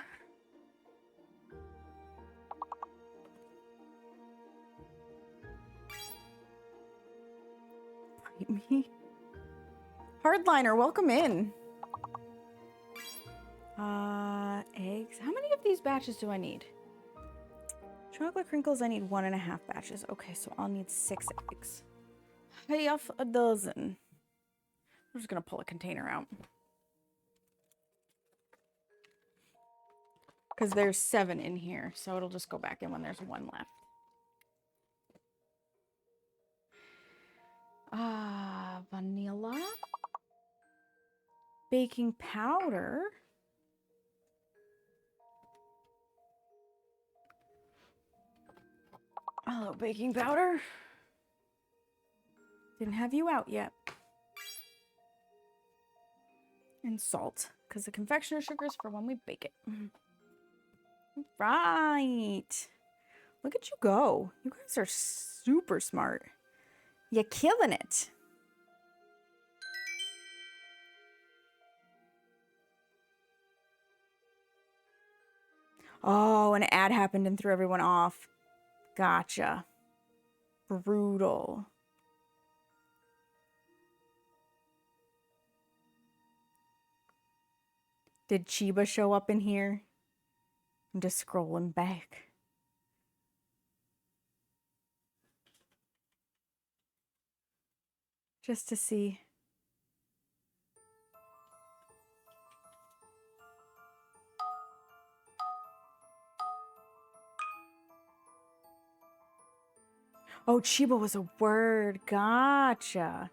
Bite me. Hardliner, welcome in. Eggs. How many of these batches do I need? Chocolate crinkles, I need 1.5 batches. Okay, so I'll need 6 eggs. Half a dozen. I'm just gonna pull a container out. Because there's 7 in here, so it'll just go back in when there's 1 left. Vanilla. Baking powder. Hello, baking powder. Didn't have you out yet. And salt, because the confectioner sugar is for when we bake it. Right. Look at you go. You guys are super smart. You're killing it. Oh, an ad happened and threw everyone off. Gotcha. Brutal. Did Chiba show up in here? I'm just scrolling back. Just to see. Oh, Chiba was a word. Gotcha.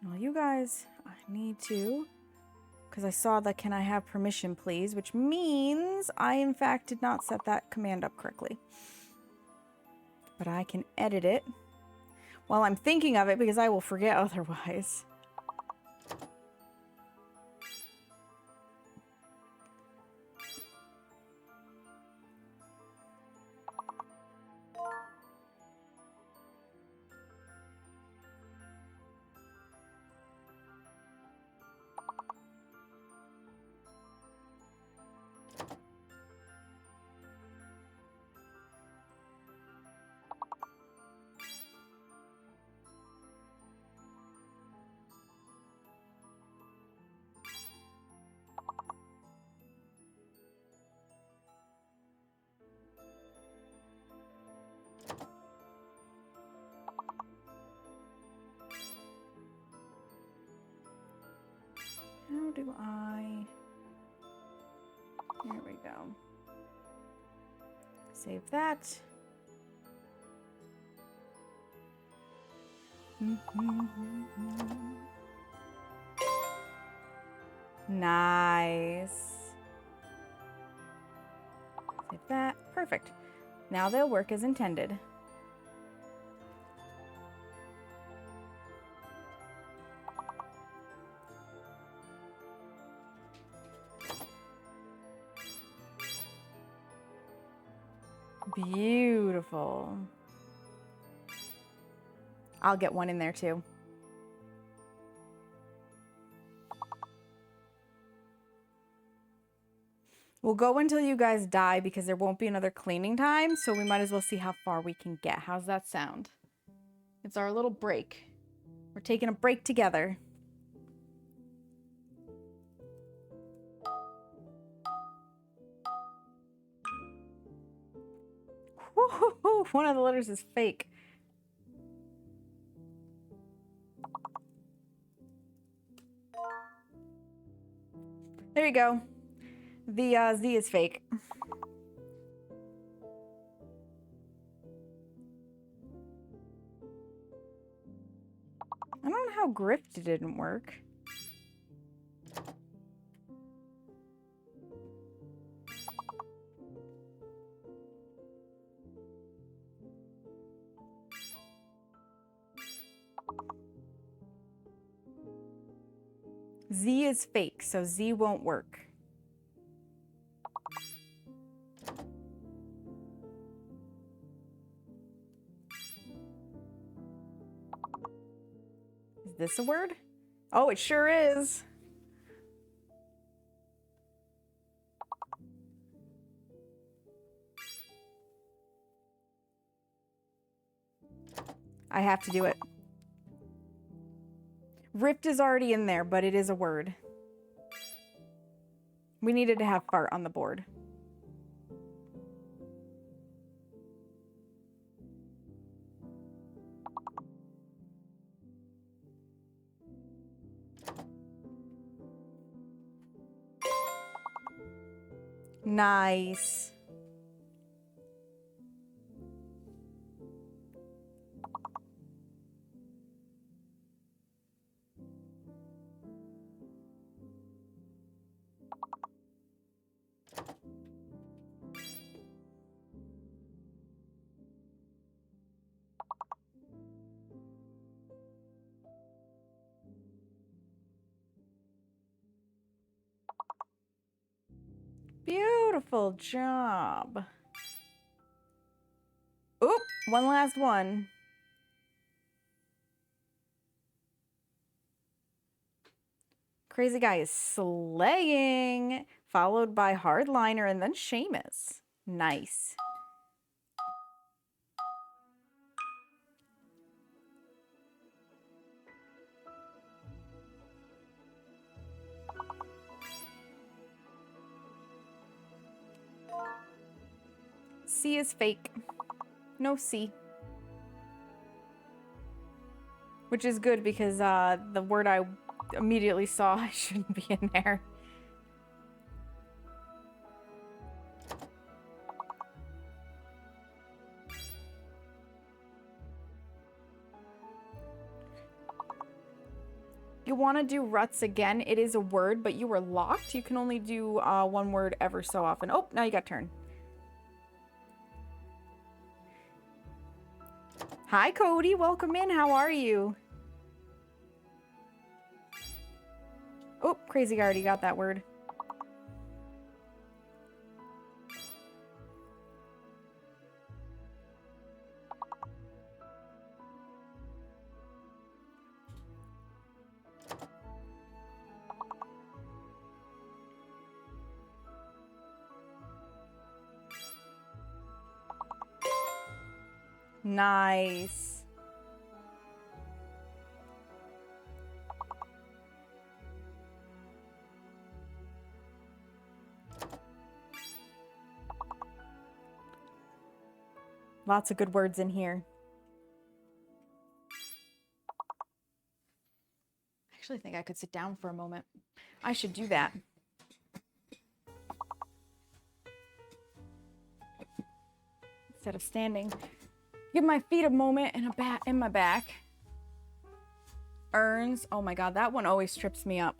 Well, you guys, I need to, because I saw the can I have permission, please, which means I, in fact, did not set that command up correctly. But I can edit it while I'm thinking of it, because I will forget otherwise. How do I... There we go. Save that. Nice. Save that. Perfect. Now they'll work as intended. Beautiful. I'll get one in there too. We'll go until you guys die because there won't be another cleaning time, so we might as well see how far we can get. How's that sound? It's our little break. We're taking a break together. Woo-hoo-hoo! One of the letters is fake. There you go. The Z is fake. I don't know how grift didn't work. Z is fake, so Z won't work. Is this a word? Oh, it sure is. I have to do it. Ripped is already in there, but it is a word. We needed to have fart on the board. Nice. Beautiful job. Oop, one last one. Crazy Guy is slaying, followed by Hardliner and then Seamus. Nice. C is fake. No C. Which is good because the word I immediately saw shouldn't be in there. You want to do ruts again? It is a word, but you were locked. You can only do one word ever so often. Oh, now you got turn. Hi, Cody. Welcome in. How are you? Oh, Crazy Guy already got that word. Nice. Lots of good words in here. I actually think I could sit down for a moment. I should do that. Instead of standing. Give my feet a moment and a bat in my back. Urns. Oh my God, that one always trips me up.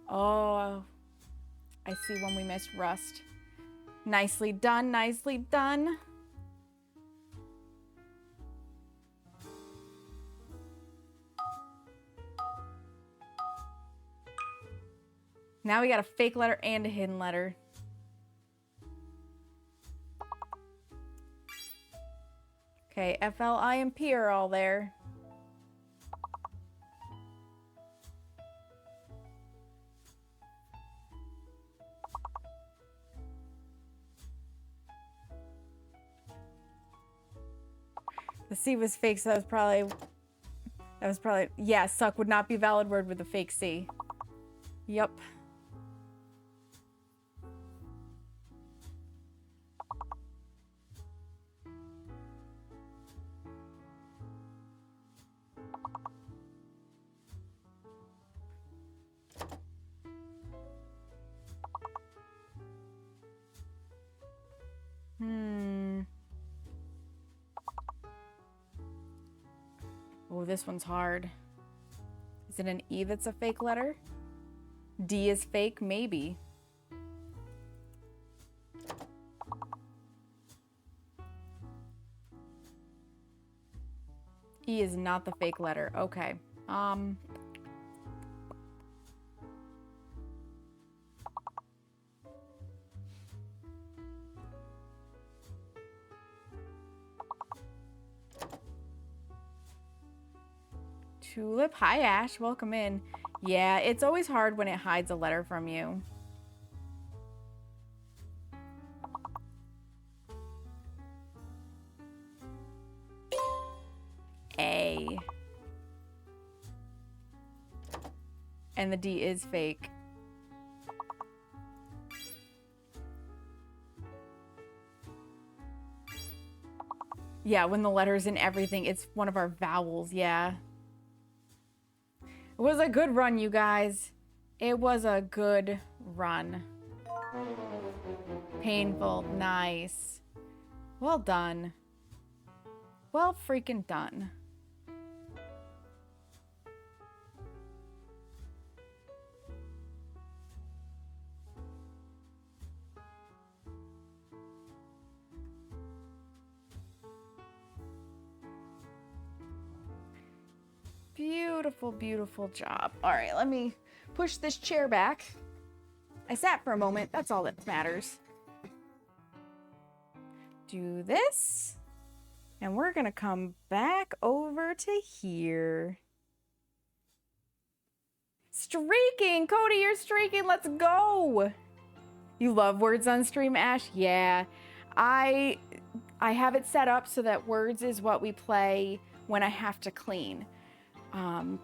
Oh, I see one we missed. Rust. Nicely done, nicely done. Now we got a fake letter and a hidden letter. Okay, FLI and P are all there. The C was fake, so that was probably, yeah, suck would not be valid word with a fake C. Yep. Oh, this one's hard. Is it an E that's a fake letter? D is fake? Maybe. E is not the fake letter. Okay. Tulip. Hi, Ash. Welcome in. Yeah, it's always hard when it hides a letter from you. A. And the D is fake. Yeah, when the letter's in everything, it's one of our vowels, yeah. It was a good run, you guys. It was a good run. Painful, nice. Well done. Well freaking done. Beautiful, beautiful job. All right, let me push this chair back. I sat for a moment. That's all that matters. Do this. And we're going to come back over to here. Streaking! Cody, you're streaking. Let's go. You love words on stream, Ash? Yeah. I have it set up so that words is what we play when I have to clean.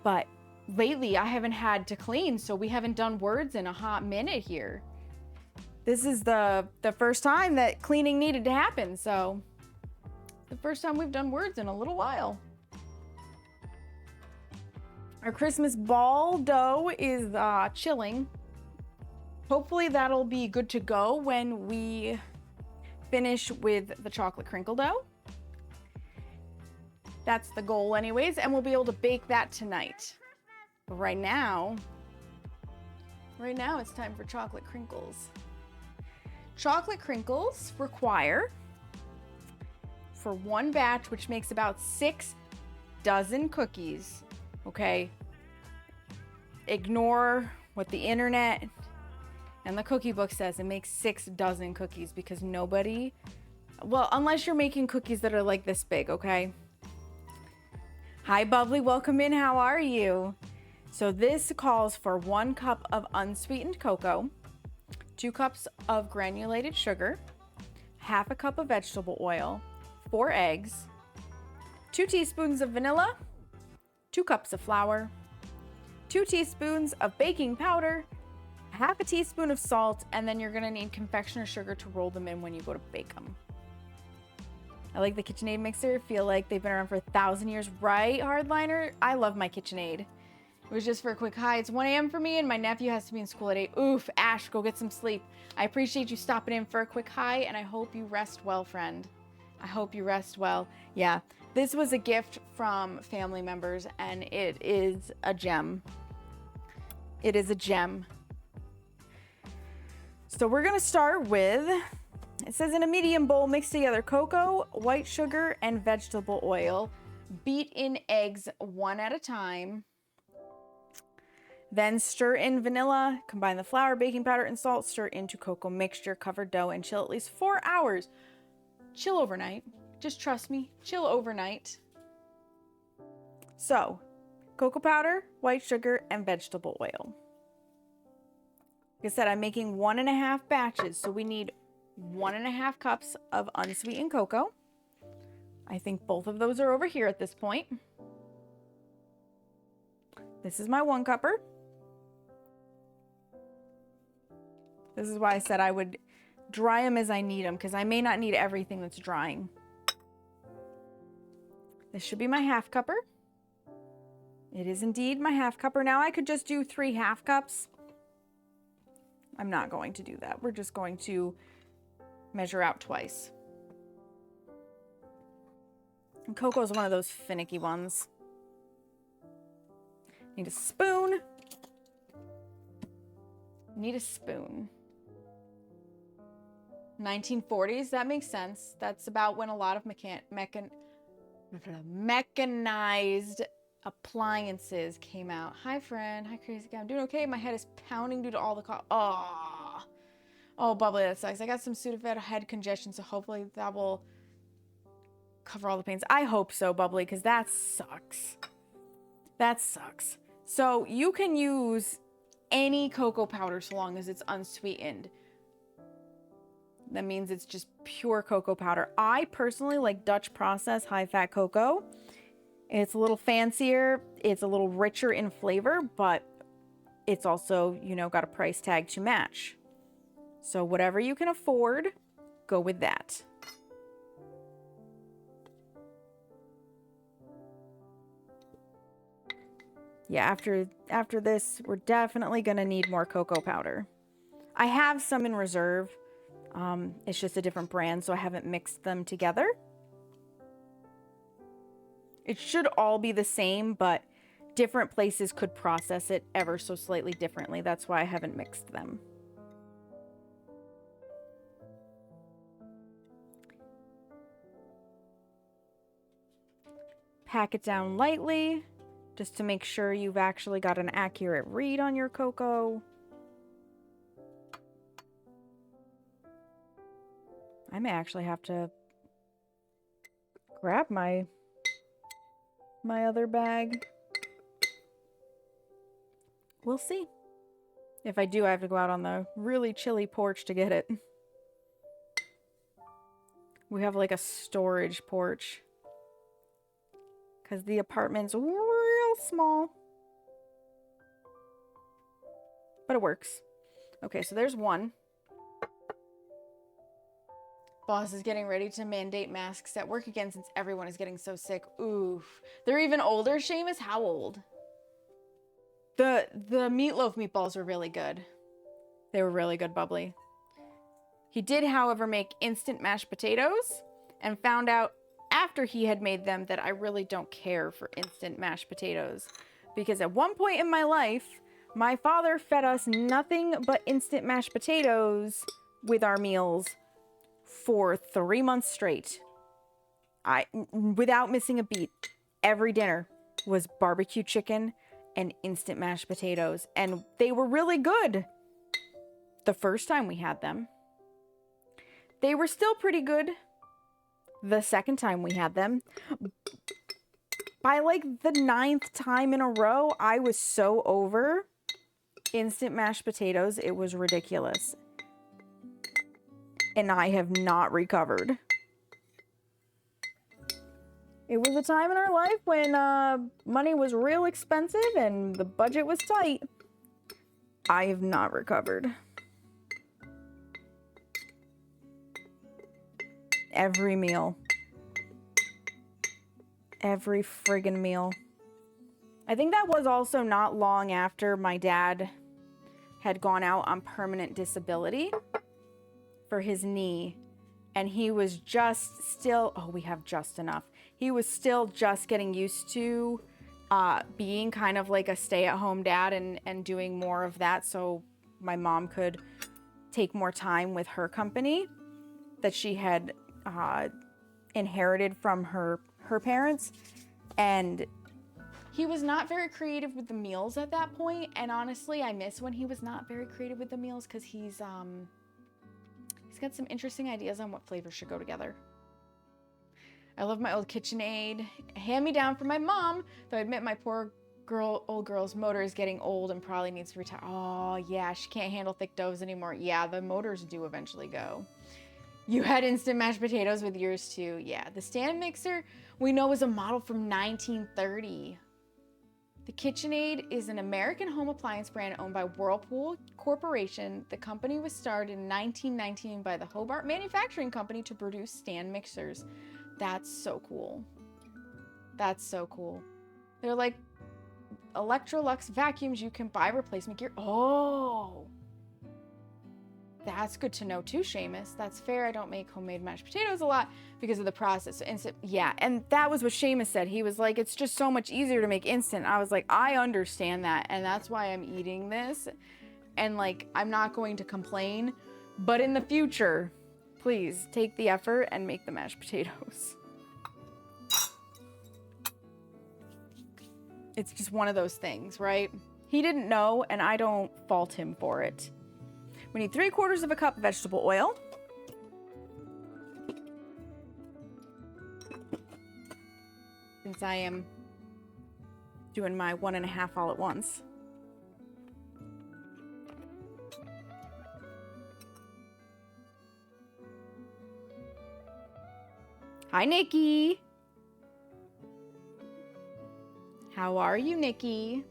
But lately I haven't had to clean, so we haven't done words in a hot minute here. This is the first time that cleaning needed to happen, so the first time we've done words in a little while. Our Christmas ball dough is chilling. Hopefully that'll be good to go when we finish with the chocolate crinkle dough. That's the goal anyways, and we'll be able to bake that tonight. But right now it's time for chocolate crinkles. Chocolate crinkles require, for one batch, which makes about 6 dozen cookies, okay? Ignore what the internet and the cookie book says. It makes 6 dozen cookies because nobody, well, unless you're making cookies that are like this big, okay? Hi, Bubbly, welcome in, how are you? So this calls for 1 cup of unsweetened cocoa, 2 cups of granulated sugar, half a cup of vegetable oil, 4 eggs, 2 teaspoons of vanilla, 2 cups of flour, 2 teaspoons of baking powder, half a teaspoon of salt, and then you're gonna need confectioner's sugar to roll them in when you go to bake them. I like the KitchenAid mixer. Feel like they've been around for 1,000 years, right, Hardliner? I love my KitchenAid. It was just for a quick hi. It's 1 a.m. for me and my nephew has to be in school at 8. Oof, Ash, go get some sleep. I appreciate you stopping in for a quick hi and I hope you rest well, friend. I hope you rest well. Yeah, this was a gift from family members and it is a gem. It is a gem. So we're gonna start with, it says in a medium bowl, mix together cocoa, white sugar, and vegetable oil. Beat in eggs one at a time. Then stir in vanilla, combine the flour, baking powder, and salt, stir into cocoa mixture, cover dough, and chill at least 4 hours. Chill overnight. Just trust me, chill overnight. So, cocoa powder, white sugar, and vegetable oil. Like I said, I'm making 1.5 batches, so we need 1.5 cups of unsweetened cocoa. I think both of those are over here at this point. This is my 1 cupper. This is why I said I would dry them as I need them, because I may not need everything that's drying. This should be my 1/2 cupper. It is indeed my 1/2 cupper. Now I could just do 3 1/2 cups. I'm not going to do that. We're just going to measure out twice. And cocoa is one of those finicky ones. Need a spoon. Need a spoon. 1940s, that makes sense. That's about when a lot of mechanized appliances came out. Hi, friend. Hi, crazy guy. I'm doing okay. My head is pounding due to all the Oh, bubbly, that sucks. I got some Sudafed head congestion, so hopefully that will cover all the pains. I hope so, bubbly, because that sucks. That sucks. So you can use any cocoa powder so long as it's unsweetened. That means it's just pure cocoa powder. I personally like Dutch process high-fat cocoa. It's a little fancier. It's a little richer in flavor, but it's also, you know, got a price tag to match. So whatever you can afford, go with that. Yeah, after this, we're definitely going to need more cocoa powder. I have some in reserve. It's just a different brand, so I haven't mixed them together. It should all be the same, but different places could process it ever so slightly differently. That's why I haven't mixed them. Pack it down lightly, just to make sure you've actually got an accurate read on your cocoa. I may actually have to grab my other bag. We'll see. If I do, I have to go out on the really chilly porch to get it. We have like a storage porch, because the apartment's real small. But it works. Okay, so there's one. Boss is getting ready to mandate masks at work again since everyone is getting so sick. Oof. They're even older. Seamus, how old? The meatloaf meatballs were really good. They were really good, bubbly. He did, however, make instant mashed potatoes and found out after he had made them that I really don't care for instant mashed potatoes. Because at one point in my life, my father fed us nothing but instant mashed potatoes with our meals for 3 months straight. Without missing a beat, every dinner was barbecue chicken and instant mashed potatoes. And they were really good the first time we had them. They were still pretty good the second time we had them. By like the 9th time in a row, I was so over instant mashed potatoes. It was ridiculous. And I have not recovered. It was a time in our life when money was real expensive and the budget was tight. I have not recovered. Every meal. Every friggin' meal. I think that was also not long after my dad had gone out on permanent disability for his knee. And he was just still, oh, we have just enough. He was still just getting used to being kind of like a stay-at-home dad and doing more of that so my mom could take more time with her company that she had inherited from her parents. And he was not very creative with the meals at that point. And honestly, I miss when he was not very creative with the meals because he's got some interesting ideas on what flavors should go together. I love my old KitchenAid. Hand-me-down from my mom, though I admit my poor old girl's motor is getting old and probably needs to retire. Oh, yeah, she can't handle thick doughs anymore. Yeah, the motors do eventually go. You had instant mashed potatoes with yours too. Yeah, the stand mixer we know is a model from 1930. The KitchenAid is an American home appliance brand owned by Whirlpool Corporation. The company was started in 1919 by the Hobart Manufacturing Company to produce stand mixers. That's so cool. That's so cool. They're like Electrolux vacuums. You can buy replacement gear. Oh, that's good to know too, Seamus. That's fair. I don't make homemade mashed potatoes a lot because of the process. Instant, yeah, and that was what Seamus said. He was like, it's just so much easier to make instant. I was like, I understand that, and that's why I'm eating this. And like, I'm not going to complain, but in the future, please take the effort and make the mashed potatoes. It's just one of those things, right? He didn't know, and I don't fault him for it. We need 3/4 cup of vegetable oil. Since I am doing my 1.5 all at once. Hi, Nikki. How are you, Nikki?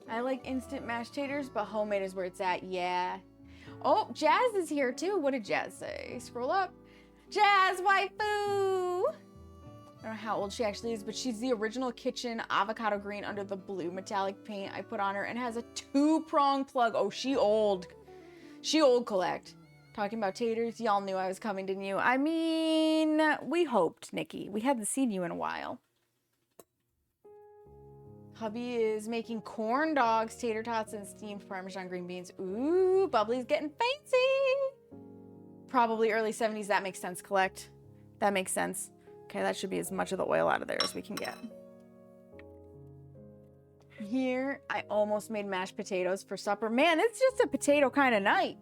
I like instant mashed taters, but homemade is where it's at. Yeah. Oh, Jazz is here too. What did Jazz say? Scroll up. Jazz waifu. I don't know how old she actually is, but she's the original kitchen avocado green under the blue metallic paint I put on her and has a 2-prong plug. Oh, she old. She old collect. Talking about taters, y'all knew I was coming, didn't you? I mean, we hoped, Nikki. We hadn't seen you in a while. Hubby is making corn dogs, tater tots, and steamed Parmesan green beans. Ooh, Bubbly's getting fancy. Probably early 70s. That makes sense, collect. That makes sense. Okay, that should be as much of the oil out of there as we can get. Here, I almost made mashed potatoes for supper. Man, it's just a potato kind of night.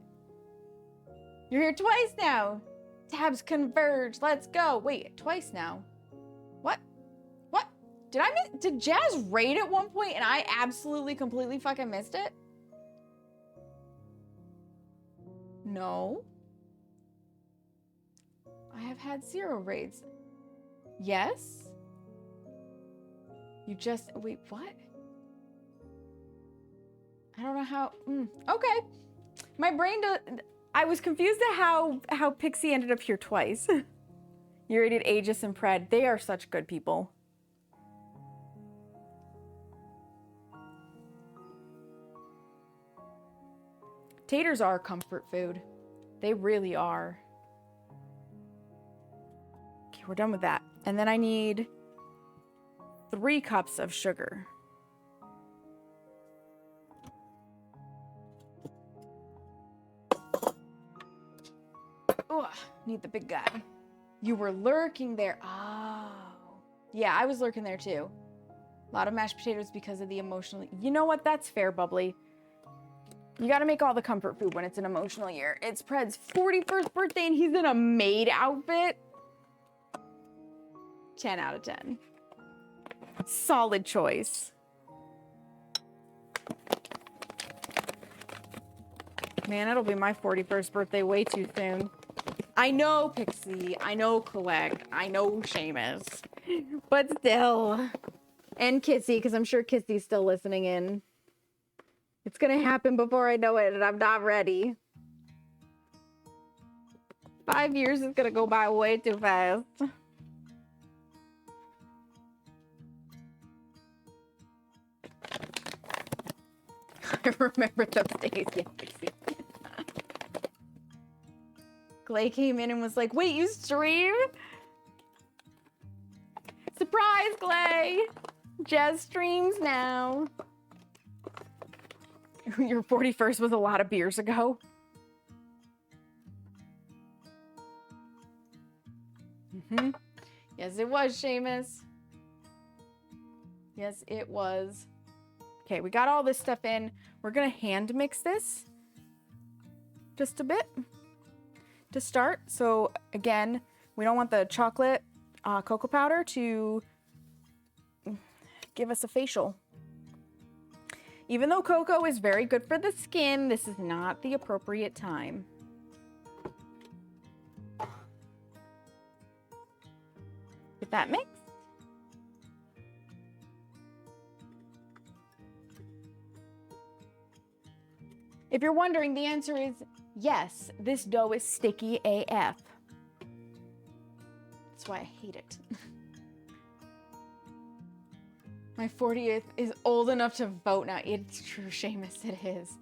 You're here twice now. Tabs converge. Let's go. Wait, twice now. What? What? Did Jazz raid at one point and I absolutely, completely fucking missed it? No. I have had 0 raids. Yes? You just, wait, what? I don't know how, okay. My brain I was confused at how Pixie ended up here twice. You rated Aegis and Pred. They are such good people. Taters are comfort food. They really are. Okay, we're done with that. And then I need 3 cups of sugar. Oh, need the big guy. You were lurking there. Oh. Yeah, I was lurking there too. A lot of mashed potatoes because of the emotional. You know what? That's fair, Bubbly. You got to make all the comfort food when it's an emotional year. It's Pred's 41st birthday and he's in a maid outfit. 10 out of 10. Solid choice. Man, it'll be my 41st birthday way too soon. I know, Pixie. I know, Collect. I know, Seamus. But still. And Kissy, because I'm sure Kissy's still listening in. It's going to happen before I know it, and I'm not ready. 5 years is going to go by way too fast. I remember those days. Yeah, Pixie. Clay came in and was like, wait, you stream? Surprise, Clay! Jazz streams now. Your 41st was a lot of beers ago. Yes, it was, Seamus. Yes, it was. Okay, we got all this stuff in. We're gonna hand mix this just a bit to start. So again, we don't want the chocolate cocoa powder to give us a facial. Even though cocoa is very good for the skin, this is not the appropriate time. Get that mixed. If you're wondering, the answer is yes, this dough is sticky AF. That's why I hate it. My 40th is old enough to vote now. It's true, Seamus, it is.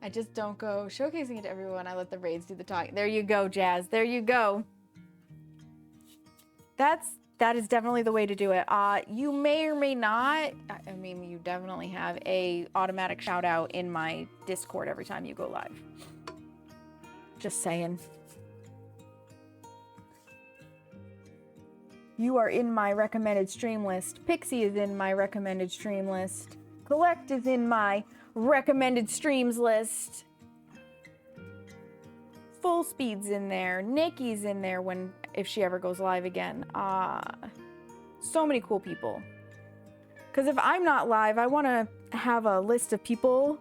I just don't go showcasing it to everyone. I let the raids do the talking. There you go, Jazz. There you go. That is definitely the way to do it. You may or may not, I mean, you definitely have a automatic shout out in my Discord every time you go live. Just saying. You are in my recommended stream list. Pixie is in my recommended stream list. Collect is in my recommended streams list. Full Speed's in there. Nikki's in there if she ever goes live again. So many cool people. Because if I'm not live, I want to have a list of people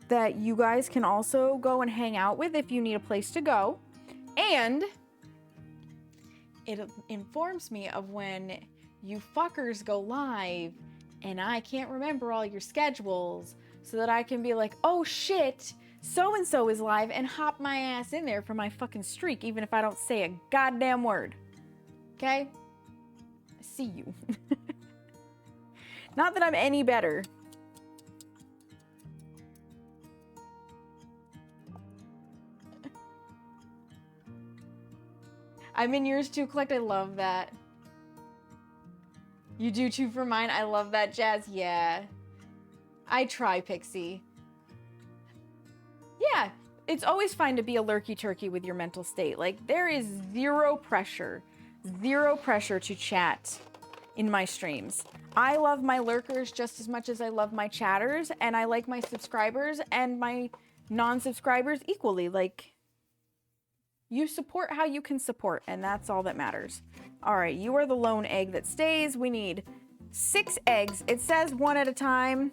that you guys can also go and hang out with if you need a place to go. And it informs me of when you fuckers go live and I can't remember all your schedules so that I can be like, oh shit, so-and-so is live and hop my ass in there for my fucking streak, even if I don't say a goddamn word. Okay? I see you. Not that I'm any better. I'm in yours too, Collect. I love that. You do too for mine. I love that, Jazz. Yeah. I try, Pixie. Yeah, it's always fine to be a lurky turkey with your mental state. Like, there is zero pressure to chat in my streams. I love my lurkers just as much as I love my chatters, and I like my subscribers and my non-subscribers equally. Like, you support how you can support, and that's all that matters. All right, you are the lone egg that stays. We need 6 eggs. It says 1 at a time.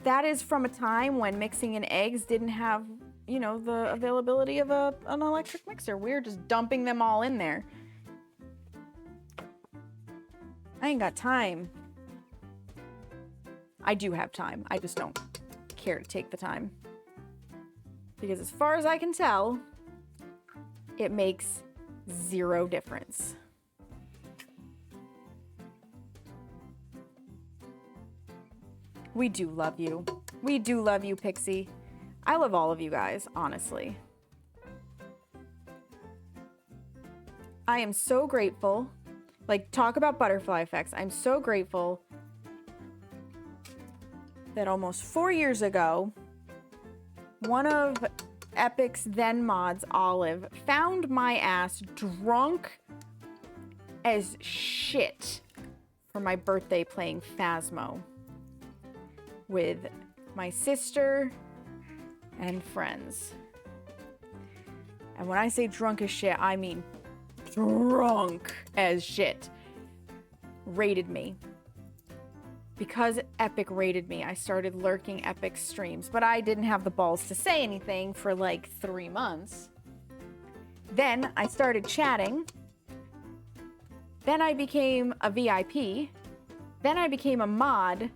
That is from a time when mixing in eggs didn't have, you know, the availability of an electric mixer. We're just dumping them all in there. I ain't got time. I do have time. I just don't care to take the time. Because as far as I can tell, it makes 0 difference. We do love you. We do love you, Pixie. I love all of you guys, honestly. I am so grateful. Like, talk about butterfly effects. I'm so grateful that almost 4 years ago, one of Epic's then mods, Olive, found my ass drunk as shit for my birthday playing Phasmo with my sister and friends. And when I say drunk as shit, I mean drunk as shit. Raided me. Because Epic raided me, I started lurking Epic streams, but I didn't have the balls to say anything for like 3 months. Then I started chatting. Then I became a VIP. Then I became a mod.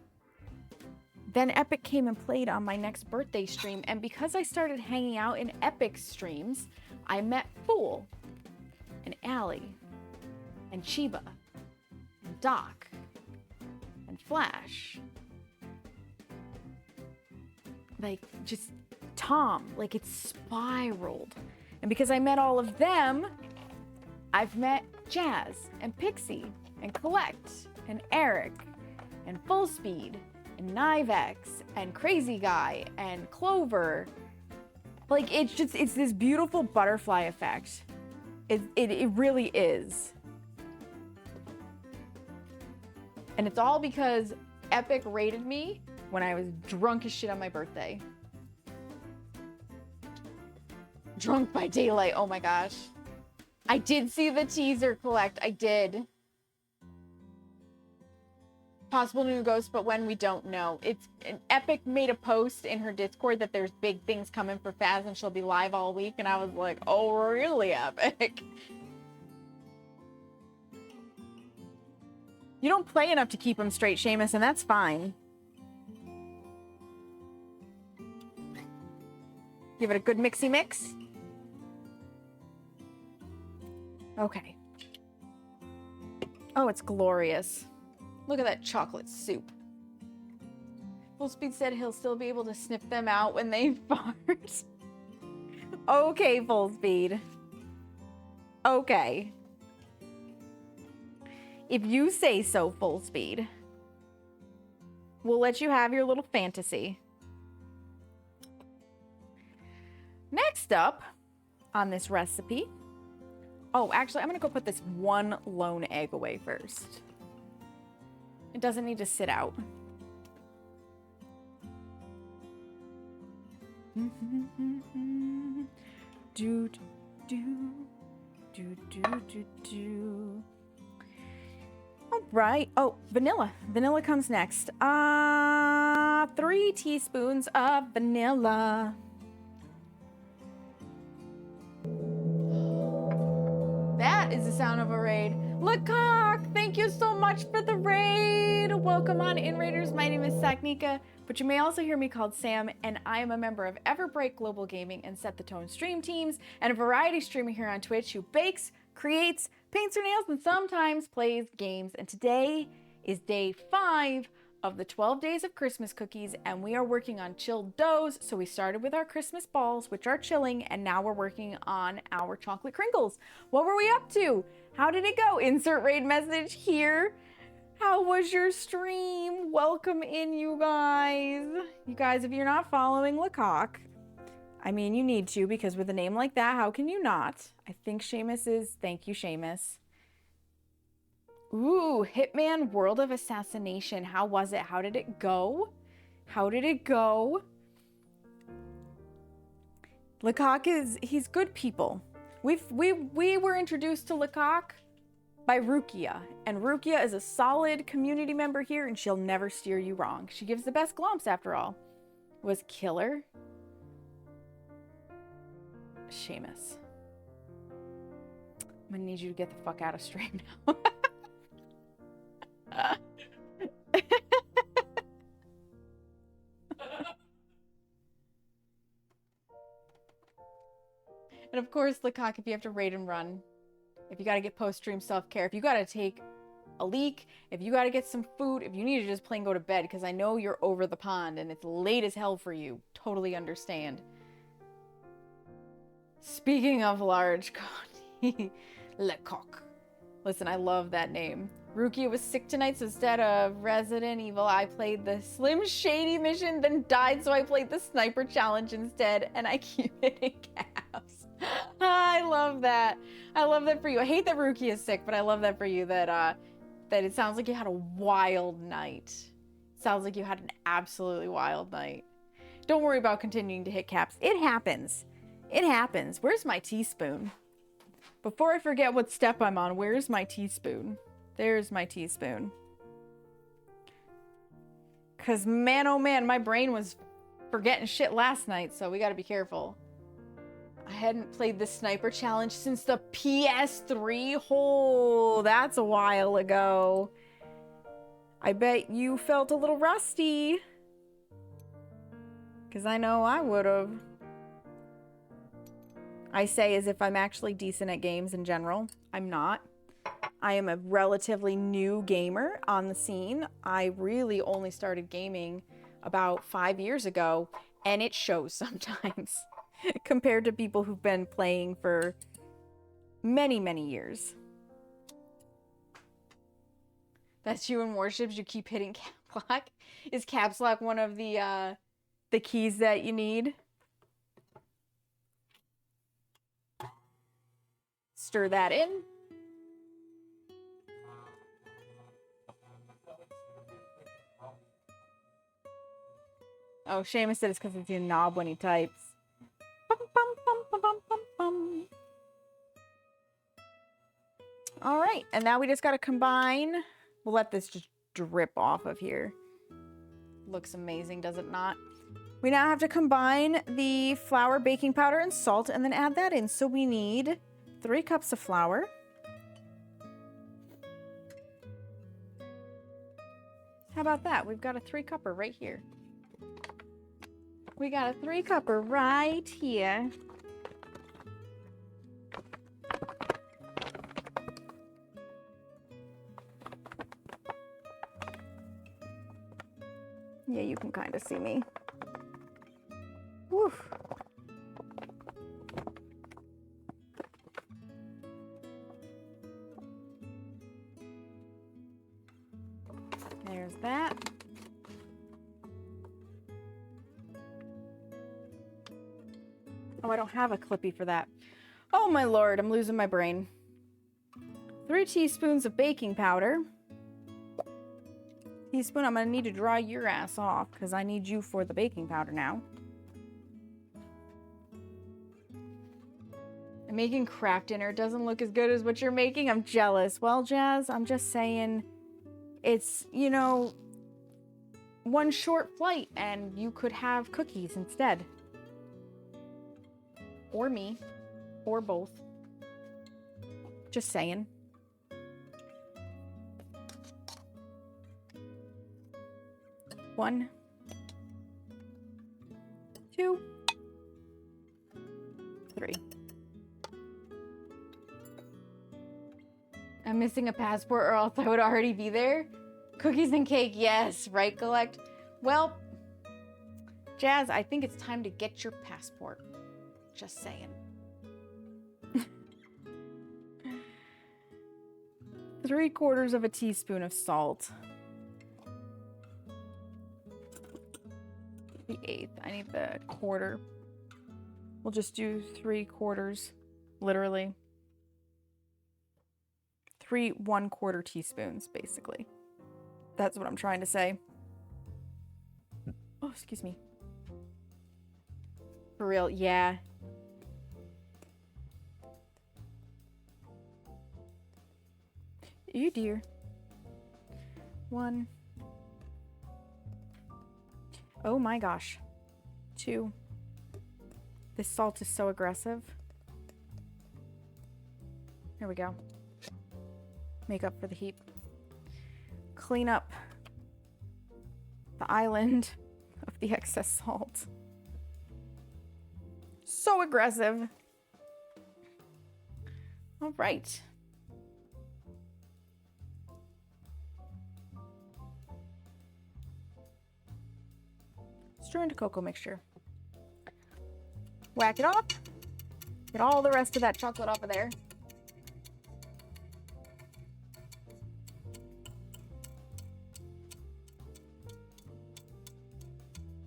Then Epic came and played on my next birthday stream, and because I started hanging out in Epic streams, I met Fool, and Allie, and Chiba, and Doc, and Flash, like just Tom, like it's spiraled. And because I met all of them, I've met Jazz and Pixie and Collect and Eric and Full Speed and Nivex and Crazy Guy and Clover. Like it's this beautiful butterfly effect. It really is. And it's all because Epic rated me when I was drunk as shit on my birthday. Drunk by daylight, oh my gosh. I did see the teaser, Collect, I did. Possible new ghosts, but when we don't know. It's Epic made a post in her Discord that there's big things coming for Faz and she'll be live all week, and I was like, oh really, Epic? You don't play enough to keep them straight, Seamus, and that's fine. Give it a good mixy mix. Okay. Oh, it's glorious. Look at that chocolate soup. Full Speed said he'll still be able to sniff them out when they fart. Okay, Full Speed. Okay. If you say so, Full Speed. We'll let you have your little fantasy. Next up on this recipe. Oh, actually, I'm going to go put this one lone egg away first. It doesn't need to sit out. Do, do, do, do, do, do. All right. Oh, vanilla. Vanilla comes next. 3 teaspoons of vanilla. That is the sound of a raid. Lecoq, thank you so much for the raid. Welcome on in, Raiders. My name is Saknika, but you may also hear me called Sam, and I am a member of Everbreak Global Gaming and Set the Tone stream teams, and a variety streamer here on Twitch who bakes, creates, paints her nails, and sometimes plays games. And today is day 5 of the 12 days of Christmas cookies, and we are working on chilled doughs. So we started with our Christmas balls, which are chilling, and now we're working on our chocolate crinkles. What were we up to? How did it go? Insert raid message here. How was your stream? Welcome in, you guys. You guys, if you're not following Lecoq, I mean, you need to, because with a name like that, how can you not? I think Seamus is, thank you, Seamus. Ooh, Hitman World of Assassination. How was it? How did it go? How did it go? Lecoq he's good people. We were introduced to Lecoq by Rukia, and Rukia is a solid community member here, and she'll never steer you wrong. She gives the best glomps after all. Was killer. Seamus. I'm gonna need you to get the fuck out of stream now. And of course, Lecoq, if you have to raid and run, if you got to get post-stream self-care, if you got to take a leak, if you got to get some food, if you need to just plain go to bed, because I know you're over the pond and it's late as hell for you. Totally understand. Speaking of large, Lecoq. Listen, I love that name. Rukia was sick tonight, so instead of Resident Evil, I played the Slim Shady mission, then died, so I played the Sniper Challenge instead, and I keep hitting caps. I love that. I love that for you. I hate that Rukia is sick, but I love that for you, that it sounds like you had a wild night. Sounds like you had an absolutely wild night. Don't worry about continuing to hit caps. It happens. It happens. Where's my teaspoon? Before I forget what step I'm on, where's my teaspoon? There's my teaspoon. Because man, oh man, my brain was forgetting shit last night, so we gotta be careful. I hadn't played the Sniper Challenge since the PS3. Oh, that's a while ago. I bet you felt a little rusty. Because I know I would have. I say as if I'm actually decent at games in general. I'm not. I am a relatively new gamer on the scene. I really only started gaming about 5 years ago, And it shows sometimes compared to people who've been playing for many, many years. That's you in Warships. You keep hitting cap lock. Is caps lock one of the keys that you need? Stir that in. Oh, Seamus said it's because it's a knob when he types. Bum, bum, bum, bum, bum, bum, bum. All right, and now we just got to combine. We'll let this just drip off of here. Looks amazing, does it not? We now have to combine the flour, baking powder, and salt, and then add that in. So we need 3 cups of flour. How about that? We've got a 3-cupper right here. We got a 3-cupper right here. Yeah, you can kind of see me. Woof. There's that. Oh, I don't have a clippy for that. Oh my lord, I'm losing my brain. 3 teaspoons of baking powder. Teaspoon, I'm gonna need to dry your ass off because I need you for the baking powder now. I'm making craft dinner. It doesn't look as good as what you're making. I'm jealous. Well, Jazz, I'm just saying it's, you know, one short flight and you could have cookies instead. Or me. Or both. Just saying. One, 2, 3. I'm missing a passport or else I would already be there. Cookies and cake, yes, right, Collect? Well, Jazz, I think it's time to get your passport. Just saying. 3/4 of a teaspoon of salt. The 1/8. I need the 1/4. We'll just do 3/4, literally. 3 1/4 teaspoons, basically. That's what I'm trying to say. Oh, excuse me. For real, yeah. You dear. 1. Oh my gosh. 2. This salt is so aggressive. Here we go. Make up for the heap. Clean up the island of the excess salt. So aggressive. All right. Stir into cocoa mixture. Whack it off. Get all the rest of that chocolate off of there.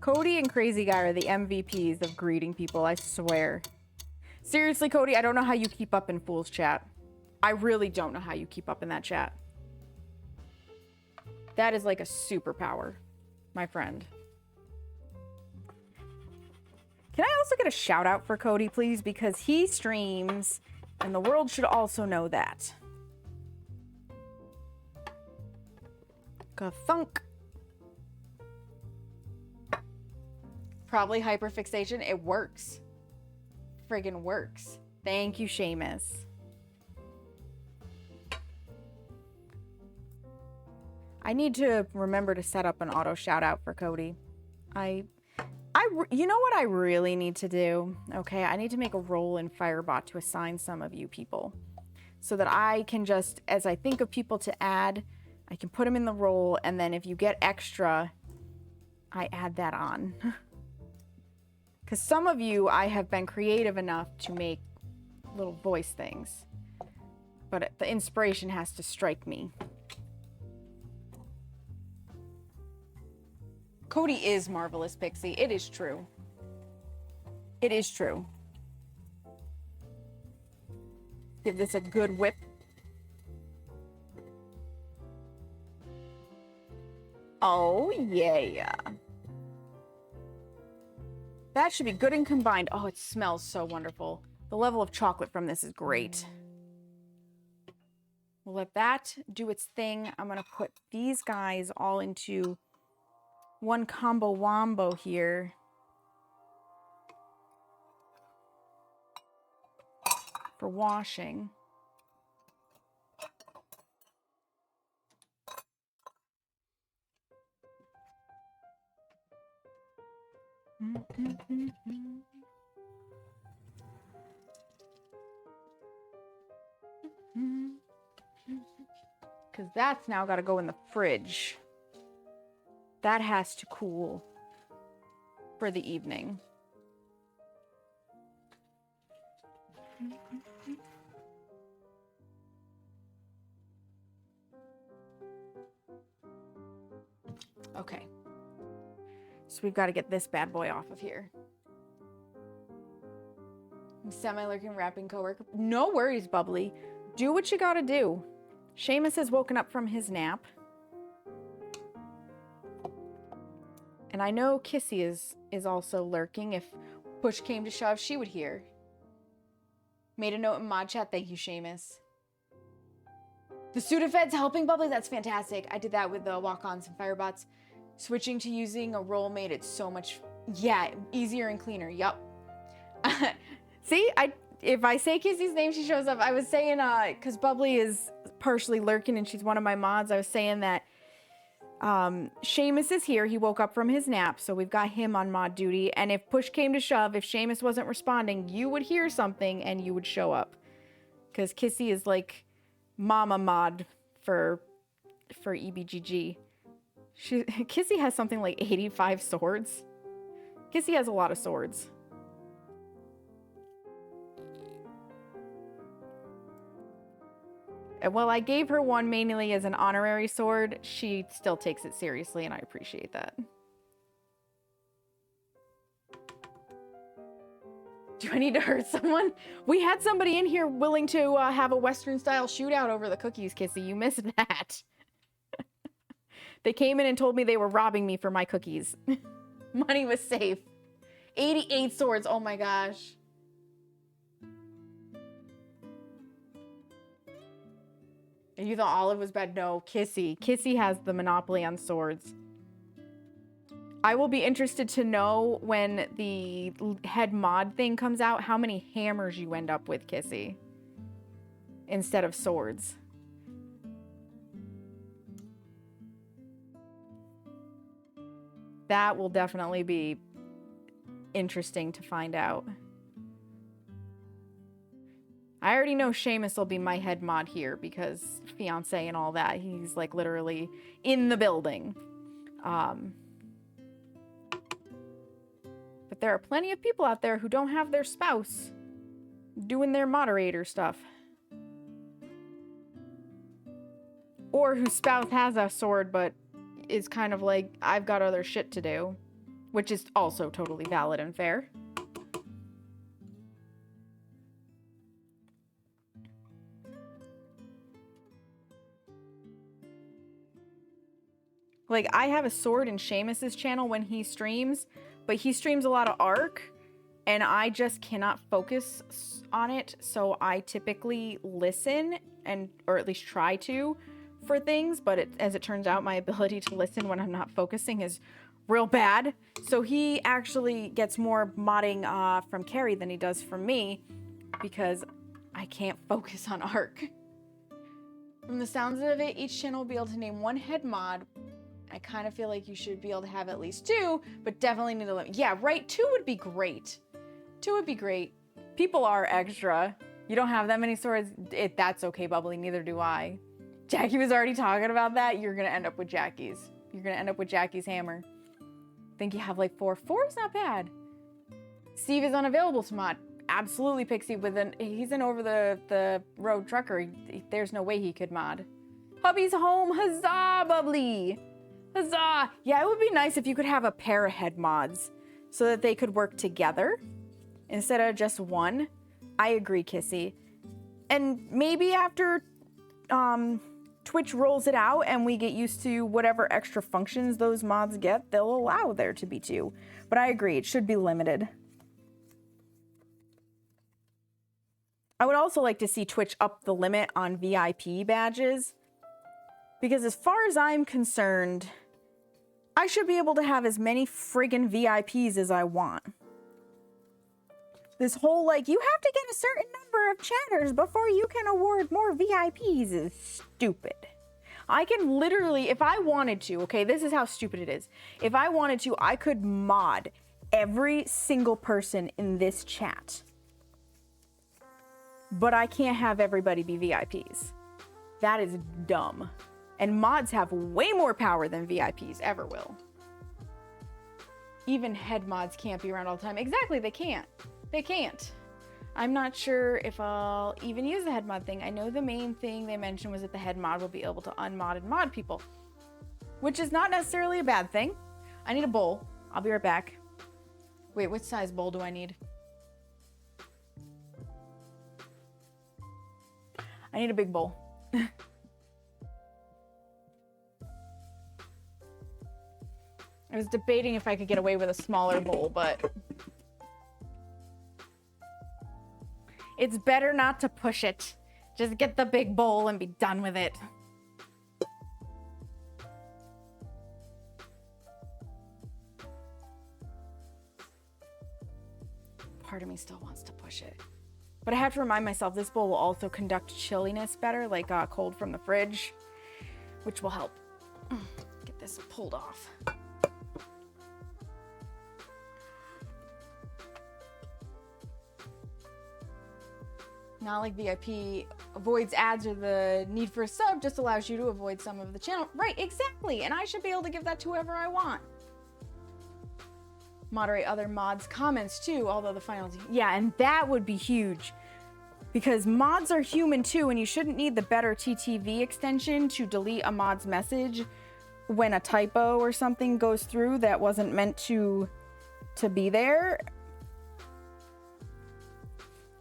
Cody and Crazy Guy are the MVPs of greeting people, I swear. Seriously, Cody, I don't know how you keep up in Fool's chat. I really don't know how you keep up in that chat. That is like a superpower, my friend. Can I also get a shout out for Cody, please? Because he streams, and the world should also know that. Ka-thunk. Probably hyperfixation. It works. Friggin' works. Thank you, Seamus. I need to remember to set up an auto shout out for Cody. You know what I really need to do? Okay, I need to make a role in Firebot to assign some of you people. So that I can just, as I think of people to add, I can put them in the role, and then if you get extra, I add that on. Because some of you, I have been creative enough to make little voice things. But the inspiration has to strike me. Cody is Marvelous Pixie. It is true. It is true. Give this a good whip. Oh, yeah. That should be good and combined. Oh, it smells so wonderful. The level of chocolate from this is great. We'll let that do its thing. I'm going to put these guys all into one combo wombo here. For washing. Because that's now got to go in the fridge. That has to cool for the evening. Okay. So we've got to get this bad boy off of here. Semi-lurking rapping coworker. No worries, Bubbly. Do what you gotta do. Seamus has woken up from his nap. And I know Kissy is also lurking. If push came to shove, she would hear. Made a note in mod chat. Thank you, Seamus. The Sudafed's helping, Bubbly. That's fantastic. I did that with the walk-ons and firebots. Switching to using a roll made it so much, yeah, easier and cleaner. Yup. See, if I say Kissy's name, she shows up. I was saying, because Bubbly is partially lurking and she's one of my mods, I was saying that Seamus is here. He woke up from his nap, so we've got him on mod duty. And if push came to shove, if Seamus wasn't responding, you would hear something and you would show up. Because Kissy is like mama mod for EBGG. Kissy has something like 85 swords. Kissy has a lot of swords. And while I gave her one mainly as an honorary sword, she still takes it seriously, and I appreciate that. Do I need to hurt someone? We had somebody in here willing to have a Western-style shootout over the cookies, Kissy. You missed that. They came in and told me they were robbing me for my cookies. Money was safe. 88 swords. Oh my gosh. And you thought Olive was bad? No, Kissy. Kissy has the monopoly on swords. I will be interested to know when the head mod thing comes out, how many hammers you end up with, Kissy, instead of swords. That will definitely be interesting to find out. I already know Seamus will be my head mod here because fiance and all that. He's like literally in the building. But there are plenty of people out there who don't have their spouse doing their moderator stuff. Or whose spouse has a sword but is kind of like, I've got other shit to do, which is also totally valid and fair. Like, I have a sword in Seamus's channel when he streams, but he streams a lot of Arc, and I just cannot focus on it, so I typically listen, or at least try to, for things, but as it turns out, my ability to listen when I'm not focusing is real bad. So he actually gets more modding from Carrie than he does from me, because I can't focus on Arc. From the sounds of it, each channel will be able to name one head mod. I kind of feel like you should be able to have at least 2, but definitely need to limit. Yeah, right, 2 would be great. 2 would be great. People are extra. You don't have that many swords. That's okay, Bubbly, neither do I. Jackie was already talking about that. You're gonna end up with Jackie's. You're gonna end up with Jackie's hammer. I think you have like 4. 4 is not bad. Steve is unavailable to mod. Absolutely, Pixie. He's an over the road trucker. There's no way he could mod. Hubby's home. Huzzah, Bubbly. Huzzah. Yeah, it would be nice if you could have a pair of head mods so that they could work together instead of just one. I agree, Kissy. And maybe after Twitch rolls it out and we get used to whatever extra functions those mods get, they'll allow there to be two. But I agree, it should be limited. I would also like to see Twitch up the limit on VIP badges, because as far as I'm concerned, I should be able to have as many friggin' VIPs as I want. This whole, like, you have to get a certain number of chatters before you can award more VIPs is stupid. I can literally, if I wanted to, okay, this is how stupid it is. If I wanted to, I could mod every single person in this chat. But I can't have everybody be VIPs. That is dumb. And mods have way more power than VIPs ever will. Even head mods can't be around all the time. Exactly, they can't. They can't. I'm not sure if I'll even use the head mod thing. I know the main thing they mentioned was that the head mod will be able to unmod and mod people, which is not necessarily a bad thing. I need a bowl. I'll be right back. Wait, what size bowl do I need? I need a big bowl. I was debating if I could get away with a smaller bowl, but it's better not to push it. Just get the big bowl and be done with it. Part of me still wants to push it. But I have to remind myself this bowl will also conduct chilliness better, like cold from the fridge, which will help. Get this pulled off. Not like VIP avoids ads or the need for a sub, just allows you to avoid some of the channel. Right, exactly. And I should be able to give that to whoever I want. Moderate other mods' comments too, although the final... Yeah, and that would be huge. Because mods are human too, and you shouldn't need the better TTV extension to delete a mod's message when a typo or something goes through that wasn't meant to be there.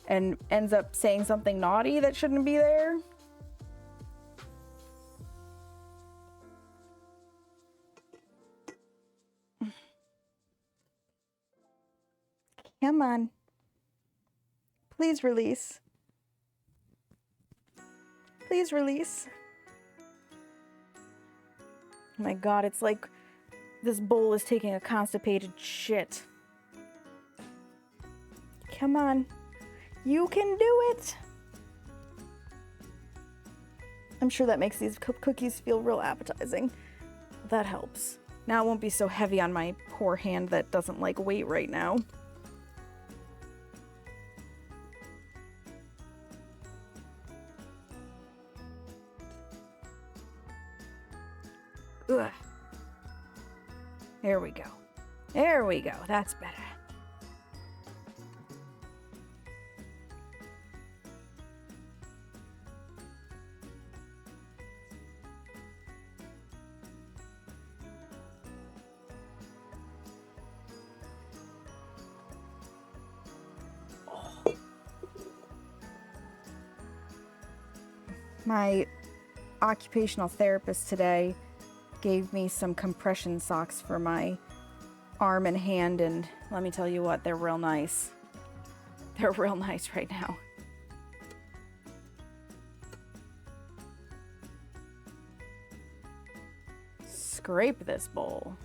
And ends up saying something naughty that shouldn't be there. Come on. Please release. Please release. Oh my god, it's like this bowl is taking a constipated shit. Come on. You can do it! I'm sure that makes these cookies feel real appetizing. That helps. Now it won't be so heavy on my poor hand that doesn't like weight right now. Ugh. There we go. There we go. That's better. My occupational therapist today gave me some compression socks for my arm and hand, and let me tell you what, they're real nice. They're real nice right now. Scrape this bowl.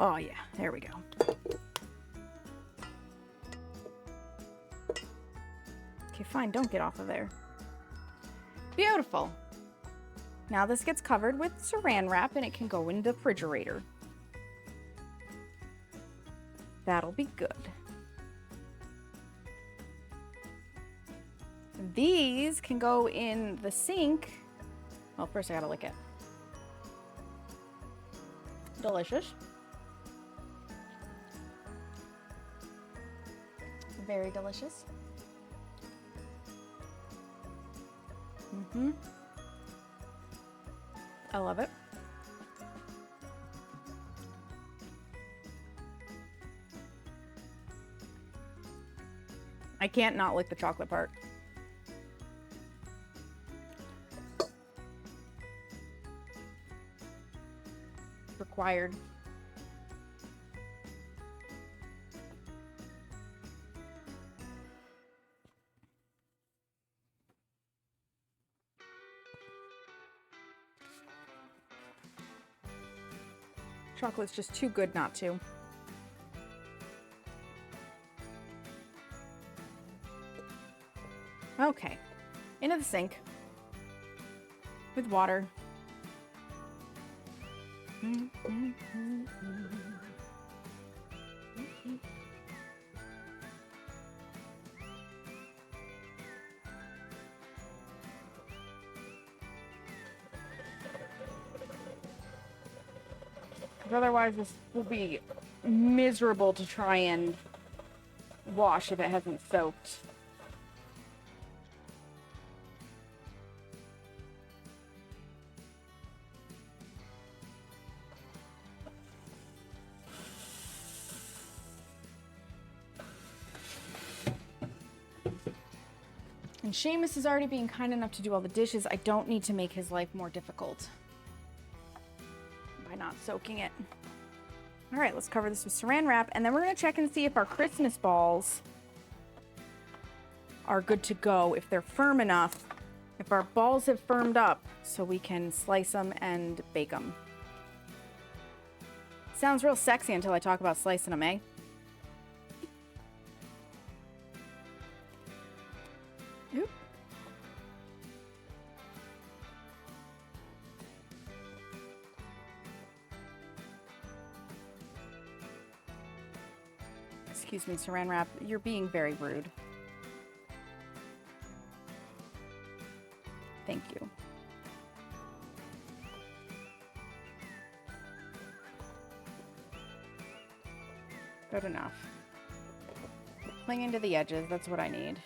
Oh yeah, there we go. Okay, fine, don't get off of there. Beautiful. Now this gets covered with saran wrap and it can go in the refrigerator. That'll be good. These can go in the sink. Well, first I gotta lick it. Delicious. Very delicious. I love it. I can't not lick the chocolate part. Required. Chocolate's just too good not to. Okay, into the sink with water. Otherwise, this will be miserable to try and wash if it hasn't soaked. And Seamus is already being kind enough to do all the dishes. I don't need to make his life more difficult by not soaking it. All right, let's cover this with saran wrap, and then we're gonna check and see if our Christmas balls are good to go, if they're firm enough, if our balls have firmed up so we can slice them and bake them. Sounds real sexy until I talk about slicing them, eh? Oop. Excuse me, saran wrap, you're being very rude. Thank you. Good enough. Cling into the edges, that's what I need.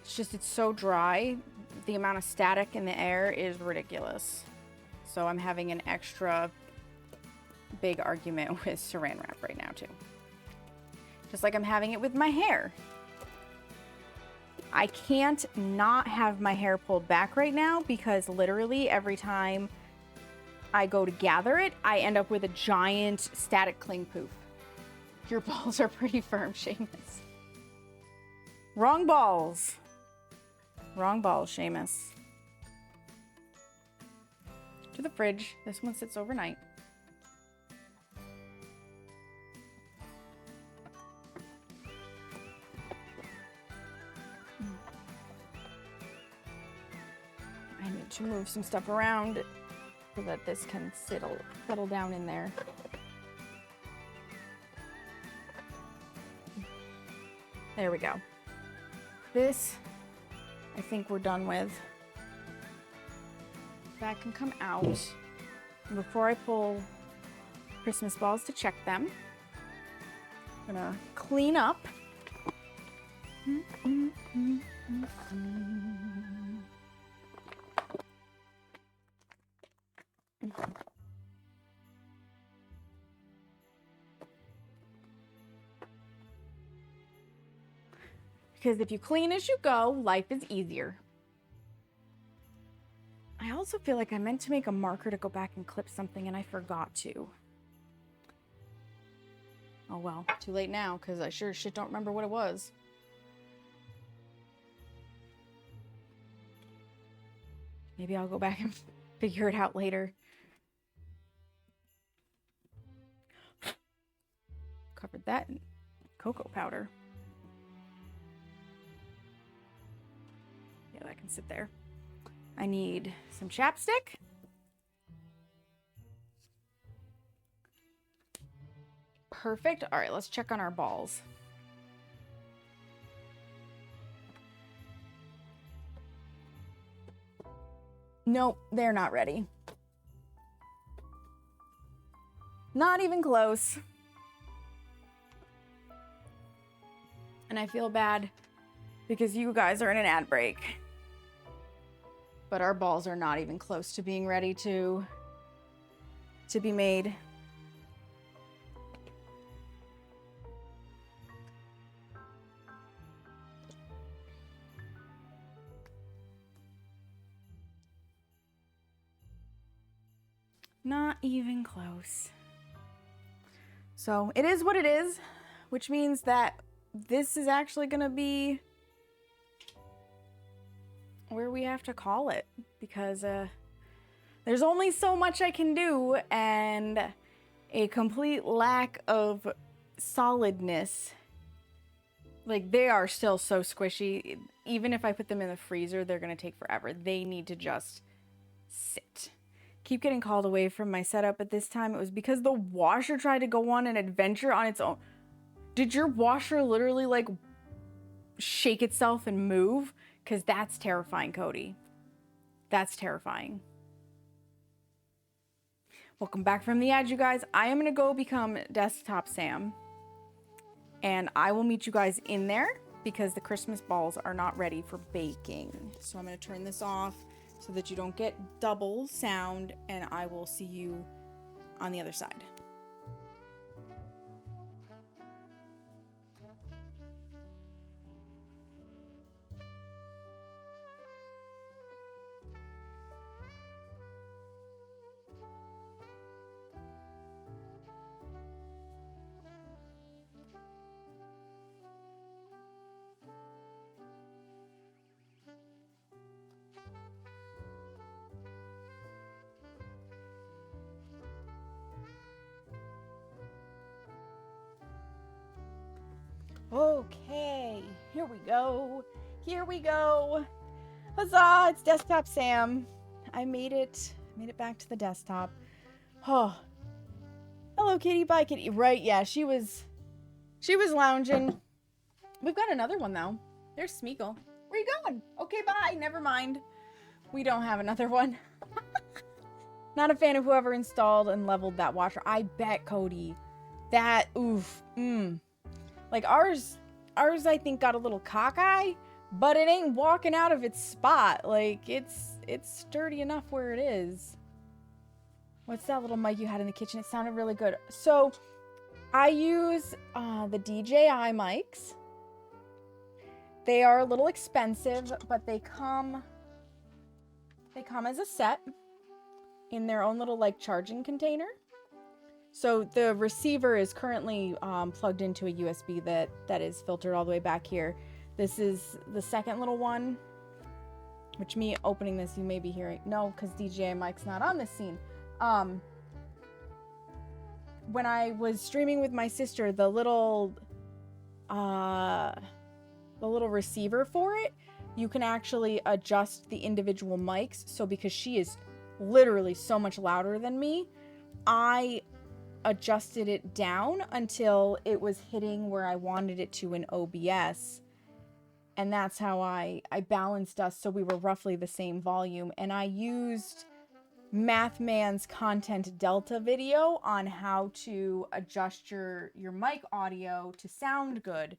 It's just, it's so dry. The amount of static in the air is ridiculous. So I'm having an extra big argument with saran wrap right now too. Just like I'm having it with my hair. I can't not have my hair pulled back right now because literally every time I go to gather it, I end up with a giant static cling poof. Your balls are pretty firm, Seamus. Wrong balls. Wrong balls, Seamus. To the fridge. This one sits overnight. I need to move some stuff around so that this can settle down in there. There we go. This, I think we're done with. That can come out. And before I pull Christmas balls to check them, I'm gonna clean up. Because if you clean as you go, life is easier. I also feel like I meant to make a marker to go back and clip something and I forgot to. Oh well, too late now because I sure as shit don't remember what it was. Maybe I'll go back and figure it out later. Covered that in cocoa powder. Yeah, that can sit there. I need some chapstick. Perfect. All right, let's check on our balls. Nope, they're not ready. Not even close. And I feel bad because you guys are in an ad break. But our balls are not even close to being ready to be made. Not even close. So it is what it is, which means that this is actually gonna be where we have to call it, because there's only so much I can do, and a complete lack of solidness. Like, they are still so squishy. Even if I put them in the freezer, they're gonna take forever. They need to just sit. Keep getting called away from my setup, but this time it was because the washer tried to go on an adventure on its own. Did your washer literally like shake itself and move? Because that's terrifying, Cody. That's terrifying. Welcome back from the ad, you guys. I am going to go become Desktop Sam. And I will meet you guys in there because the Christmas balls are not ready for baking. So I'm going to turn this off so that you don't get double sound, and I will see you on the other side. Okay, here we go. Here we go. Huzzah, it's Desktop Sam. I made it back to the desktop. Oh. Hello, kitty. Bye, kitty. Right, yeah, she was lounging. We've got another one, though. There's Smeagol. Where you going? Okay, bye. Never mind. We don't have another one. Not a fan of whoever installed and leveled that washer. I bet, Cody. That, oof, Like, ours, I think, got a little cockeye, but it ain't walking out of its spot. Like, it's sturdy enough where it is. What's that little mic you had in the kitchen? It sounded really good. So, I use the DJI mics. They are a little expensive, but they come as a set in their own little, like, charging container. So the receiver is currently plugged into a USB that is filtered all the way back here. This is the second little one, which me opening this, you may be hearing. No, because DJI mic's not on this scene. When I was streaming with my sister, the little receiver for it, you can actually adjust the individual mics. So because she is literally so much louder than me, I adjusted it down until it was hitting where I wanted it to in OBS. And that's how I balanced us so we were roughly the same volume. And I used Mathman's Content Delta video on how to adjust your mic audio to sound good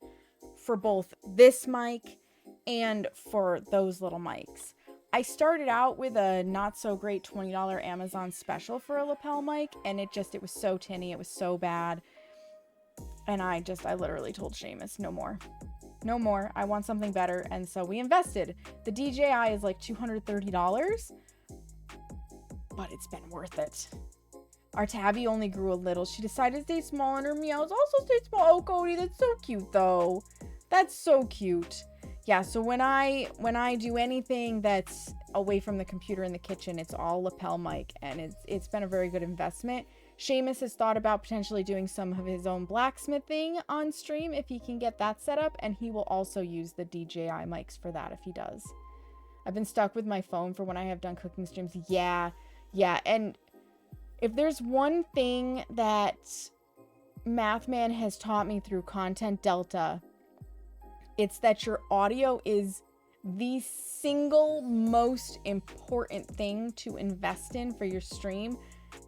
for both this mic and for those little mics. I started out with a not so great $20 Amazon special for a lapel mic, and it was so tinny, it was so bad. And I literally told Seamus, no more. No more. I want something better. And so we invested. The DJI is like $230, but it's been worth it. Our tabby only grew a little. She decided to stay small, and her meows also stayed small. Oh, Cody, that's so cute, though. That's so cute. Yeah, so when I do anything that's away from the computer in the kitchen, it's all lapel mic, and it's been a very good investment. Seamus has thought about potentially doing some of his own blacksmithing on stream if he can get that set up, and he will also use the DJI mics for that if he does. I've been stuck with my phone for when I have done cooking streams. Yeah, and if there's one thing that Mathman has taught me through Content Delta, it's that your audio is the single most important thing to invest in for your stream.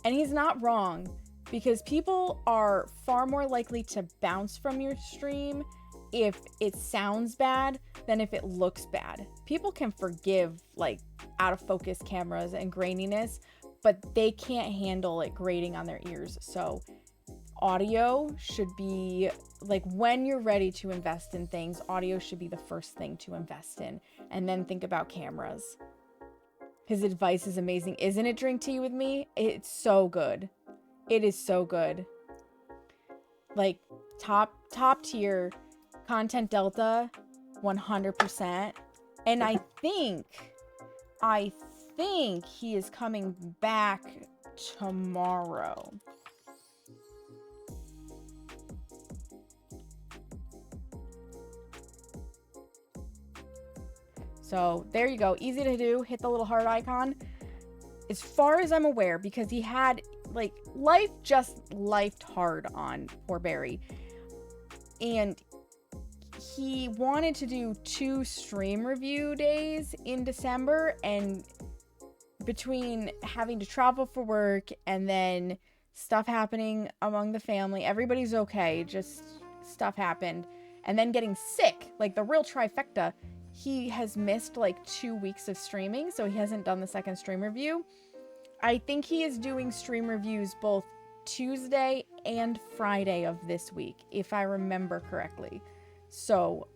And he's not wrong, because people are far more likely to bounce from your stream if it sounds bad than if it looks bad. People can forgive like out of focus cameras and graininess, but they can't handle it grating on their ears. So audio should be like, when you're ready to invest in things, audio should be the first thing to invest in, and then think about cameras. His advice is amazing. Isn't it? Drink tea with me. It's so good. It is so good. Like top tier content delta, 100%. And I think he is coming back tomorrow. So there you go. Easy to do. Hit the little heart icon. As far as I'm aware, because he had like life just lifed hard on poor Barry, and he wanted to do 2 stream review days in December, and between having to travel for work and then stuff happening among the family, everybody's okay, just stuff happened, and then getting sick, like the real trifecta, he has missed like 2 weeks of streaming, so he hasn't done the second stream review. I think he is doing stream reviews both Tuesday and Friday of this week, if I remember correctly. So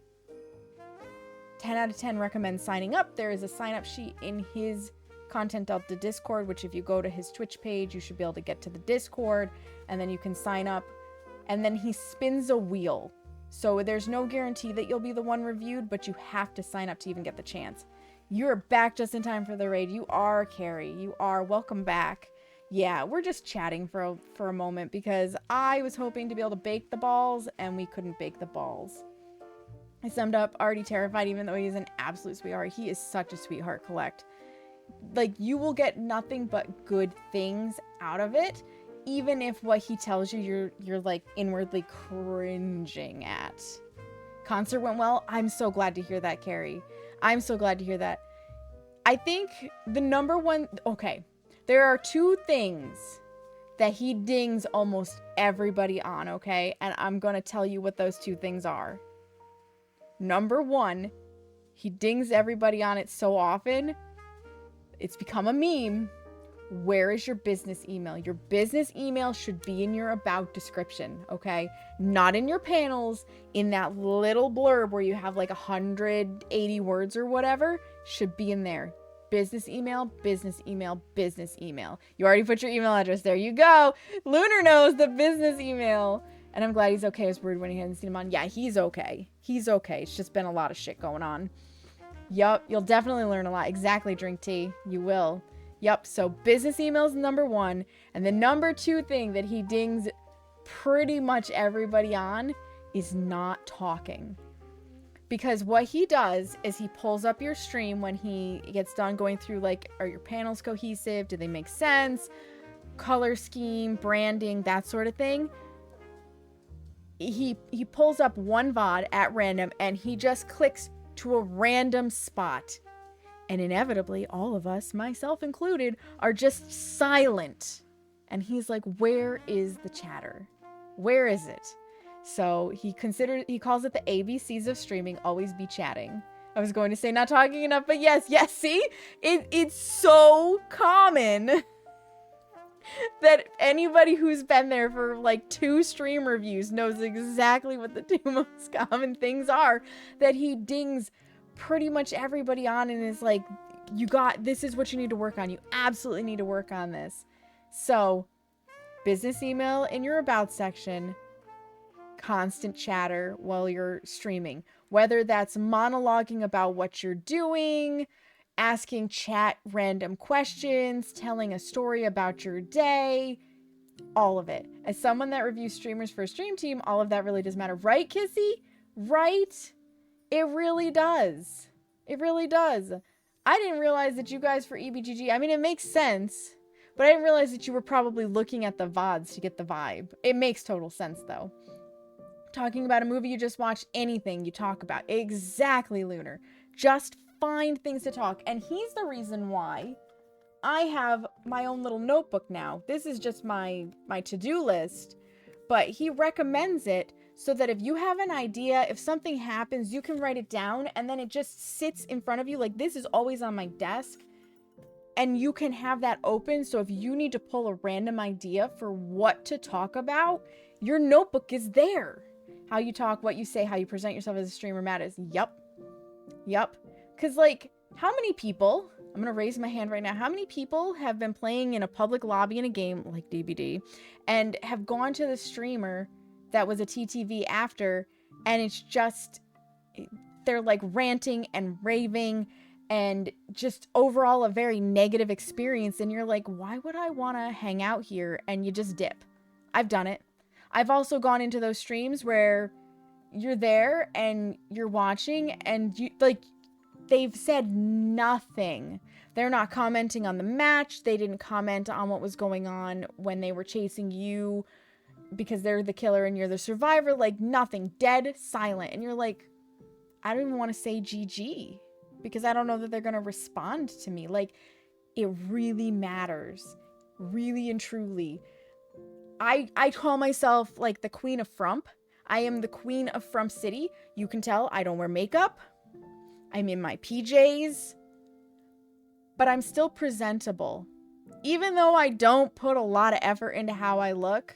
10 out of 10 recommend signing up. There is a sign up sheet in his Content Delta Discord, which if you go to his Twitch page, you should be able to get to the Discord, and then you can sign up, and then he spins a wheel. So there's no guarantee that you'll be the one reviewed, but you have to sign up to even get the chance. You're back just in time for the raid. You are, Carrie. You are. Welcome back. Yeah, we're just chatting for a moment because I was hoping to be able to bake the balls, and we couldn't bake the balls. I summed up already terrified, even though he's an absolute sweetheart. He is such a sweetheart, Collect. Like, you will get nothing but good things out of it, even if what he tells you you're like inwardly cringing at. Concert went well. I'm so glad to hear that, Carrie. I'm so glad to hear that. I think the number one, okay, there are 2 things that he dings almost everybody on, okay? And I'm going to tell you what those 2 things are. Number 1, he dings everybody on it so often, it's become a meme. Where is your business email? Your business email should be in your about description, okay? Not in your panels, in that little blurb where you have like 180 words or whatever, should be in there. Business email, business email, business email. You already put your email address. There you go. Lunar knows the business email. And I'm glad he's okay. It was weird when he hadn't seen him on. Yeah, he's okay. He's okay. It's just been a lot of shit going on. Yup, you'll definitely learn a lot. Exactly, Drink Tea. You will. Yup, so business emails number 1. And the number 2 thing that he dings pretty much everybody on is not talking. Because what he does is he pulls up your stream when he gets done going through, like, are your panels cohesive? Do they make sense? Color scheme, branding, that sort of thing. He pulls up one VOD at random and he just clicks to a random spot. And inevitably, all of us, myself included, are just silent. And he's like, where is the chatter? Where is it? So he calls it the ABCs of streaming, always be chatting. I was going to say not talking enough, but yes, see? It's so common that anybody who's been there for like 2 stream reviews knows exactly what the 2 most common things are that he dings pretty much everybody on and is like, this is what you need to work on. You absolutely need to work on this. So, business email in your about section, constant chatter while you're streaming. Whether that's monologuing about what you're doing, asking chat random questions, telling a story about your day, all of it. As someone that reviews streamers for a stream team, all of that really does matter. Right, Kissy? Right? It really does. It really does. I didn't realize that you guys for EBGG, I mean, it makes sense, but I didn't realize that you were probably looking at the VODs to get the vibe. It makes total sense, though. Talking about a movie you just watched, anything you talk about. Exactly, Lunar. Just find things to talk. And he's the reason why I have my own little notebook now. This is just my to-do list, but he recommends it so that if you have an idea, if something happens, you can write it down and then it just sits in front of you. Like, this is always on my desk and you can have that open. So if you need to pull a random idea for what to talk about, your notebook is there. How you talk, what you say, how you present yourself as a streamer matters. Yup. Because, like, how many people, I'm going to raise my hand right now, how many people have been playing in a public lobby in a game like DBD and have gone to the streamer that was a TTV after, and it's just, they're like ranting and raving and just overall a very negative experience, and you're like, why would I want to hang out here? And you just dip. I've done it. I've also gone into those streams where you're there and you're watching and you like, they've said nothing. They're not commenting on the match. They didn't comment on what was going on when they were chasing you because they're the killer and you're the survivor. Like, nothing. Dead silent. And you're like, I don't even want to say GG because I don't know that they're going to respond to me. Like, it really matters. Really and truly. I call myself like the Queen of Frump. I am the Queen of Frump City. You can tell I don't wear makeup. I'm in my PJs. But I'm still presentable. Even though I don't put a lot of effort into how I look,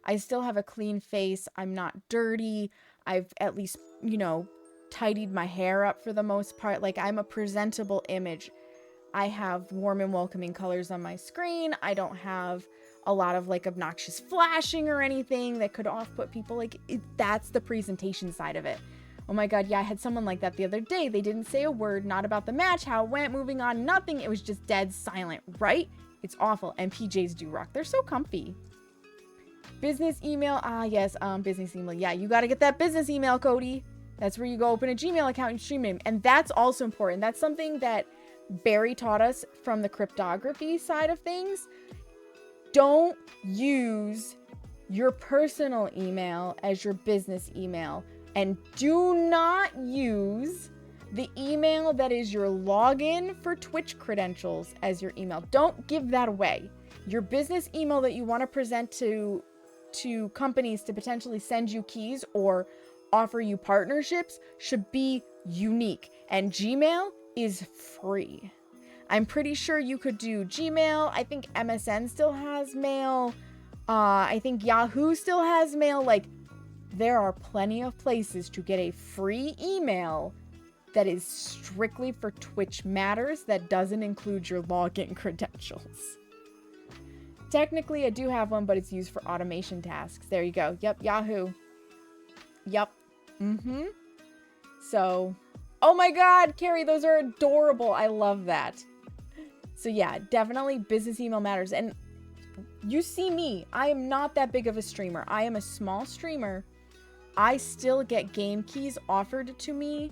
I still have a clean face. I'm not dirty. I've at least, you know, tidied my hair up for the most part. Like, I'm a presentable image. I have warm and welcoming colors on my screen. I don't have a lot of like obnoxious flashing or anything that could off-put people. Like, that's the presentation side of it. Oh my God, yeah, I had someone like that the other day. They didn't say a word, not about the match, how it went, moving on, nothing. It was just dead silent, right? It's awful. And PJs do rock. They're so comfy. Business email. Ah, yes, business email. Yeah, you got to get that business email, Cody. That's where you go open a Gmail account and stream it. And that's also important. That's something that Barry taught us from the cryptography side of things. Don't use your personal email as your business email. And do not use the email that is your login for Twitch credentials as your email. Don't give that away. Your business email that you want to present to companies to potentially send you keys or offer you partnerships should be unique. And Gmail is free. I'm pretty sure you could do Gmail. I think MSN still has mail. I think Yahoo still has mail. Like, there are plenty of places to get a free email that is strictly for Twitch matters that doesn't include your login credentials. Technically, I do have one, but it's used for automation tasks. There you go. Yep, Yahoo. Yep. So, oh my God, Carrie, those are adorable. I love that. So yeah, definitely business email matters. And you see me, I am not that big of a streamer. I am a small streamer. I still get game keys offered to me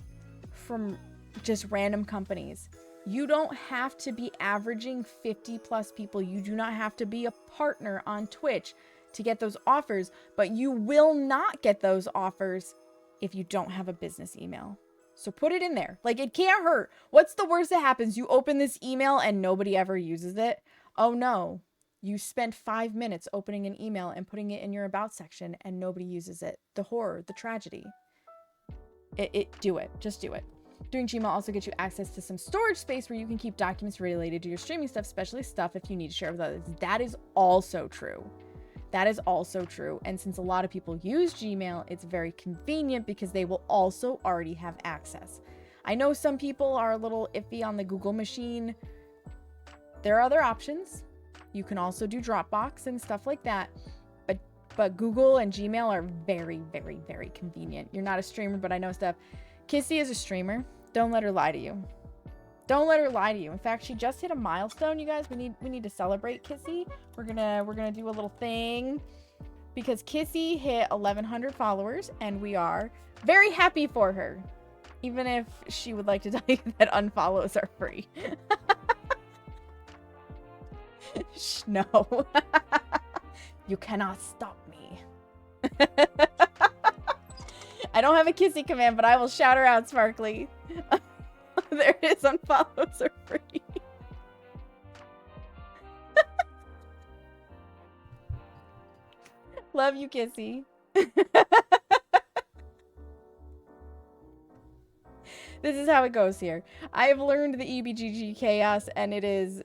from just random companies. You don't have to be averaging 50 plus people. You do not have to be a partner on Twitch to get those offers, but you will not get those offers if you don't have a business email. So put it in there. Like, it can't hurt. What's the worst that happens? You open this email and nobody ever uses it. Oh no. You spent 5 minutes opening an email and putting it in your about section and nobody uses it. The horror, the tragedy. Do it. Just do it. Doing Gmail also gets you access to some storage space where you can keep documents related to your streaming stuff, especially stuff if you need to share with others. That is also true. That is also true. And since a lot of people use Gmail, it's very convenient because they will also already have access. I know some people are a little iffy on the Google machine. There are other options. You can also do Dropbox and stuff like that. But Google and Gmail are very, very, very convenient. You're not a streamer, but I know stuff. Kissy is a streamer. Don't let her lie to you. Don't let her lie to you. In fact, she just hit a milestone, you guys. We need to celebrate Kissy. We're gonna do a little thing because Kissy hit 1,100 followers, and we are very happy for her. Even if she would like to tell you that unfollows are free. No. You cannot stop me. I don't have a Kissy command, but I will shout her out, Sparkly. There it is. Unfollows are free. Love you, Kissy. This is how it goes here. I have learned the EBGG chaos, and it is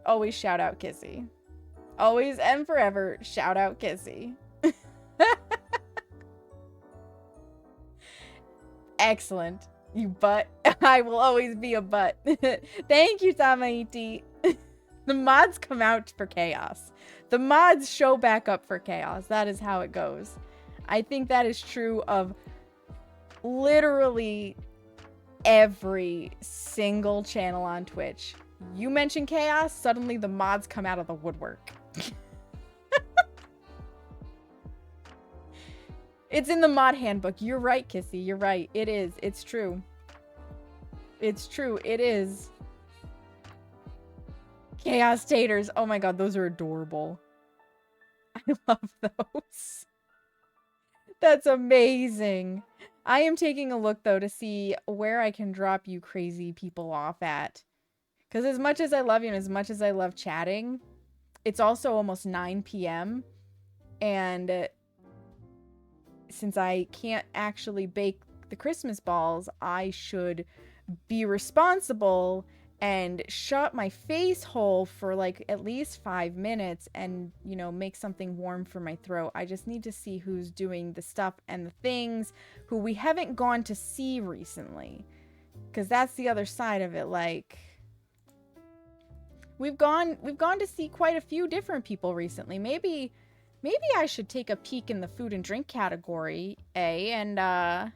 always shout out Kissy. Always and forever shout out Kissy. Excellent. You butt. I will always be a butt. Thank you, Tamaiti. The mods come out for chaos. The mods show back up for chaos. That is how it goes. I think that is true of literally every single channel on Twitch. You mention chaos, suddenly the mods come out of the woodwork. It's in the mod handbook. You're right, Kissy. You're right. It is. It's true. It's true. It is. Chaos taters. Oh my god, those are adorable. I love those. That's amazing. I am taking a look, though, to see where I can drop you crazy people off at. Because as much as I love you and as much as I love chatting, it's also almost 9 p.m. And since I can't actually bake the Christmas balls, I should be responsible and shut my face hole for like at least 5 minutes and, you know, make something warm for my throat. I just need to see who's doing the stuff and the things, who we haven't gone to see recently. Because that's the other side of it. Like, we've gone to see quite a few different people recently. Maybe I should take a peek in the food and drink category, and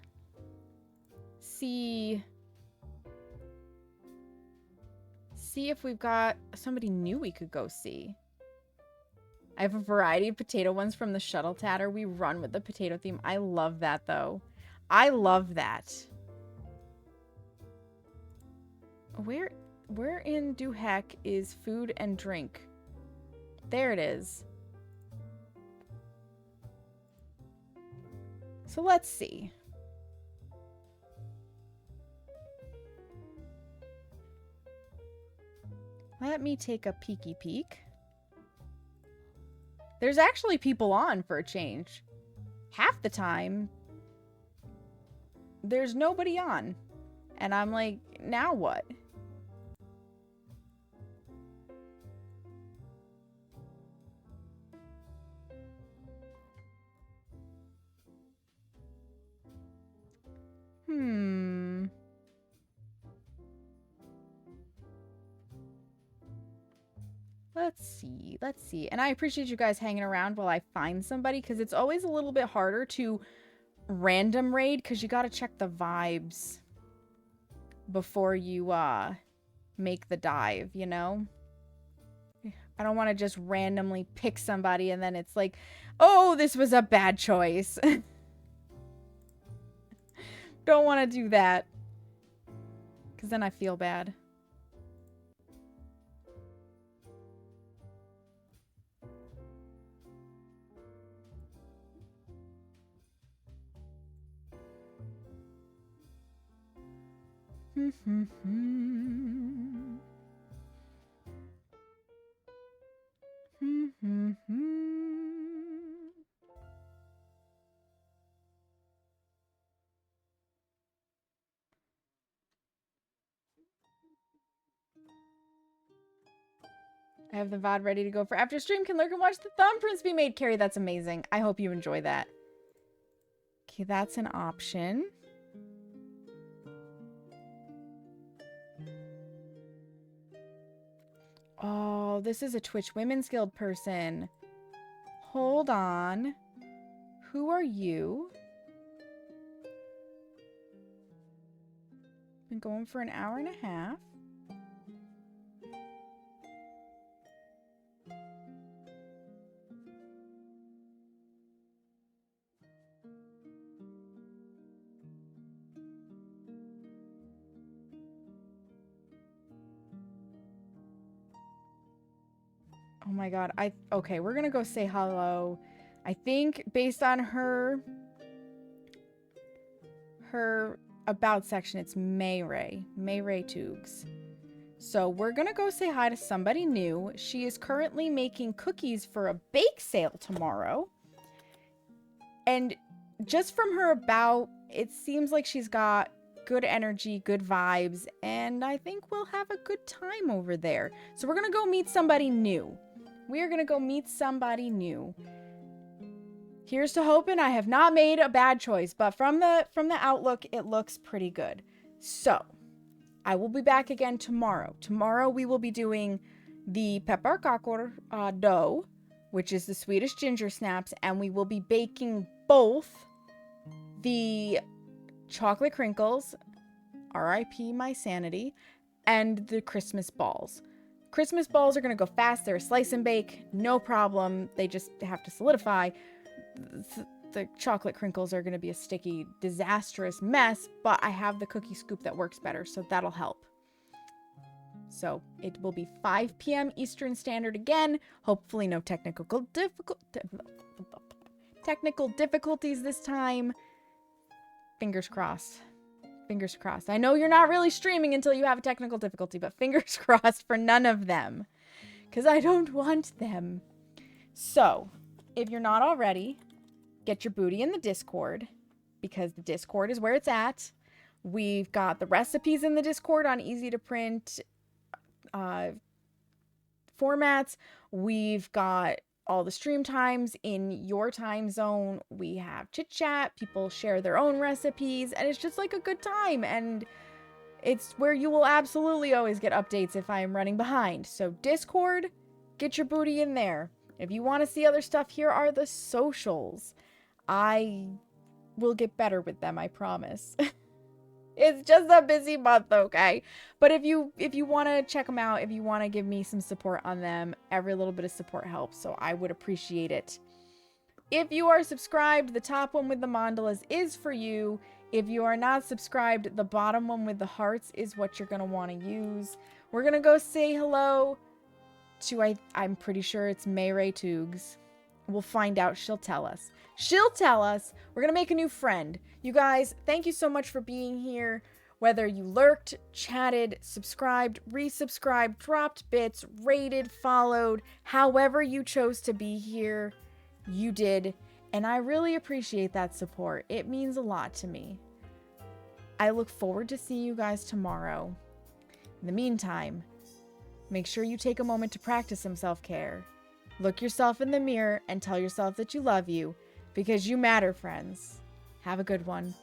see if we've got somebody new we could go see. I have a variety of potato ones from the Shuttle Tatter. We run with the potato theme. I love that, though. I love that. Where in do heck is food and drink? There it is. So let's see. Let me take a peeky peek. There's actually people on for a change. Half the time, there's nobody on. And I'm like, now what? Let's see. And I appreciate you guys hanging around while I find somebody, because it's always a little bit harder to random raid, because you gotta check the vibes before you, make the dive, you know? I don't want to just randomly pick somebody and then it's like, oh, this was a bad choice. Don't want to do that. Because then I feel bad. I have the VOD ready to go for after stream. Can lurk and watch the thumbprints be made. Carrie, that's amazing. I hope you enjoy that. Okay, that's an option. Oh, this is a Twitch Women's Guild person. Hold on. Who are you? Been going for an hour and a half. Oh my god, okay, we're gonna go say hello. I think based on her about section, it's Mayray Toogs. So we're going to go say hi to somebody new. She is currently making cookies for a bake sale tomorrow. And just from her about, it seems like she's got good energy, good vibes, and I think we'll have a good time over there. So we're going to go meet somebody new. We are going to go meet somebody new. Here's to hoping I have not made a bad choice, but from the outlook, it looks pretty good. So, I will be back again tomorrow. Tomorrow we will be doing the pepparkakor dough, which is the Swedish ginger snaps, and we will be baking both the chocolate crinkles, R.I.P. my sanity, and the Christmas balls. Christmas balls are going to go fast. They're a slice and bake, no problem. They just have to solidify. The chocolate crinkles are going to be a sticky, disastrous mess, but I have the cookie scoop that works better, so that'll help. So it will be 5 p.m. Eastern Standard again. Hopefully no technical difficulties this time. Fingers crossed. Fingers crossed. I know you're not really streaming until you have a technical difficulty, but fingers crossed for none of them, because I don't want them. So, if you're not already, get your booty in the Discord, because the Discord is where it's at. We've got the recipes in the Discord on easy to print formats. We've got all the stream times in your time zone. We have chit chat. People share their own recipes, and it's just like a good time. And it's where you will absolutely always get updates if I am running behind. So Discord, get your booty in there. If you want to see other stuff, here are the socials. I will get better with them, I promise. It's just a busy month, okay? But if you want to check them out, if you want to give me some support on them, every little bit of support helps, so I would appreciate it. If you are subscribed, the top one with the mandalas is for you. If you are not subscribed, the bottom one with the hearts is what you're going to want to use. We're going to go say hello to, I'm pretty sure it's Mayray Toogs. We'll find out. She'll tell us. She'll tell us. We're going to make a new friend. You guys, thank you so much for being here. Whether you lurked, chatted, subscribed, resubscribed, dropped bits, rated, followed, however you chose to be here, you did. And I really appreciate that support. It means a lot to me. I look forward to seeing you guys tomorrow. In the meantime, make sure you take a moment to practice some self-care. Look yourself in the mirror and tell yourself that you love you, because you matter, friends. Have a good one.